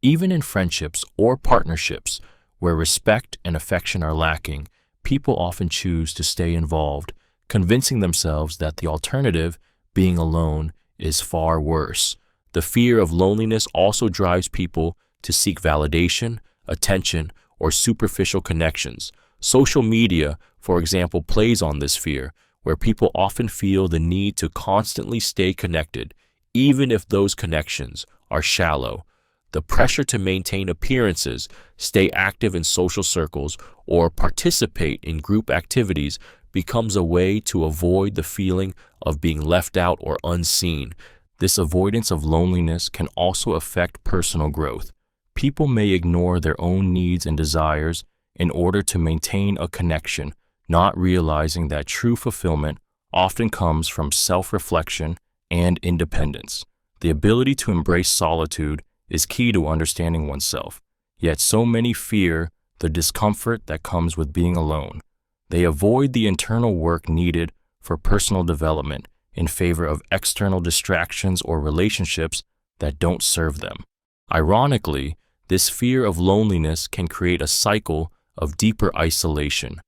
Speaker 1: Even in friendships or partnerships where respect and affection are lacking, people often choose to stay involved, convincing themselves that the alternative, being alone, is far worse. The fear of loneliness also drives people to seek validation, attention, or superficial connections. Social media, for example, plays on this fear, where people often feel the need to constantly stay connected, even if those connections are shallow. The pressure to maintain appearances, stay active in social circles, or participate in group activities becomes a way to avoid the feeling of being left out or unseen. This avoidance of loneliness can also affect personal growth. People may ignore their own needs and desires in order to maintain a connection, not realizing that true fulfillment often comes from self-reflection and independence. The ability to embrace solitude is key to understanding oneself, yet so many fear the discomfort that comes with being alone. They avoid the internal work needed for personal development in favor of external distractions or relationships that don't serve them. Ironically, this fear of loneliness can create a cycle of deeper isolation.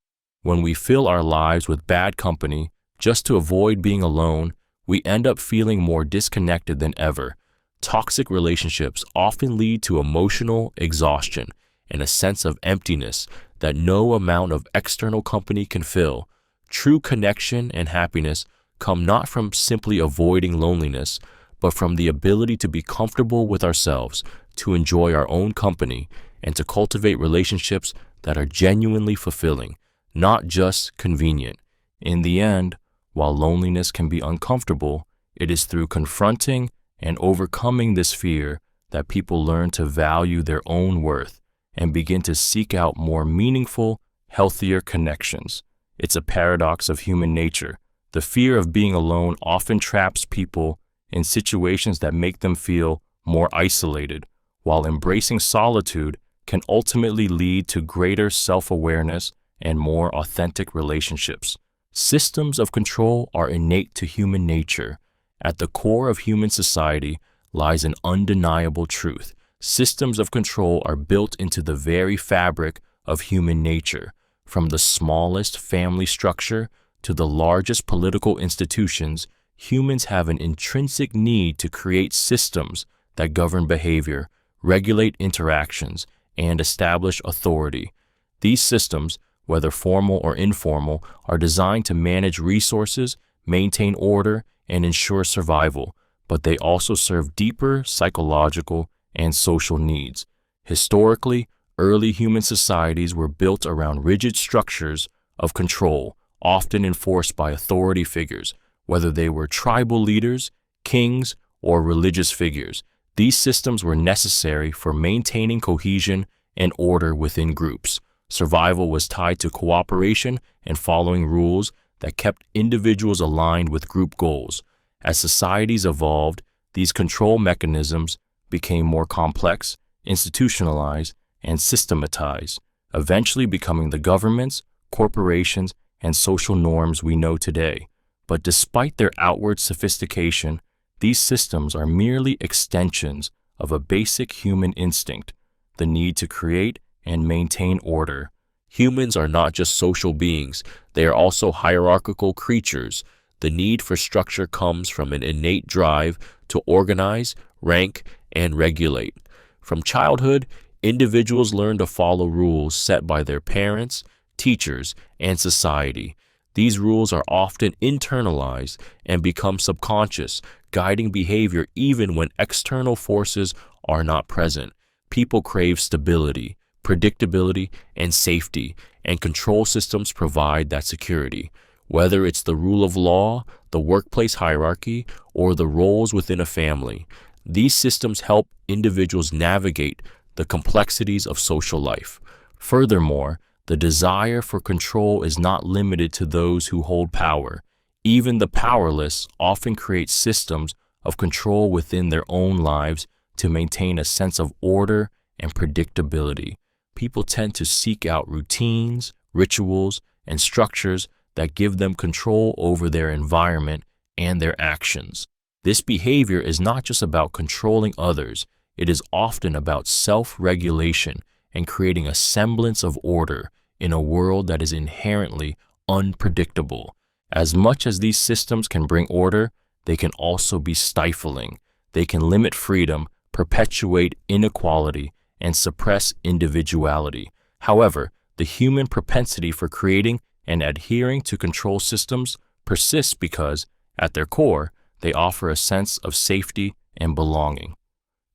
Speaker 1: When we fill our lives with bad company just to avoid being alone, we end up feeling more disconnected than ever. Toxic relationships often lead to emotional exhaustion and a sense of emptiness that no amount of external company can fill. True connection and happiness come not from simply avoiding loneliness, but from the ability to be comfortable with ourselves, to enjoy our own company, and to cultivate relationships that are genuinely fulfilling, not just convenient. In the end, while loneliness can be uncomfortable, it is through confronting and overcoming this fear that people learn to value their own worth and begin to seek out more meaningful, healthier connections. It's a paradox of human nature. The fear of being alone often traps people in situations that make them feel more isolated, while embracing solitude can ultimately lead to greater self-awareness and more authentic relationships. Systems of control are innate to human nature. At the core of human society lies an undeniable truth. Systems of control are built into the very fabric of human nature. From the smallest family structure to the largest political institutions, humans have an intrinsic need to create systems that govern behavior, regulate interactions, and establish authority. These systems, whether formal or informal, are designed to manage resources, maintain order, and ensure survival, but they also serve deeper psychological and social needs. Historically, early human societies were built around rigid structures of control, often enforced by authority figures, whether they were tribal leaders, kings, or religious figures. These systems were necessary for maintaining cohesion and order within groups. Survival was tied to cooperation and following rules that kept individuals aligned with group goals. As societies evolved, these control mechanisms became more complex, institutionalized, and systematized, eventually becoming the governments, corporations, and social norms we know today. But despite their outward sophistication, these systems are merely extensions of a basic human instinct, the need to create and maintain order. Humans are not just social beings, they are also hierarchical creatures. The need for structure comes from an innate drive to organize, rank, and regulate. From childhood, individuals learn to follow rules set by their parents, teachers, and society. These rules are often internalized and become subconscious, guiding behavior even when external forces are not present. People crave stability, predictability, and safety, and control systems provide that security. Whether it's the rule of law, the workplace hierarchy, or the roles within a family, these systems help individuals navigate the complexities of social life. Furthermore, the desire for control is not limited to those who hold power. Even the powerless often create systems of control within their own lives to maintain a sense of order and predictability. People tend to seek out routines, rituals, and structures that give them control over their environment and their actions. This behavior is not just about controlling others, it is often about self-regulation and creating a semblance of order in a world that is inherently unpredictable. As much as these systems can bring order, they can also be stifling. They can limit freedom, perpetuate inequality, and suppress individuality. However, the human propensity for creating and adhering to control systems persists because, at their core, they offer a sense of safety and belonging.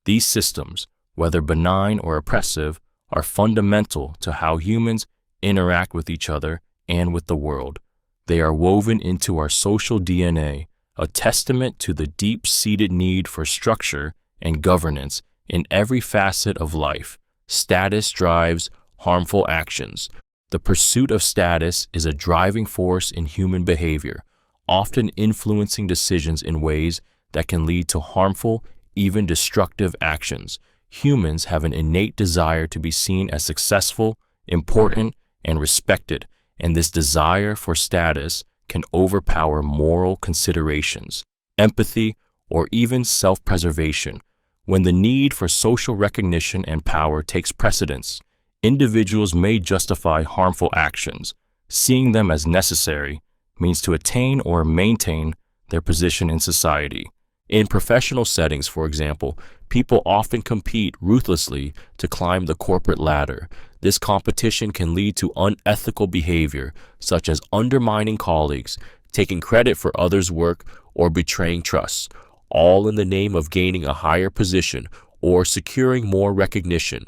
Speaker 1: These systems, whether benign or oppressive, are fundamental to how humans interact with each other and with the world. They are woven into our social DNA, a testament to the deep-seated need for structure and governance in every facet of life. Status drives harmful actions. The pursuit of status is a driving force in human behavior, often influencing decisions in ways that can lead to harmful, even destructive actions. Humans have an innate desire to be seen as successful, important, and respected, and this desire for status can overpower moral considerations, empathy, or even self-preservation. When the need for social recognition and power takes precedence, individuals may justify harmful actions. Seeing them as necessary means to attain or maintain their position in society. In professional settings, for example, people often compete ruthlessly to climb the corporate ladder. This competition can lead to unethical behavior, such as undermining colleagues, taking credit for others' work, or betraying trust, all in the name of gaining a higher position or securing more recognition.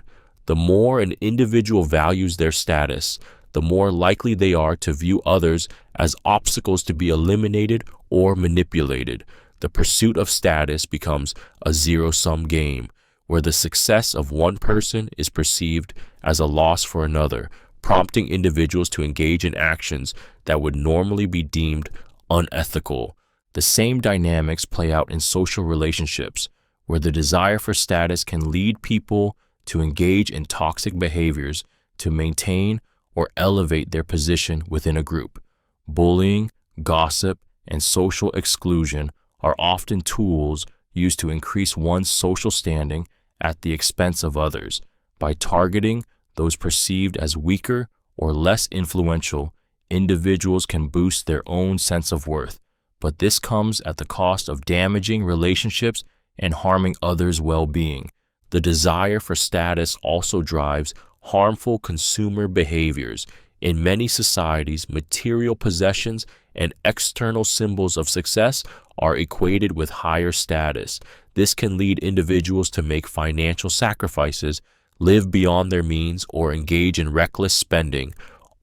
Speaker 1: The more an individual values their status, the more likely they are to view others as obstacles to be eliminated or manipulated. The pursuit of status becomes a zero-sum game, where the success of one person is perceived as a loss for another, prompting individuals to engage in actions that would normally be deemed unethical. The same dynamics play out in social relationships, where the desire for status can lead people to engage in toxic behaviors to maintain or elevate their position within a group. Bullying, gossip, and social exclusion are often tools used to increase one's social standing at the expense of others. By targeting those perceived as weaker or less influential, individuals can boost their own sense of worth, but this comes at the cost of damaging relationships and harming others' well-being. The desire for status also drives harmful consumer behaviors. In many societies, material possessions and external symbols of success are equated with higher status. This can lead individuals to make financial sacrifices, live beyond their means, or engage in reckless spending,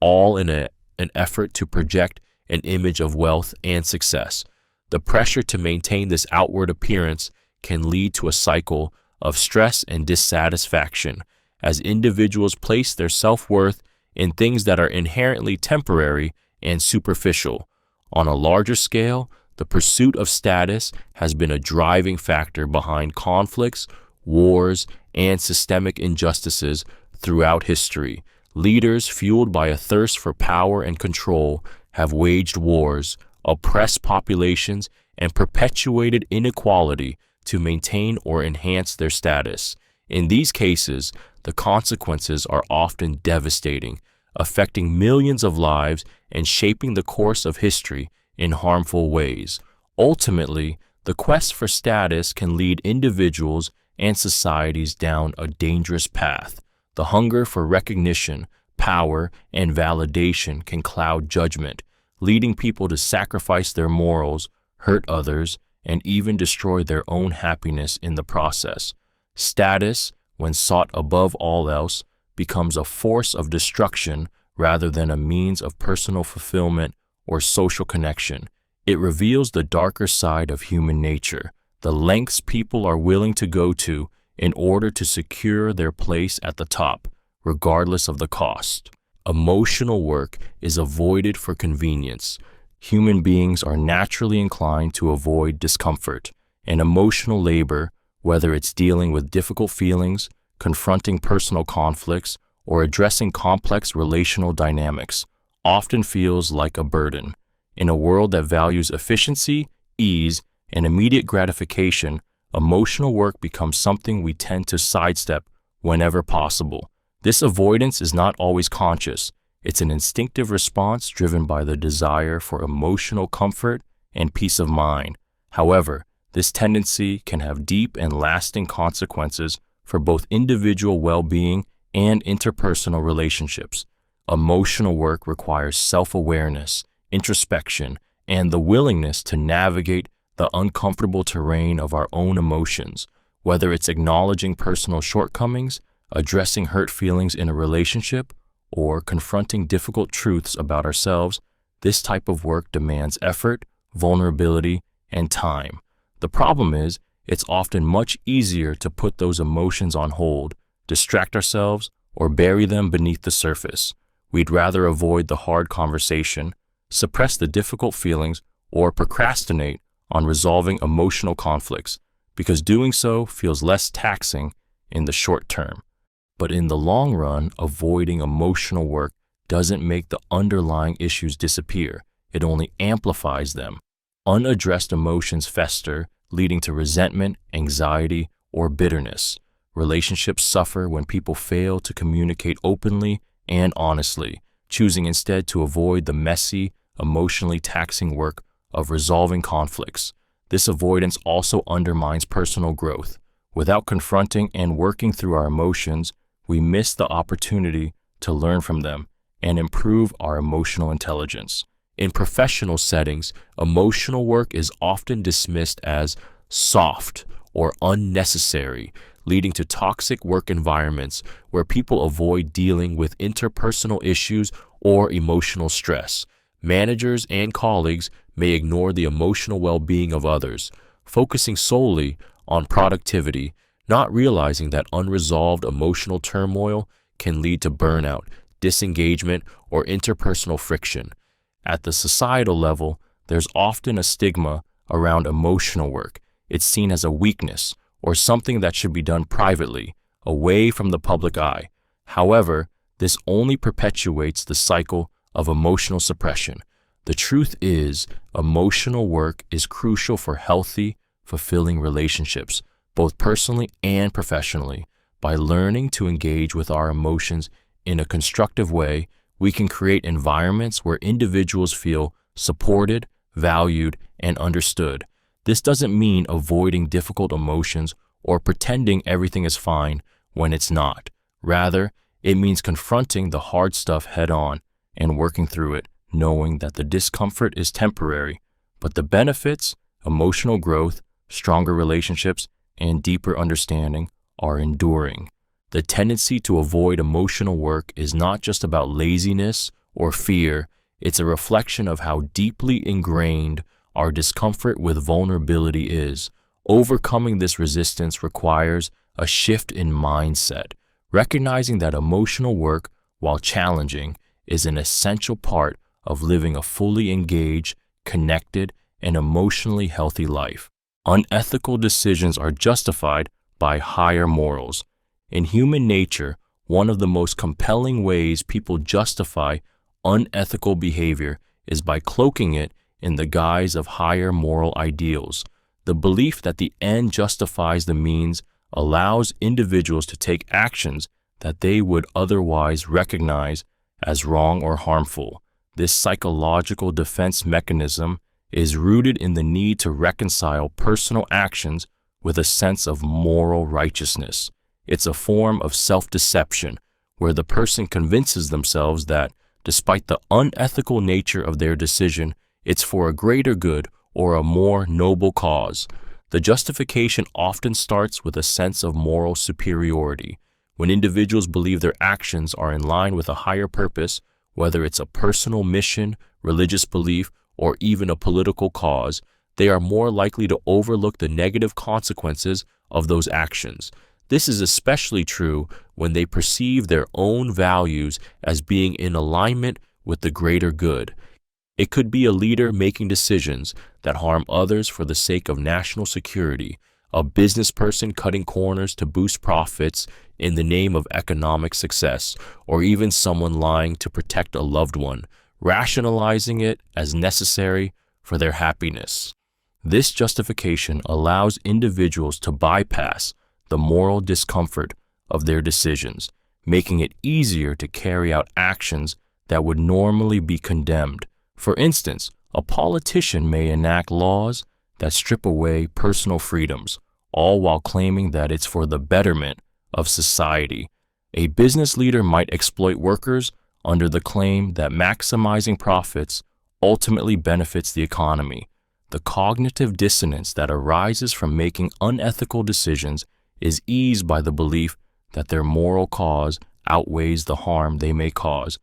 Speaker 1: all in an effort to project an image of wealth and success. The pressure to maintain this outward appearance can lead to a cycle of stress and dissatisfaction, as individuals place their self-worth in things that are inherently temporary and superficial. On a larger scale, the pursuit of status has been a driving factor behind conflicts, wars, and systemic injustices throughout history. Leaders fueled by a thirst for power and control have waged wars, oppressed populations, and perpetuated inequality to maintain or enhance their status. In these cases, the consequences are often devastating, affecting millions of lives and shaping the course of history in harmful ways. Ultimately, the quest for status can lead individuals and societies down a dangerous path. The hunger for recognition, power, and validation can cloud judgment, leading people to sacrifice their morals, hurt others, and even destroy their own happiness in the process. Status, when sought above all else, becomes a force of destruction rather than a means of personal fulfillment or social connection. It reveals the darker side of human nature, the lengths people are willing to go to in order to secure their place at the top, regardless of the cost. Emotional work is avoided for convenience. Human beings are naturally inclined to avoid discomfort, and emotional labor, whether it's dealing with difficult feelings, confronting personal conflicts, or addressing complex relational dynamics, often feels like a burden. In a world that values efficiency, ease, and immediate gratification, emotional work becomes something we tend to sidestep whenever possible. This avoidance is not always conscious. It's an instinctive response driven by the desire for emotional comfort and peace of mind. However, this tendency can have deep and lasting consequences for both individual well-being and interpersonal relationships. Emotional work requires self-awareness, introspection, and the willingness to navigate the uncomfortable terrain of our own emotions, whether it's acknowledging personal shortcomings, addressing hurt feelings in a relationship, or confronting difficult truths about ourselves. This type of work demands effort, vulnerability, and time. The problem is, it's often much easier to put those emotions on hold, distract ourselves, or bury them beneath the surface. We'd rather avoid the hard conversation, suppress the difficult feelings, or procrastinate on resolving emotional conflicts, because doing so feels less taxing in the short term. But in the long run, avoiding emotional work doesn't make the underlying issues disappear. It only amplifies them. Unaddressed emotions fester, leading to resentment, anxiety, or bitterness. Relationships suffer when people fail to communicate openly and honestly. choosing instead to avoid the messy, emotionally taxing work of resolving conflicts. This avoidance also undermines personal growth. Without confronting and working through our emotions, we miss the opportunity to learn from them and improve our emotional intelligence. In professional settings, emotional work is often dismissed as soft or unnecessary, leading to toxic work environments where people avoid dealing with interpersonal issues or emotional stress. Managers and colleagues may ignore the emotional well-being of others, focusing solely on productivity, not realizing that unresolved emotional turmoil can lead to burnout, disengagement, or interpersonal friction. At the societal level, there's often a stigma around emotional work. It's seen as a weakness or something that should be done privately, away from the public eye. However, this only perpetuates the cycle of emotional suppression. The truth is, emotional work is crucial for healthy, fulfilling relationships, both personally and professionally. By learning to engage with our emotions in a constructive way, we can create environments where individuals feel supported, valued, and understood. This doesn't mean avoiding difficult emotions or pretending everything is fine when it's not. Rather, it means confronting the hard stuff head on and working through it, knowing that the discomfort is temporary, but the benefits, emotional growth, stronger relationships, and deeper understanding are enduring. The tendency to avoid emotional work is not just about laziness or fear, it's a reflection of how deeply ingrained our discomfort with vulnerability is. Overcoming this resistance requires a shift in mindset, recognizing that emotional work, while challenging, is an essential part of living a fully engaged, connected, and emotionally healthy life. Unethical decisions are justified by higher morals. In human nature, one of the most compelling ways people justify unethical behavior is by cloaking it in the guise of higher moral ideals. The belief that the end justifies the means allows individuals to take actions that they would otherwise recognize as wrong or harmful. This psychological defense mechanism is rooted in the need to reconcile personal actions with a sense of moral righteousness. It's a form of self-deception where the person convinces themselves that, despite the unethical nature of their decision, it's for a greater good or a more noble cause. The justification often starts with a sense of moral superiority. When individuals believe their actions are in line with a higher purpose, whether it's a personal mission, religious belief, or even a political cause, they are more likely to overlook the negative consequences of those actions. This is especially true when they perceive their own values as being in alignment with the greater good. It could be a leader making decisions that harm others for the sake of national security, a business person cutting corners to boost profits in the name of economic success, or even someone lying to protect a loved one, rationalizing it as necessary for their happiness. This justification allows individuals to bypass the moral discomfort of their decisions, making it easier to carry out actions that would normally be condemned. For instance, a politician may enact laws that strip away personal freedoms, all while claiming that it's for the betterment of society. A business leader might exploit workers under the claim that maximizing profits ultimately benefits the economy. The cognitive dissonance that arises from making unethical decisions is eased by the belief that their moral cause outweighs the harm they may cause.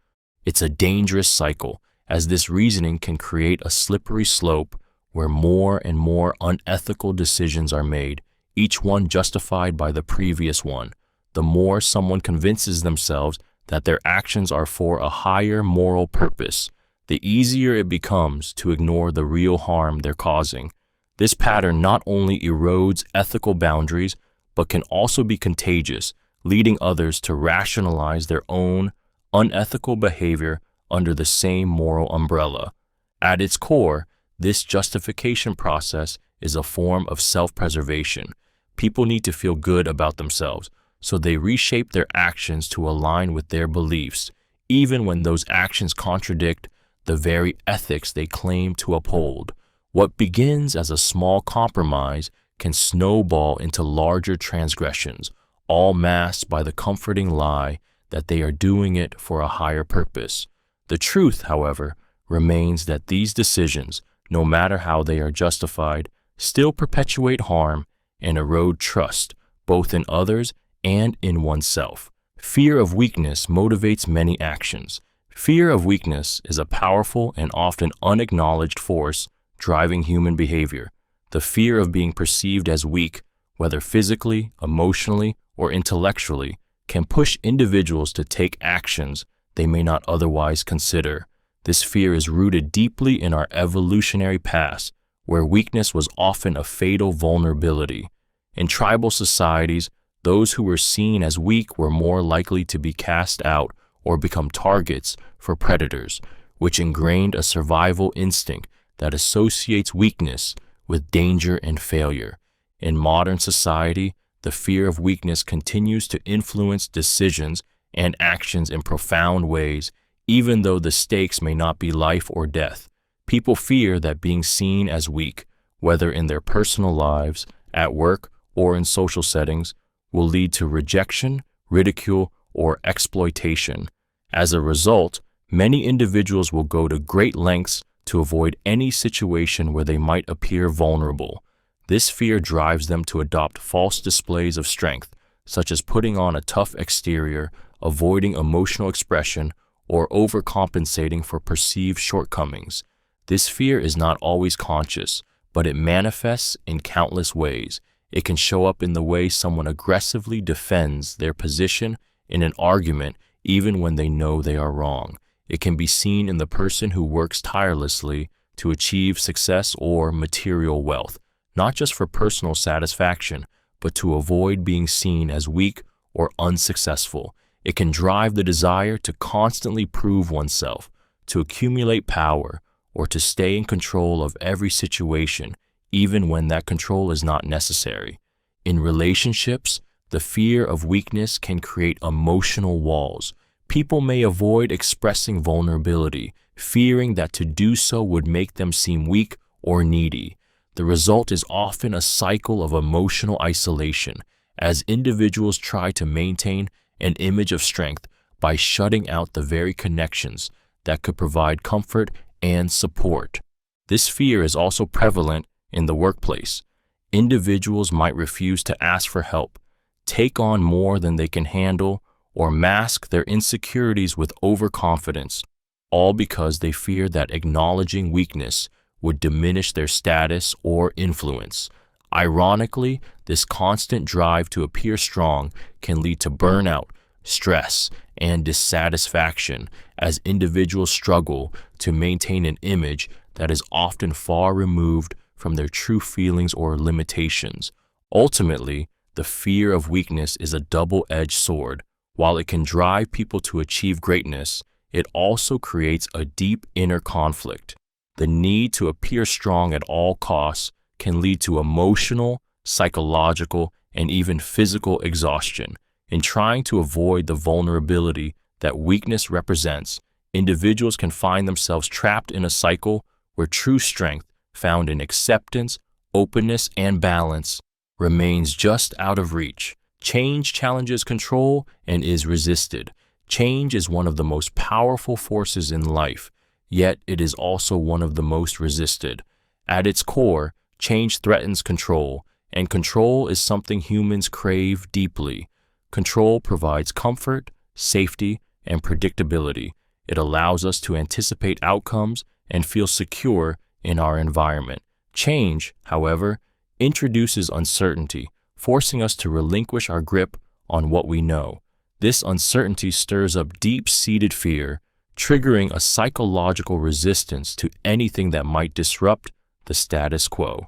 Speaker 1: It's a dangerous cycle, as this reasoning can create a slippery slope where more and more unethical decisions are made, each one justified by the previous one. The more someone convinces themselves that their actions are for a higher moral purpose, the easier it becomes to ignore the real harm they're causing. This pattern not only erodes ethical boundaries, but can also be contagious, leading others to rationalize their own unethical behavior under the same moral umbrella. At its core, this justification process is a form of self-preservation. People need to feel good about themselves, so they reshape their actions to align with their beliefs, even when those actions contradict the very ethics they claim to uphold. What begins as a small compromise can snowball into larger transgressions, all masked by the comforting lie that they are doing it for a higher purpose. The truth, however, remains that these decisions, no matter how they are justified, still perpetuate harm and erode trust, both in others and in oneself. Fear of weakness motivates many actions. Fear of weakness is a powerful and often unacknowledged force driving human behavior. The fear of being perceived as weak, whether physically, emotionally, or intellectually, can push individuals to take actions they may not otherwise consider. This fear is rooted deeply in our evolutionary past, where weakness was often a fatal vulnerability. In tribal societies, those who were seen as weak were more likely to be cast out or become targets for predators, which ingrained a survival instinct that associates weakness with danger and failure. In modern society, the fear of weakness continues to influence decisions and actions in profound ways, even though the stakes may not be life or death. People fear that being seen as weak, whether in their personal lives, at work, or in social settings, will lead to rejection, ridicule, or exploitation. As a result, many individuals will go to great lengths to avoid any situation where they might appear vulnerable. This fear drives them to adopt false displays of strength, such as putting on a tough exterior, avoiding emotional expression, or overcompensating for perceived shortcomings. This fear is not always conscious, but it manifests in countless ways. It can show up in the way someone aggressively defends their position in an argument even when they know they are wrong. It can be seen in the person who works tirelessly to achieve success or material wealth, not just for personal satisfaction, but to avoid being seen as weak or unsuccessful. It can drive the desire to constantly prove oneself, to accumulate power, or to stay in control of every situation, even when that control is not necessary. In relationships, the fear of weakness can create emotional walls. People may avoid expressing vulnerability, fearing that to do so would make them seem weak or needy. The result is often a cycle of emotional isolation, as individuals try to maintain an image of strength by shutting out the very connections that could provide comfort and support. This fear is also prevalent in the workplace. Individuals might refuse to ask for help, take on more than they can handle, or mask their insecurities with overconfidence, all because they fear that acknowledging weakness would diminish their status or influence. Ironically, this constant drive to appear strong can lead to burnout, stress, and dissatisfaction as individuals struggle to maintain an image that is often far removed from their true feelings or limitations. Ultimately, the fear of weakness is a double-edged sword. While it can drive people to achieve greatness, it also creates a deep inner conflict. The need to appear strong at all costs can lead to emotional, psychological, and even physical exhaustion. In trying to avoid the vulnerability that weakness represents, individuals can find themselves trapped in a cycle where true strength, found in acceptance, openness, and balance, remains just out of reach. Change challenges control and is resisted. Change is one of the most powerful forces in life, yet it is also one of the most resisted. At its core, change threatens control, and control is something humans crave deeply. Control provides comfort, safety, and predictability. It allows us to anticipate outcomes and feel secure in our environment. Change, however, introduces uncertainty, forcing us to relinquish our grip on what we know. This uncertainty stirs up deep-seated fear, triggering a psychological resistance to anything that might disrupt the status quo.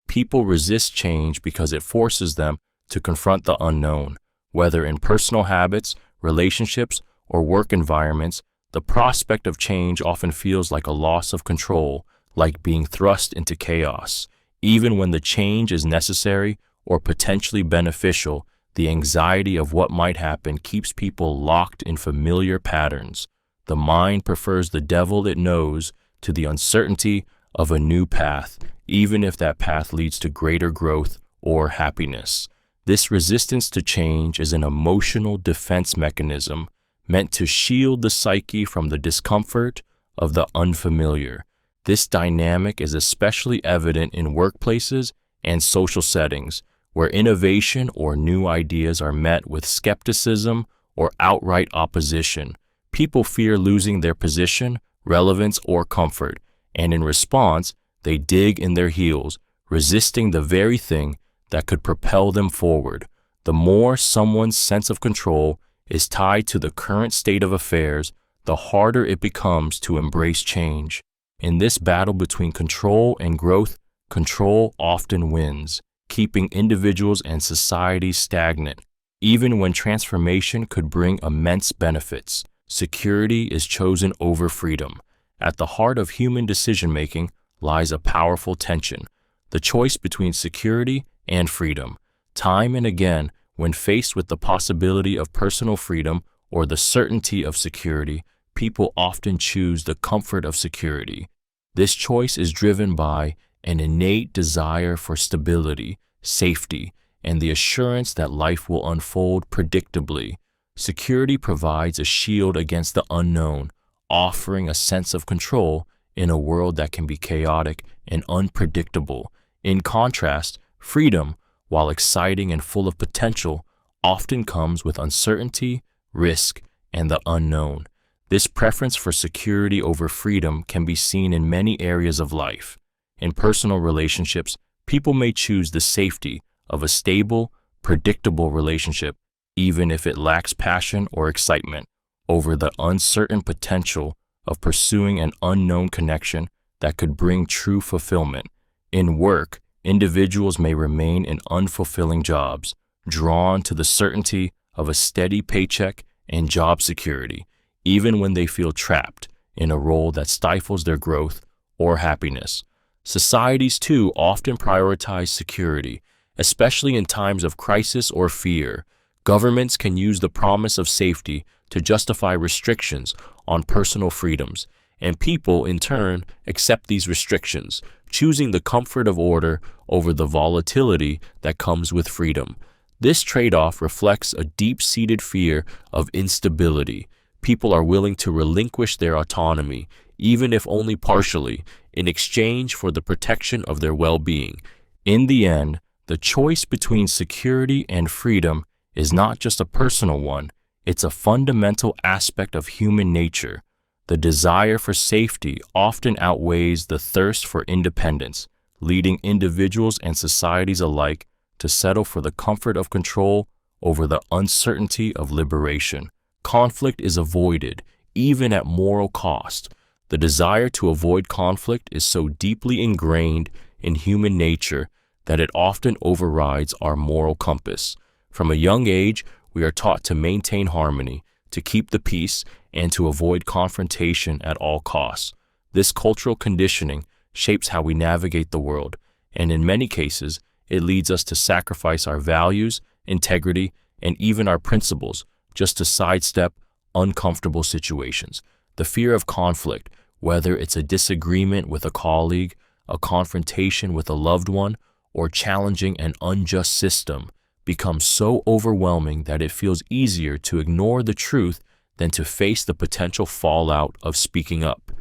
Speaker 1: People resist change because it forces them to confront the unknown. Whether in personal habits, relationships, or work environments, the prospect of change often feels like a loss of control, like being thrust into chaos. Even when the change is necessary or potentially beneficial, the anxiety of what might happen keeps people locked in familiar patterns. The mind prefers the devil it knows to the uncertainty of a new path, even if that path leads to greater growth or happiness. This resistance to change is an emotional defense mechanism meant to shield the psyche from the discomfort of the unfamiliar. This dynamic is especially evident in workplaces and social settings, where innovation or new ideas are met with skepticism or outright opposition. People fear losing their position, relevance, or comfort, and in response, they dig in their heels, resisting the very thing that could propel them forward. The more someone's sense of control is tied to the current state of affairs, the harder it becomes to embrace change. In this battle between control and growth, control often wins, keeping individuals and societies stagnant. Even when transformation could bring immense benefits, security is chosen over freedom. At the heart of human decision-making lies a powerful tension, the choice between security and freedom. Time and again, when faced with the possibility of personal freedom or the certainty of security, people often choose the comfort of security. This choice is driven by an innate desire for stability, safety, and the assurance that life will unfold predictably. Security provides a shield against the unknown, offering a sense of control in a world that can be chaotic and unpredictable. In contrast, freedom, while exciting and full of potential, often comes with uncertainty, risk, and the unknown. This preference for security over freedom can be seen in many areas of life. In personal relationships, people may choose the safety of a stable, predictable relationship, even if it lacks passion or excitement, over the uncertain potential of pursuing an unknown connection that could bring true fulfillment. In work, individuals may remain in unfulfilling jobs, drawn to the certainty of a steady paycheck and job security, even when they feel trapped in a role that stifles their growth or happiness. Societies, too, often prioritize security, especially in times of crisis or fear. Governments can use the promise of safety to justify restrictions on personal freedoms, and people, in turn, accept these restrictions, choosing the comfort of order over the volatility that comes with freedom. This trade-off reflects a deep-seated fear of instability. People are willing to relinquish their autonomy, even if only partially, in exchange for the protection of their well-being. In the end, the choice between security and freedom is not just a personal one, it's a fundamental aspect of human nature. The desire for safety often outweighs the thirst for independence, leading individuals and societies alike to settle for the comfort of control over the uncertainty of liberation. Conflict is avoided, even at moral cost. The desire to avoid conflict is so deeply ingrained in human nature that it often overrides our moral compass. From a young age, we are taught to maintain harmony, to keep the peace, and to avoid confrontation at all costs. This cultural conditioning shapes how we navigate the world, and in many cases, it leads us to sacrifice our values, integrity, and even our principles just to sidestep uncomfortable situations. The fear of conflict, whether it's a disagreement with a colleague, a confrontation with a loved one, or challenging an unjust system, becomes so overwhelming that it feels easier to ignore the truth than to face the potential fallout of speaking up.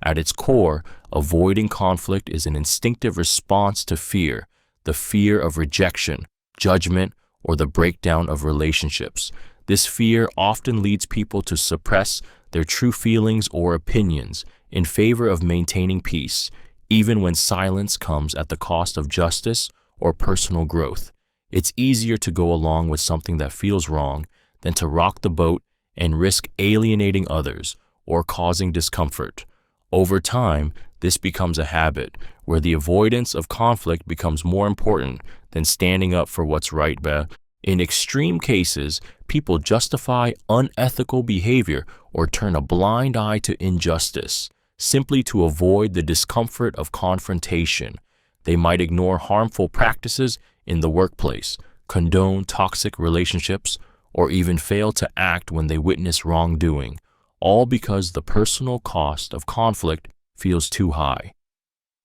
Speaker 1: At its core, avoiding conflict is an instinctive response to fear, the fear of rejection, judgment, or the breakdown of relationships. This fear often leads people to suppress their true feelings or opinions in favor of maintaining peace, even when silence comes at the cost of justice or personal growth. It's easier to go along with something that feels wrong than to rock the boat and risk alienating others or causing discomfort. Over time, this becomes a habit where the avoidance of conflict becomes more important than standing up for what's right. In extreme cases, people justify unethical behavior or turn a blind eye to injustice simply to avoid the discomfort of confrontation. They might ignore harmful practices in the workplace, condone toxic relationships, or even fail to act when they witness wrongdoing, all because the personal cost of conflict feels too high.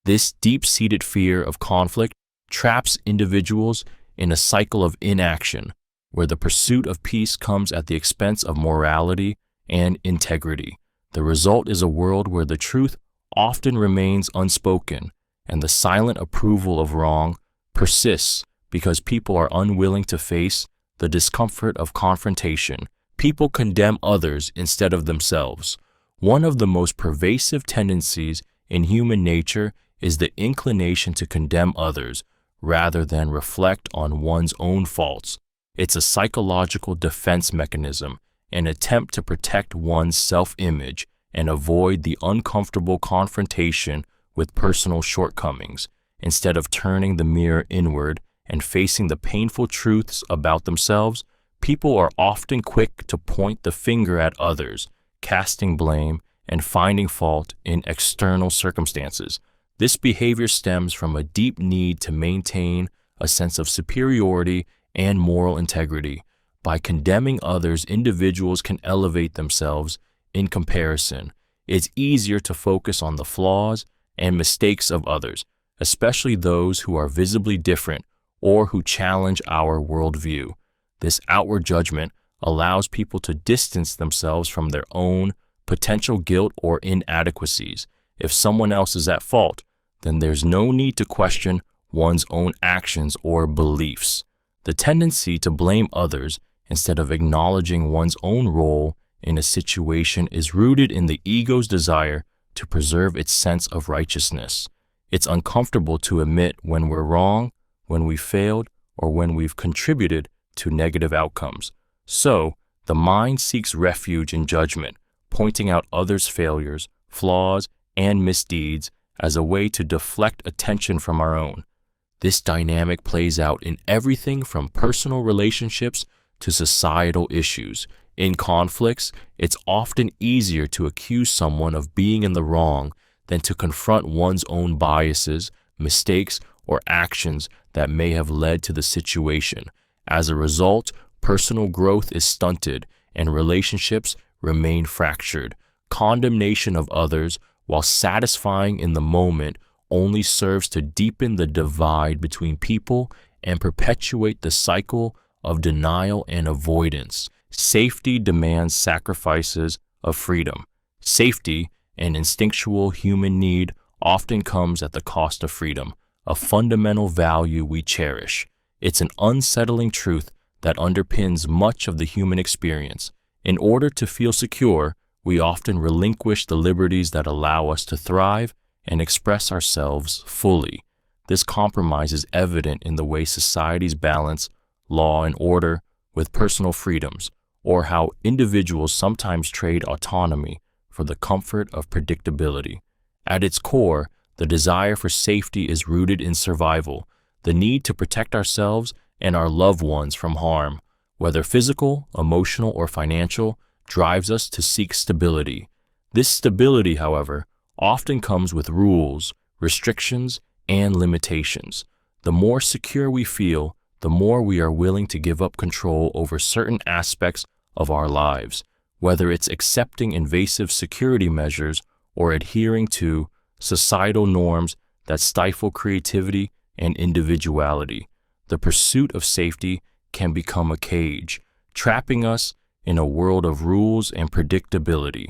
Speaker 1: This deep-seated fear of conflict traps individuals in a cycle of inaction, where the pursuit of peace comes at the expense of morality and integrity. The result is a world where the truth often remains unspoken, and the silent approval of wrong persists because people are unwilling to face the discomfort of confrontation. People condemn others instead of themselves. One of the most pervasive tendencies in human nature is the inclination to condemn others rather than reflect on one's own faults. It's a psychological defense mechanism, an attempt to protect one's self-image and avoid the uncomfortable confrontation with personal shortcomings. Instead of turning the mirror inward and facing the painful truths about themselves, people are often quick to point the finger at others, casting blame and finding fault in external circumstances. This behavior stems from a deep need to maintain a sense of superiority and moral integrity. By condemning others, individuals can elevate themselves in comparison. It's easier to focus on the flaws and mistakes of others, especially those who are visibly different or who challenge our worldview. This outward judgment allows people to distance themselves from their own potential guilt or inadequacies. If someone else is at fault, then there's no need to question one's own actions or beliefs. The tendency to blame others instead of acknowledging one's own role in a situation is rooted in the ego's desire to preserve its sense of righteousness. It's uncomfortable to admit when we're wrong, when we failed, or when we've contributed to negative outcomes. So, the mind seeks refuge in judgment, pointing out others' failures, flaws, and misdeeds as a way to deflect attention from our own. This dynamic plays out in everything from personal relationships to societal issues. In conflicts, it's often easier to accuse someone of being in the wrong than to confront one's own biases, mistakes, or actions that may have led to the situation. As a result, personal growth is stunted and relationships remain fractured. Condemnation of others, while satisfying in the moment, only serves to deepen the divide between people and perpetuate the cycle of denial and avoidance. Safety demands sacrifices of freedom. Safety, an instinctual human need, often comes at the cost of freedom, a fundamental value we cherish. It's an unsettling truth that underpins much of the human experience. In order to feel secure, we often relinquish the liberties that allow us to thrive and express ourselves fully. This compromise is evident in the way societies balance law and order with personal freedoms, or how individuals sometimes trade autonomy for the comfort of predictability. At its core, the desire for safety is rooted in survival, the need to protect ourselves and our loved ones from harm, whether physical, emotional, or financial, drives us to seek stability. This stability, however, often comes with rules, restrictions, and limitations. The more secure we feel, the more we are willing to give up control over certain aspects of our lives, whether it's accepting invasive security measures or adhering to societal norms that stifle creativity and individuality. The pursuit of safety can become a cage, trapping us in a world of rules and predictability.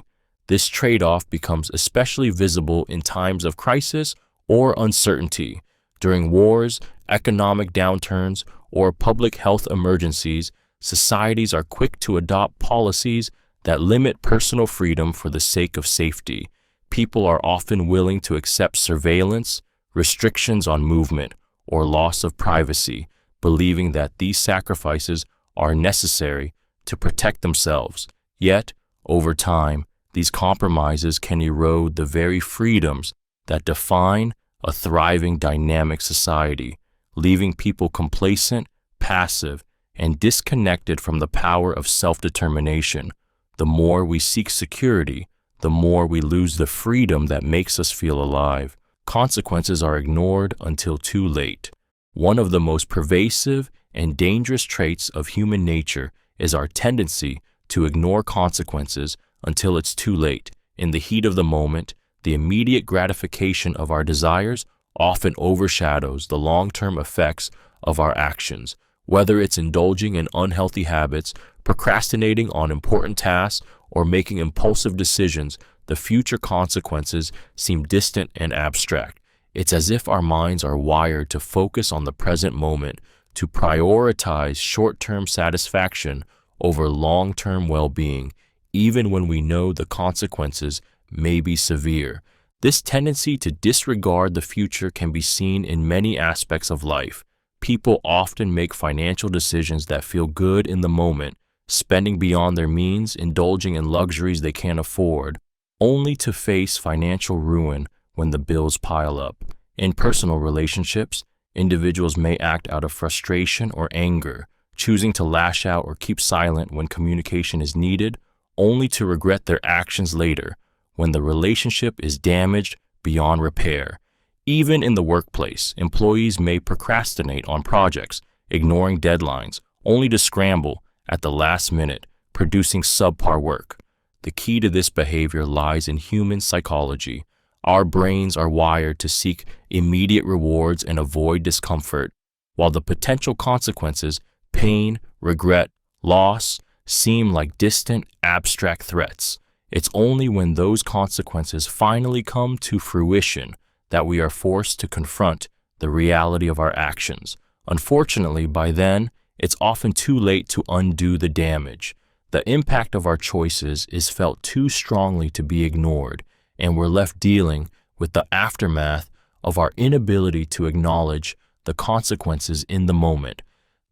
Speaker 1: This trade-off becomes especially visible in times of crisis or uncertainty. During wars, economic downturns, or public health emergencies, societies are quick to adopt policies that limit personal freedom for the sake of safety. People are often willing to accept surveillance, restrictions on movement, or loss of privacy, believing that these sacrifices are necessary to protect themselves. Yet, over time, these compromises can erode the very freedoms that define a thriving, dynamic society, leaving people complacent, passive, and disconnected from the power of self-determination. The more we seek security, the more we lose the freedom that makes us feel alive. Consequences are ignored until too late. One of the most pervasive and dangerous traits of human nature is our tendency to ignore consequences until it's too late. In the heat of the moment, the immediate gratification of our desires often overshadows the long-term effects of our actions. Whether it's indulging in unhealthy habits, procrastinating on important tasks, or making impulsive decisions, the future consequences seem distant and abstract. It's as if our minds are wired to focus on the present moment, to prioritize short-term satisfaction over long-term well-being, even when we know the consequences may be severe. This tendency to disregard the future can be seen in many aspects of life. People often make financial decisions that feel good in the moment, spending beyond their means, indulging in luxuries they can't afford, only to face financial ruin when the bills pile up. In personal relationships, individuals may act out of frustration or anger, choosing to lash out or keep silent when communication is needed, only to regret their actions later when the relationship is damaged beyond repair. Even in the workplace, employees may procrastinate on projects, ignoring deadlines, only to scramble at the last minute, producing subpar work. The key to this behavior lies in human psychology. Our brains are wired to seek immediate rewards and avoid discomfort, while the potential consequences, pain, regret, loss, seem like distant, abstract threats. It's only when those consequences finally come to fruition that we are forced to confront the reality of our actions. Unfortunately, by then, it's often too late to undo the damage. The impact of our choices is felt too strongly to be ignored, and we're left dealing with the aftermath of our inability to acknowledge the consequences in the moment.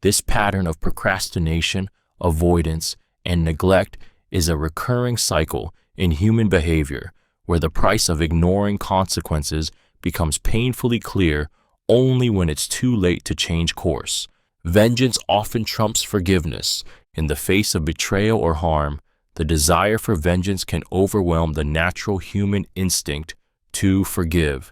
Speaker 1: This pattern of procrastination, avoidance, and neglect is a recurring cycle in human behavior, where the price of ignoring consequences becomes painfully clear only when it's too late to change course. Vengeance often trumps forgiveness. In the face of betrayal or harm, the desire for vengeance can overwhelm the natural human instinct to forgive.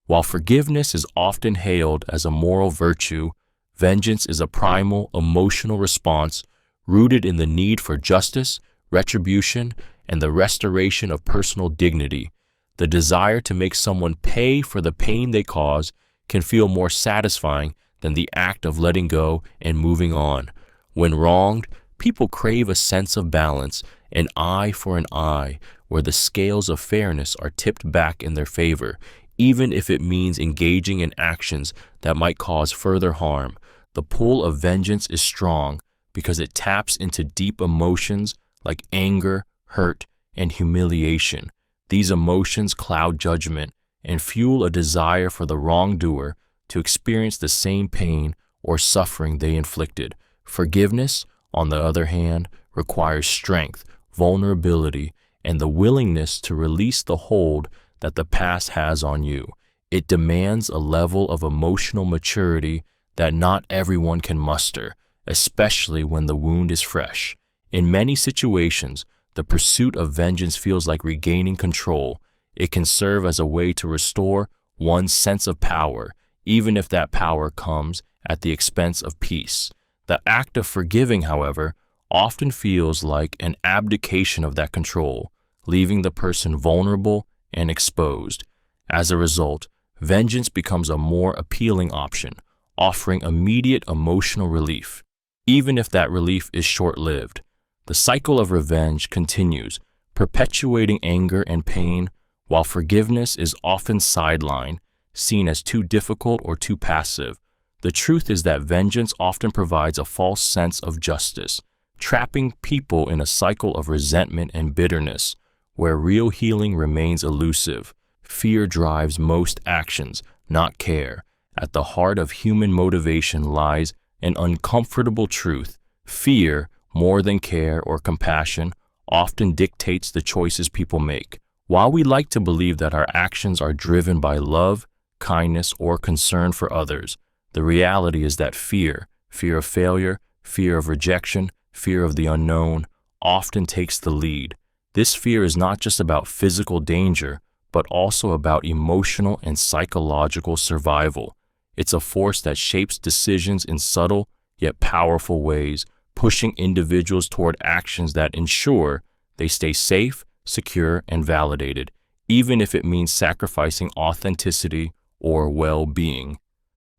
Speaker 1: While forgiveness is often hailed as a moral virtue, vengeance is a primal emotional response rooted in the need for justice, retribution, and the restoration of personal dignity. The desire to make someone pay for the pain they cause can feel more satisfying than the act of letting go and moving on. When wronged, people crave a sense of balance, an eye for an eye, where the scales of fairness are tipped back in their favor, even if it means engaging in actions that might cause further harm. The pull of vengeance is strong because it taps into deep emotions like anger, hurt, and humiliation. These emotions cloud judgment and fuel a desire for the wrongdoer to experience the same pain or suffering they inflicted. Forgiveness, on the other hand, requires strength, vulnerability, and the willingness to release the hold that the past has on you. It demands a level of emotional maturity that not everyone can muster, especially when the wound is fresh. In many situations, the pursuit of vengeance feels like regaining control. It can serve as a way to restore one's sense of power, even if that power comes at the expense of peace. The act of forgiving, however, often feels like an abdication of that control, leaving the person vulnerable and exposed. As a result, vengeance becomes a more appealing option, offering immediate emotional relief, even if that relief is short-lived. The cycle of revenge continues, perpetuating anger and pain, while forgiveness is often sidelined, seen as too difficult or too passive. The truth is that vengeance often provides a false sense of justice, trapping people in a cycle of resentment and bitterness, where real healing remains elusive. Fear drives most actions, not care. At the heart of human motivation lies an uncomfortable truth. Fear, more than care or compassion, often dictates the choices people make. While we like to believe that our actions are driven by love, kindness, or concern for others, the reality is that fear of failure, fear of rejection, fear of the unknown, often takes the lead. This fear is not just about physical danger, but also about emotional and psychological survival. It's a force that shapes decisions in subtle yet powerful ways, pushing individuals toward actions that ensure they stay safe, secure, and validated, even if it means sacrificing authenticity or well-being.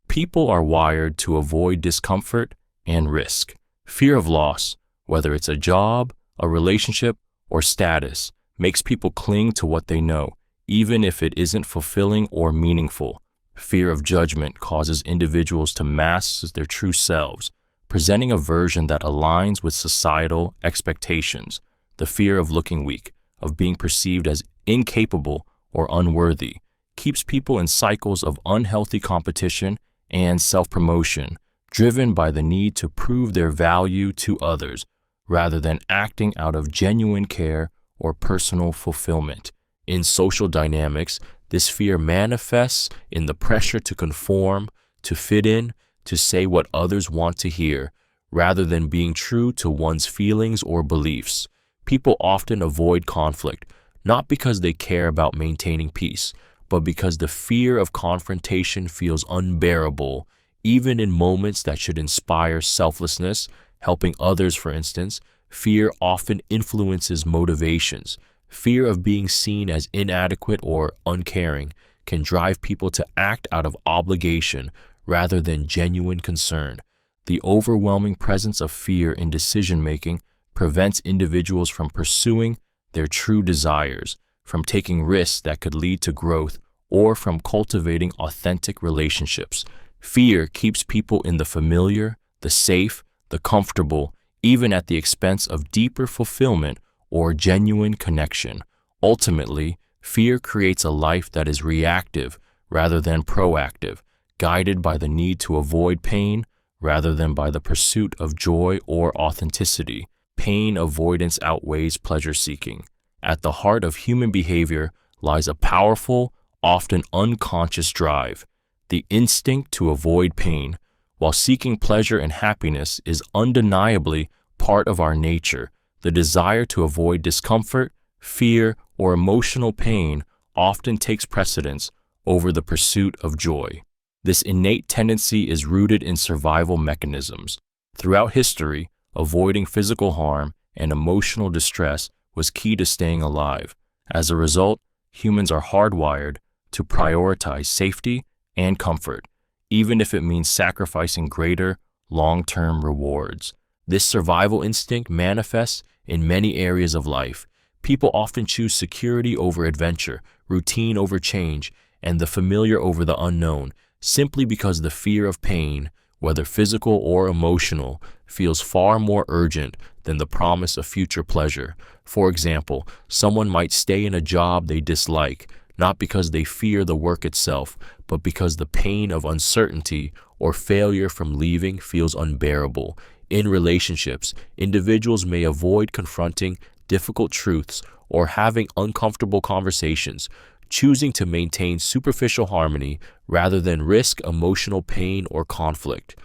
Speaker 1: People are wired to avoid discomfort and risk. Fear of loss, whether it's a job, a relationship, or status, makes people cling to what they know, even if it isn't fulfilling or meaningful. Fear of judgment causes individuals to mask their true selves, presenting a version that aligns with societal expectations. The fear of looking weak, of being perceived as incapable or unworthy, keeps people in cycles of unhealthy competition and self-promotion, driven by the need to prove their value to others, rather than acting out of genuine care or personal fulfillment. In social dynamics, this fear manifests in the pressure to conform, to fit in, to say what others want to hear, rather than being true to one's feelings or beliefs. People often avoid conflict, not because they care about maintaining peace, but because the fear of confrontation feels unbearable, even in moments that should inspire selflessness, helping others, for instance. Fear often influences motivations. Fear of being seen as inadequate or uncaring can drive people to act out of obligation rather than genuine concern. The overwhelming presence of fear in decision-making prevents individuals from pursuing their true desires, from taking risks that could lead to growth, or from cultivating authentic relationships. Fear keeps people in the familiar, the safe, the comfortable, even at the expense of deeper fulfillment or genuine connection. Ultimately, fear creates a life that is reactive rather than proactive, guided by the need to avoid pain rather than by the pursuit of joy or authenticity. Pain avoidance outweighs pleasure seeking. At the heart of human behavior lies a powerful, often unconscious drive, the instinct to avoid pain. While seeking pleasure and happiness is undeniably part of our nature, the desire to avoid discomfort, fear, or emotional pain often takes precedence over the pursuit of joy. This innate tendency is rooted in survival mechanisms. Throughout history, avoiding physical harm and emotional distress was key to staying alive. As a result, humans are hardwired to prioritize safety and comfort, even if it means sacrificing greater long-term rewards. This survival instinct manifests in many areas of life. People often choose security over adventure, routine over change, and the familiar over the unknown, simply because the fear of pain, whether physical or emotional, feels far more urgent than the promise of future pleasure. For example, someone might stay in a job they dislike, not because they fear the work itself, but because the pain of uncertainty or failure from leaving feels unbearable. In relationships, individuals may avoid confronting difficult truths or having uncomfortable conversations, choosing to maintain superficial harmony rather than risk emotional pain or conflict.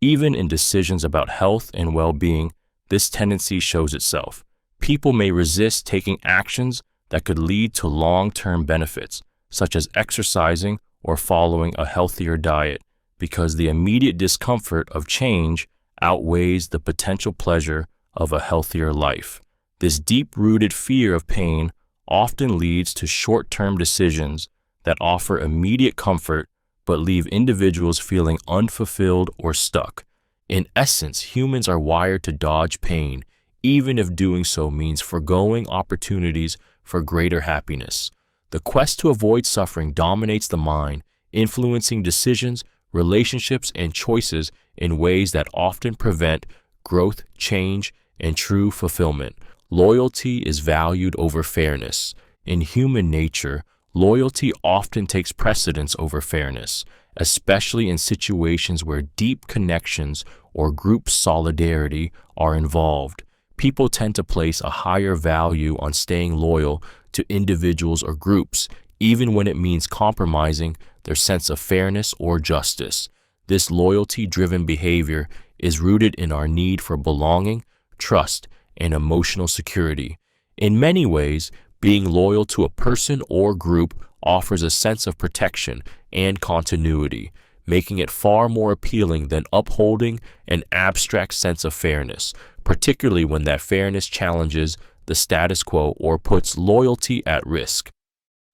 Speaker 1: Even in decisions about health and well-being, this tendency shows itself. People may resist taking actions that could lead to long-term benefits, such as exercising or following a healthier diet, because the immediate discomfort of change outweighs the potential pleasure of a healthier life. This deep-rooted fear of pain often leads to short-term decisions that offer immediate comfort but leave individuals feeling unfulfilled or stuck. In essence, humans are wired to dodge pain, even if doing so means forgoing opportunities for greater happiness. The quest to avoid suffering dominates the mind, influencing decisions, relationships, and choices in ways that often prevent growth, change, and true fulfillment. Loyalty is valued over fairness. In human nature, loyalty often takes precedence over fairness, especially in situations where deep connections or group solidarity are involved. People tend to place a higher value on staying loyal to individuals or groups, even when it means compromising their sense of fairness or justice. This loyalty-driven behavior is rooted in our need for belonging, trust, and emotional security. In many ways, being loyal to a person or group offers a sense of protection and continuity, making it far more appealing than upholding an abstract sense of fairness, particularly when that fairness challenges the status quo or puts loyalty at risk.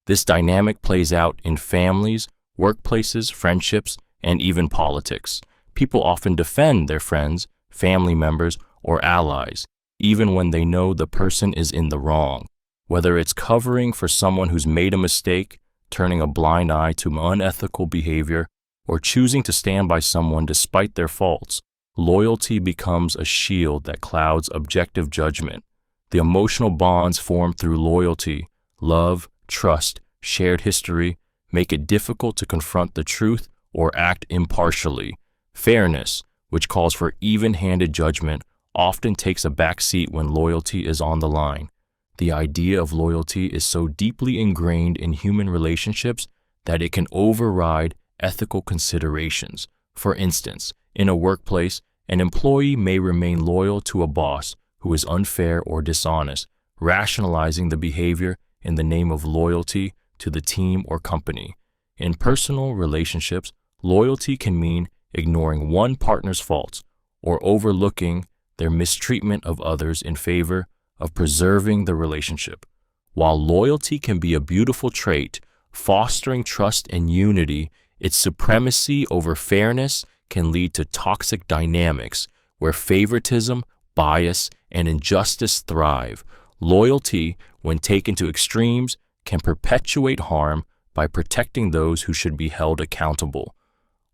Speaker 1: This dynamic plays out in families, workplaces, friendships, and even politics. People often defend their friends, family members, or allies, even when they know the person is in the wrong. Whether it's covering for someone who's made a mistake, turning a blind eye to unethical behavior, or choosing to stand by someone despite their faults, loyalty becomes a shield that clouds objective judgment. The emotional bonds formed through loyalty, love, trust, shared history, make it difficult to confront the truth or act impartially. Fairness, which calls for even-handed judgment, often takes a backseat when loyalty is on the line. The idea of loyalty is so deeply ingrained in human relationships that it can override ethical considerations. For instance, in a workplace, an employee may remain loyal to a boss who is unfair or dishonest, rationalizing the behavior in the name of loyalty to the team or company. In personal relationships, loyalty can mean ignoring one partner's faults or overlooking their mistreatment of others in favor of preserving the relationship. While loyalty can be a beautiful trait, fostering trust and unity, its supremacy over fairness can lead to toxic dynamics where favoritism, bias, and injustice thrive. Loyalty, when taken to extremes, can perpetuate harm by protecting those who should be held accountable.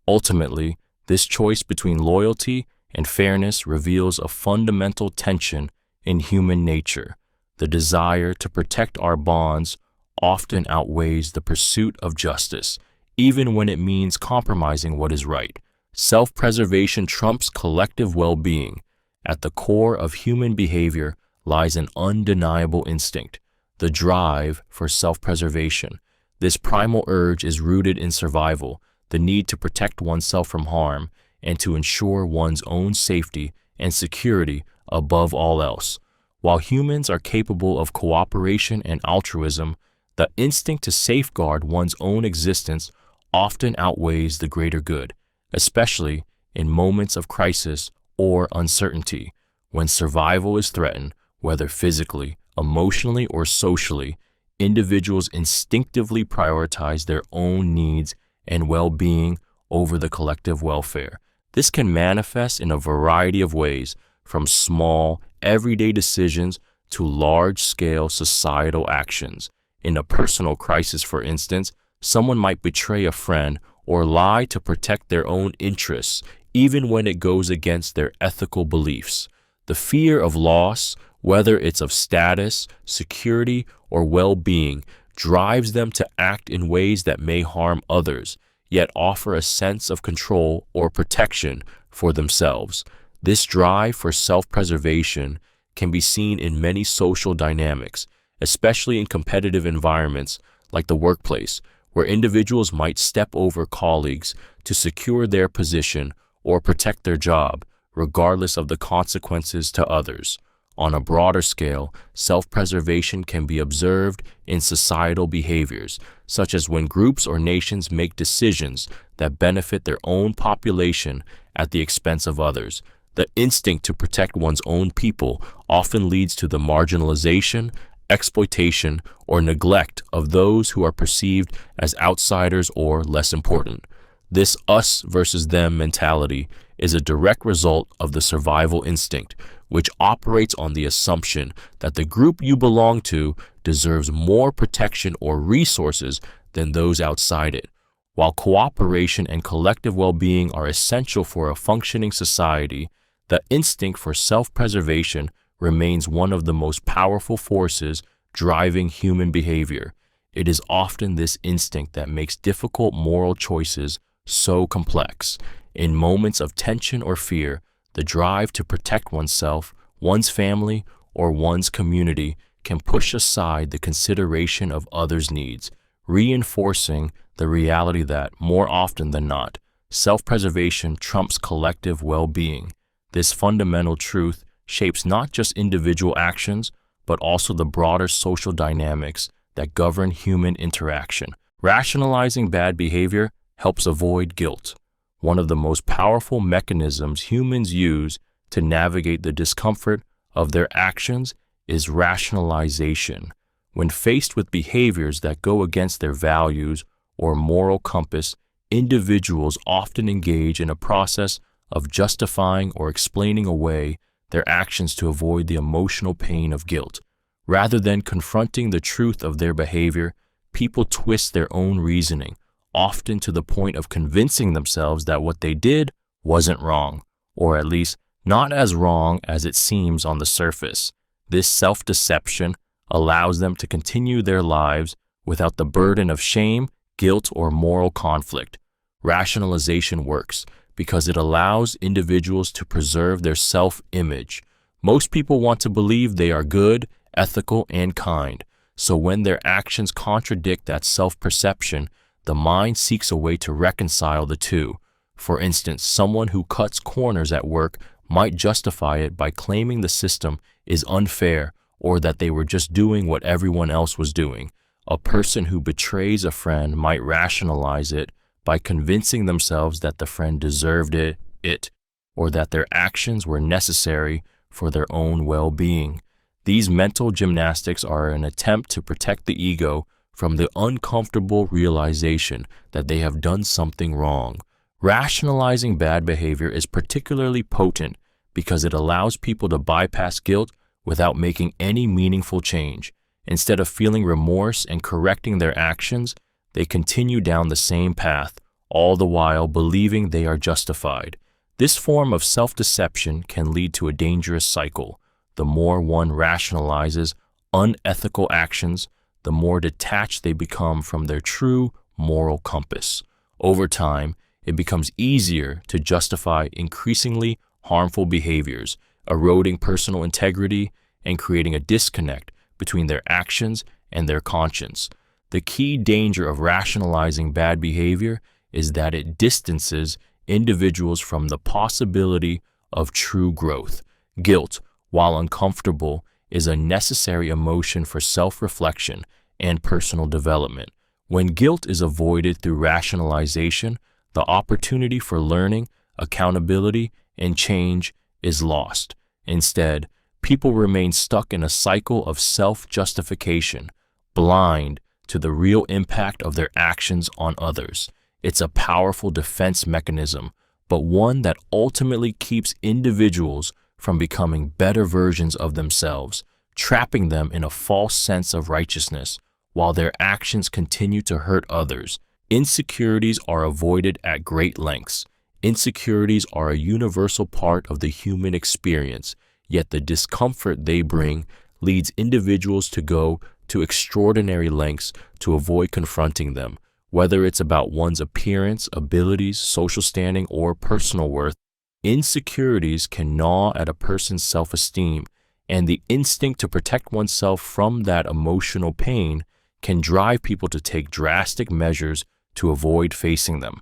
Speaker 1: Ultimately, this choice between loyalty and fairness reveals a fundamental tension in human nature. The desire to protect our bonds often outweighs the pursuit of justice, even when it means compromising what is right. Self-preservation trumps collective well-being. At the core of human behavior lies an undeniable instinct, the drive for self-preservation. This primal urge is rooted in survival, the need to protect oneself from harm, and to ensure one's own safety and security above all else. While humans are capable of cooperation and altruism, the instinct to safeguard one's own existence often outweighs the greater good, especially in moments of crisis or uncertainty. When survival is threatened, whether physically, emotionally, or socially, individuals instinctively prioritize their own needs and well-being over the collective welfare. This can manifest in a variety of ways, from small, everyday decisions to large-scale societal actions. In a personal crisis, for instance, someone might betray a friend or lie to protect their own interests, even when it goes against their ethical beliefs. The fear of loss, whether it's of status, security, or well-being, drives them to act in ways that may harm others, yet offer a sense of control or protection for themselves. This drive for self-preservation can be seen in many social dynamics, especially in competitive environments like the workplace, where individuals might step over colleagues to secure their position or protect their job, regardless of the consequences to others. On a broader scale, self-preservation can be observed in societal behaviors, such as when groups or nations make decisions that benefit their own population at the expense of others. The instinct to protect one's own people often leads to the marginalization, exploitation, or neglect of those who are perceived as outsiders or less important. This us versus them mentality is a direct result of the survival instinct, which operates on the assumption that the group you belong to deserves more protection or resources than those outside it. While cooperation and collective well-being are essential for a functioning society, the instinct for self-preservation remains one of the most powerful forces driving human behavior. It is often this instinct that makes difficult moral choices so complex. In moments of tension or fear, the drive to protect oneself, one's family, or one's community can push aside the consideration of others' needs, reinforcing the reality that, more often than not, self-preservation trumps collective well-being. This fundamental truth shapes not just individual actions, but also the broader social dynamics that govern human interaction. Rationalizing bad behavior helps avoid guilt, one of the most powerful mechanisms humans use to navigate the discomfort of their actions is rationalization. When faced with behaviors that go against their values or moral compass, individuals often engage in a process of justifying or explaining away their actions to avoid the emotional pain of guilt. Rather than confronting the truth of their behavior, people twist their own reasoning, often to the point of convincing themselves that what they did wasn't wrong, or at least not as wrong as it seems on the surface. This self-deception allows them to continue their lives without the burden of shame, guilt, or moral conflict. Rationalization works because it allows individuals to preserve their self-image. Most people want to believe they are good, ethical, and kind, so when their actions contradict that self-perception, the mind seeks a way to reconcile the two. For instance, someone who cuts corners at work might justify it by claiming the system is unfair or that they were just doing what everyone else was doing. A person who betrays a friend might rationalize it by convincing themselves that the friend deserved it, or that their actions were necessary for their own well-being. These mental gymnastics are an attempt to protect the ego from the uncomfortable realization that they have done something wrong. Rationalizing bad behavior is particularly potent because it allows people to bypass guilt without making any meaningful change. Instead of feeling remorse and correcting their actions, they continue down the same path, all the while believing they are justified. This form of self-deception can lead to a dangerous cycle. The more one rationalizes unethical actions, the more detached they become from their true moral compass. Over time, it becomes easier to justify increasingly harmful behaviors, eroding personal integrity and creating a disconnect between their actions and their conscience. The key danger of rationalizing bad behavior is that it distances individuals from the possibility of true growth. Guilt, while uncomfortable, is a necessary emotion for self-reflection and personal development. When guilt is avoided through rationalization, the opportunity for learning, accountability, and change is lost. Instead, people remain stuck in a cycle of self-justification, blind to the real impact of their actions on others. It's a powerful defense mechanism, but one that ultimately keeps individuals from becoming better versions of themselves, trapping them in a false sense of righteousness while their actions continue to hurt others. Insecurities are avoided at great lengths. Insecurities are a universal part of the human experience, yet the discomfort they bring leads individuals to go to extraordinary lengths to avoid confronting them. Whether it's about one's appearance, abilities, social standing, or personal worth, insecurities can gnaw at a person's self-esteem, and the instinct to protect oneself from that emotional pain can drive people to take drastic measures to avoid facing them.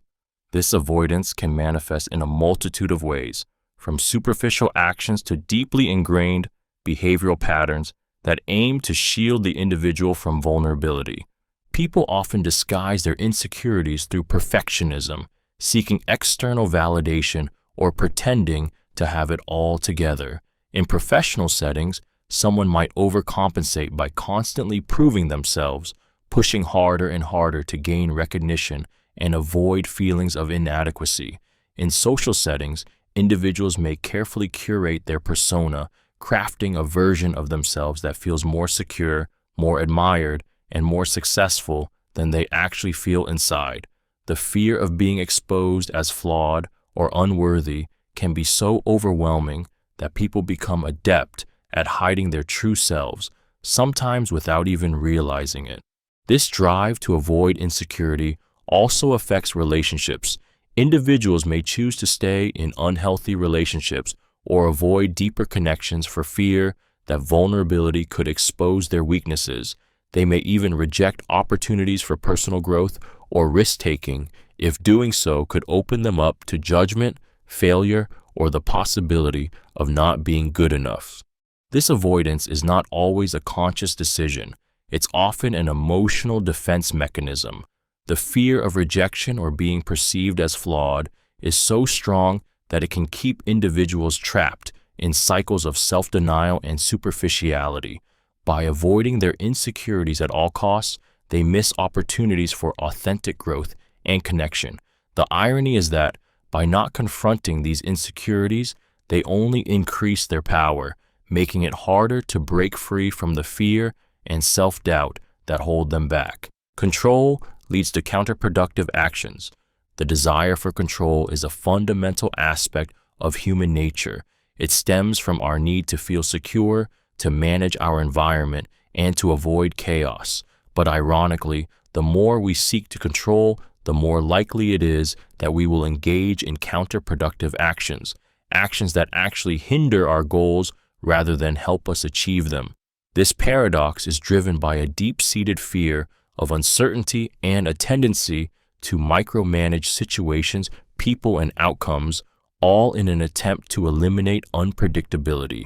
Speaker 1: This avoidance can manifest in a multitude of ways, from superficial actions to deeply ingrained behavioral patterns that aim to shield the individual from vulnerability. People often disguise their insecurities through perfectionism, seeking external validation or pretending to have it all together. In professional settings, someone might overcompensate by constantly proving themselves, pushing harder and harder to gain recognition and avoid feelings of inadequacy. In social settings, individuals may carefully curate their persona, crafting a version of themselves that feels more secure, more admired, and more successful than they actually feel inside. The fear of being exposed as flawed or unworthy can be so overwhelming that people become adept at hiding their true selves, sometimes without even realizing it. This drive to avoid insecurity also affects relationships. Individuals may choose to stay in unhealthy relationships or avoid deeper connections for fear that vulnerability could expose their weaknesses. They may even reject opportunities for personal growth or risk-taking if doing so could open them up to judgment, failure, or the possibility of not being good enough. This avoidance is not always a conscious decision. It's often an emotional defense mechanism. The fear of rejection or being perceived as flawed is so strong that it can keep individuals trapped in cycles of self-denial and superficiality. By avoiding their insecurities at all costs, they miss opportunities for authentic growth and connection. The irony is that by not confronting these insecurities, they only increase their power, making it harder to break free from the fear and self-doubt that hold them back. Control leads to counterproductive actions. The desire for control is a fundamental aspect of human nature. It stems from our need to feel secure, to manage our environment, and to avoid chaos. But ironically, the more we seek to control, the more likely it is that we will engage in counterproductive actions, actions that actually hinder our goals rather than help us achieve them. This paradox is driven by a deep-seated fear of uncertainty and a tendency to micromanage situations, people, and outcomes, all in an attempt to eliminate unpredictability.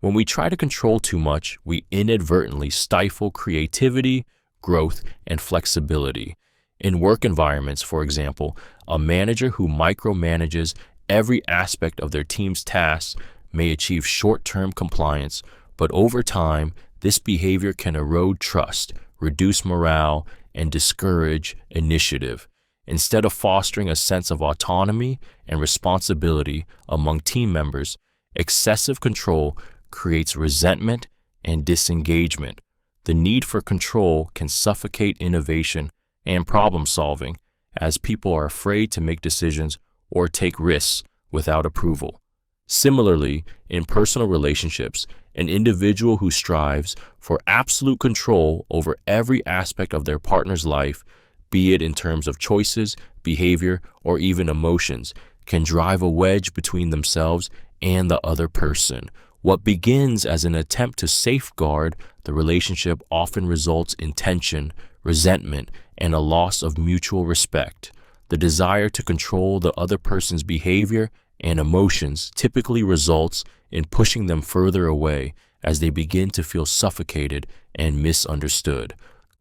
Speaker 1: When we try to control too much, we inadvertently stifle creativity, growth, and flexibility. In work environments, for example, a manager who micromanages every aspect of their team's tasks may achieve short-term compliance, but over time, this behavior can erode trust, reduce morale, and discourage initiative. Instead of fostering a sense of autonomy and responsibility among team members, excessive control creates resentment and disengagement. The need for control can suffocate innovation and problem-solving, as people are afraid to make decisions or take risks without approval. Similarly, in personal relationships, an individual who strives for absolute control over every aspect of their partner's life, be it in terms of choices, behavior, or even emotions, can drive a wedge between themselves and the other person. What begins as an attempt to safeguard the relationship often results in tension, resentment, and a loss of mutual respect. The desire to control the other person's behavior and emotions typically results in pushing them further away as they begin to feel suffocated and misunderstood.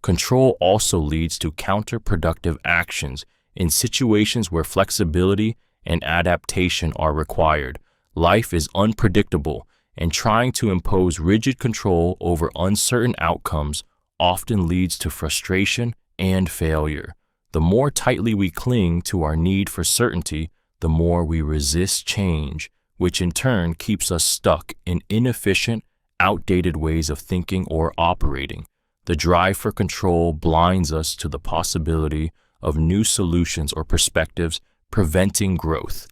Speaker 1: Control also leads to counterproductive actions in situations where flexibility and adaptation are required. Life is unpredictable, and trying to impose rigid control over uncertain outcomes often leads to frustration and failure. The more tightly we cling to our need for certainty, the more we resist change, which in turn keeps us stuck in inefficient, outdated ways of thinking or operating. The drive for control blinds us to the possibility of new solutions or perspectives, preventing growth.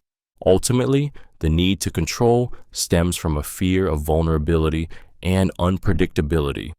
Speaker 1: Ultimately, the need to control stems from a fear of vulnerability and unpredictability.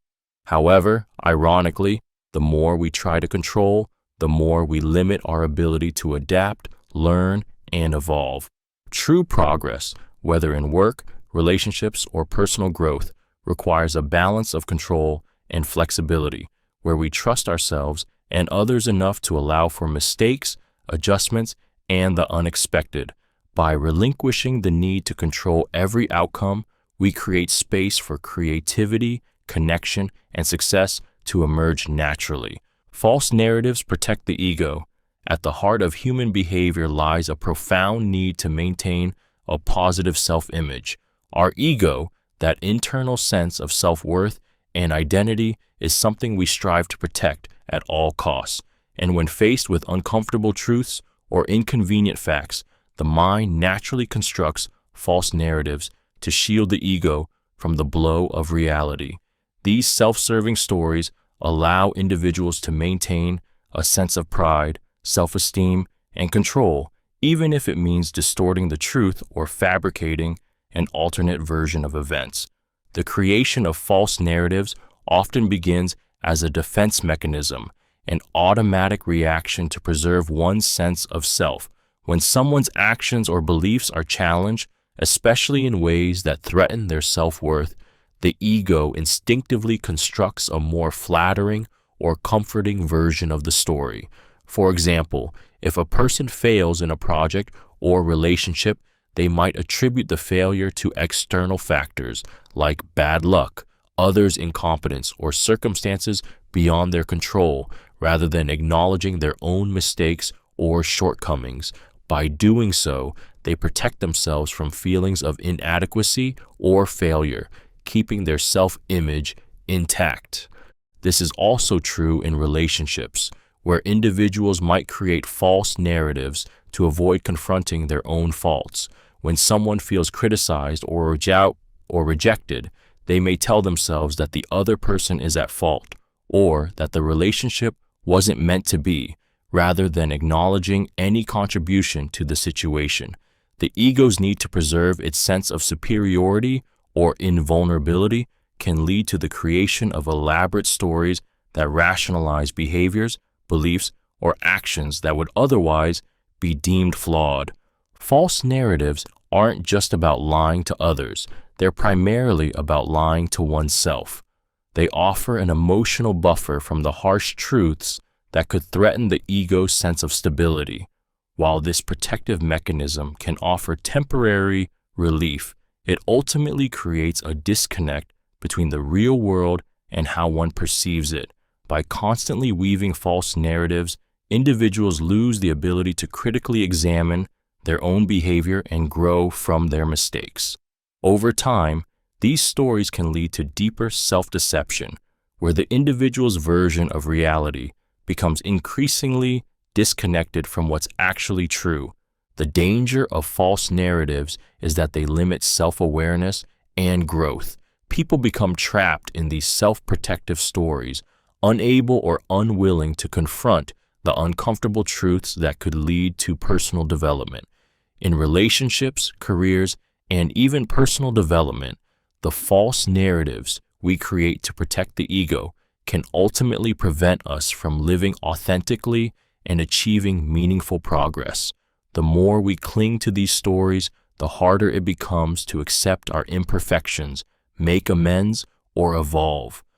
Speaker 1: However, ironically, the more we try to control, the more we limit our ability to adapt, learn, and evolve. True progress, whether in work, relationships, or personal growth, requires a balance of control and flexibility, where we trust ourselves and others enough to allow for mistakes, adjustments, and the unexpected. By relinquishing the need to control every outcome, we create space for creativity, connection, and success to emerge naturally. False narratives protect the ego. At the heart of human behavior lies a profound need to maintain a positive self-image. Our ego, that internal sense of self-worth and identity, is something we strive to protect at all costs. And when faced with uncomfortable truths or inconvenient facts, the mind naturally constructs false narratives to shield the ego from the blow of reality. These self-serving stories allow individuals to maintain a sense of pride, self-esteem, and control, even if it means distorting the truth or fabricating an alternate version of events. The creation of false narratives often begins as a defense mechanism, an automatic reaction to preserve one's sense of self. When someone's actions or beliefs are challenged, especially in ways that threaten their self-worth, the ego instinctively constructs a more flattering or comforting version of the story. For example, if a person fails in a project or relationship, they might attribute the failure to external factors like bad luck, others' incompetence, or circumstances beyond their control, rather than acknowledging their own mistakes or shortcomings. By doing so, they protect themselves from feelings of inadequacy or failure, keeping their self-image intact. This is also true in relationships, where individuals might create false narratives to avoid confronting their own faults. When someone feels criticized or rejected, they may tell themselves that the other person is at fault, or that the relationship wasn't meant to be, rather than acknowledging any contribution to the situation. The ego's need to preserve its sense of superiority or invulnerability can lead to the creation of elaborate stories that rationalize behaviors, beliefs, or actions that would otherwise be deemed flawed. False narratives aren't just about lying to others, they're primarily about lying to oneself. They offer an emotional buffer from the harsh truths that could threaten the ego's sense of stability. While this protective mechanism can offer temporary relief, it ultimately creates a disconnect between the real world and how one perceives it. By constantly weaving false narratives, individuals lose the ability to critically examine their own behavior and grow from their mistakes. Over time, these stories can lead to deeper self-deception, where the individual's version of reality becomes increasingly disconnected from what's actually true. The danger of false narratives is that they limit self-awareness and growth. People become trapped in these self-protective stories, unable or unwilling to confront the uncomfortable truths that could lead to personal development. In relationships, careers, and even personal development, the false narratives we create to protect the ego can ultimately prevent us from living authentically and achieving meaningful progress. The more we cling to these stories, the harder it becomes to accept our imperfections, make amends, or evolve.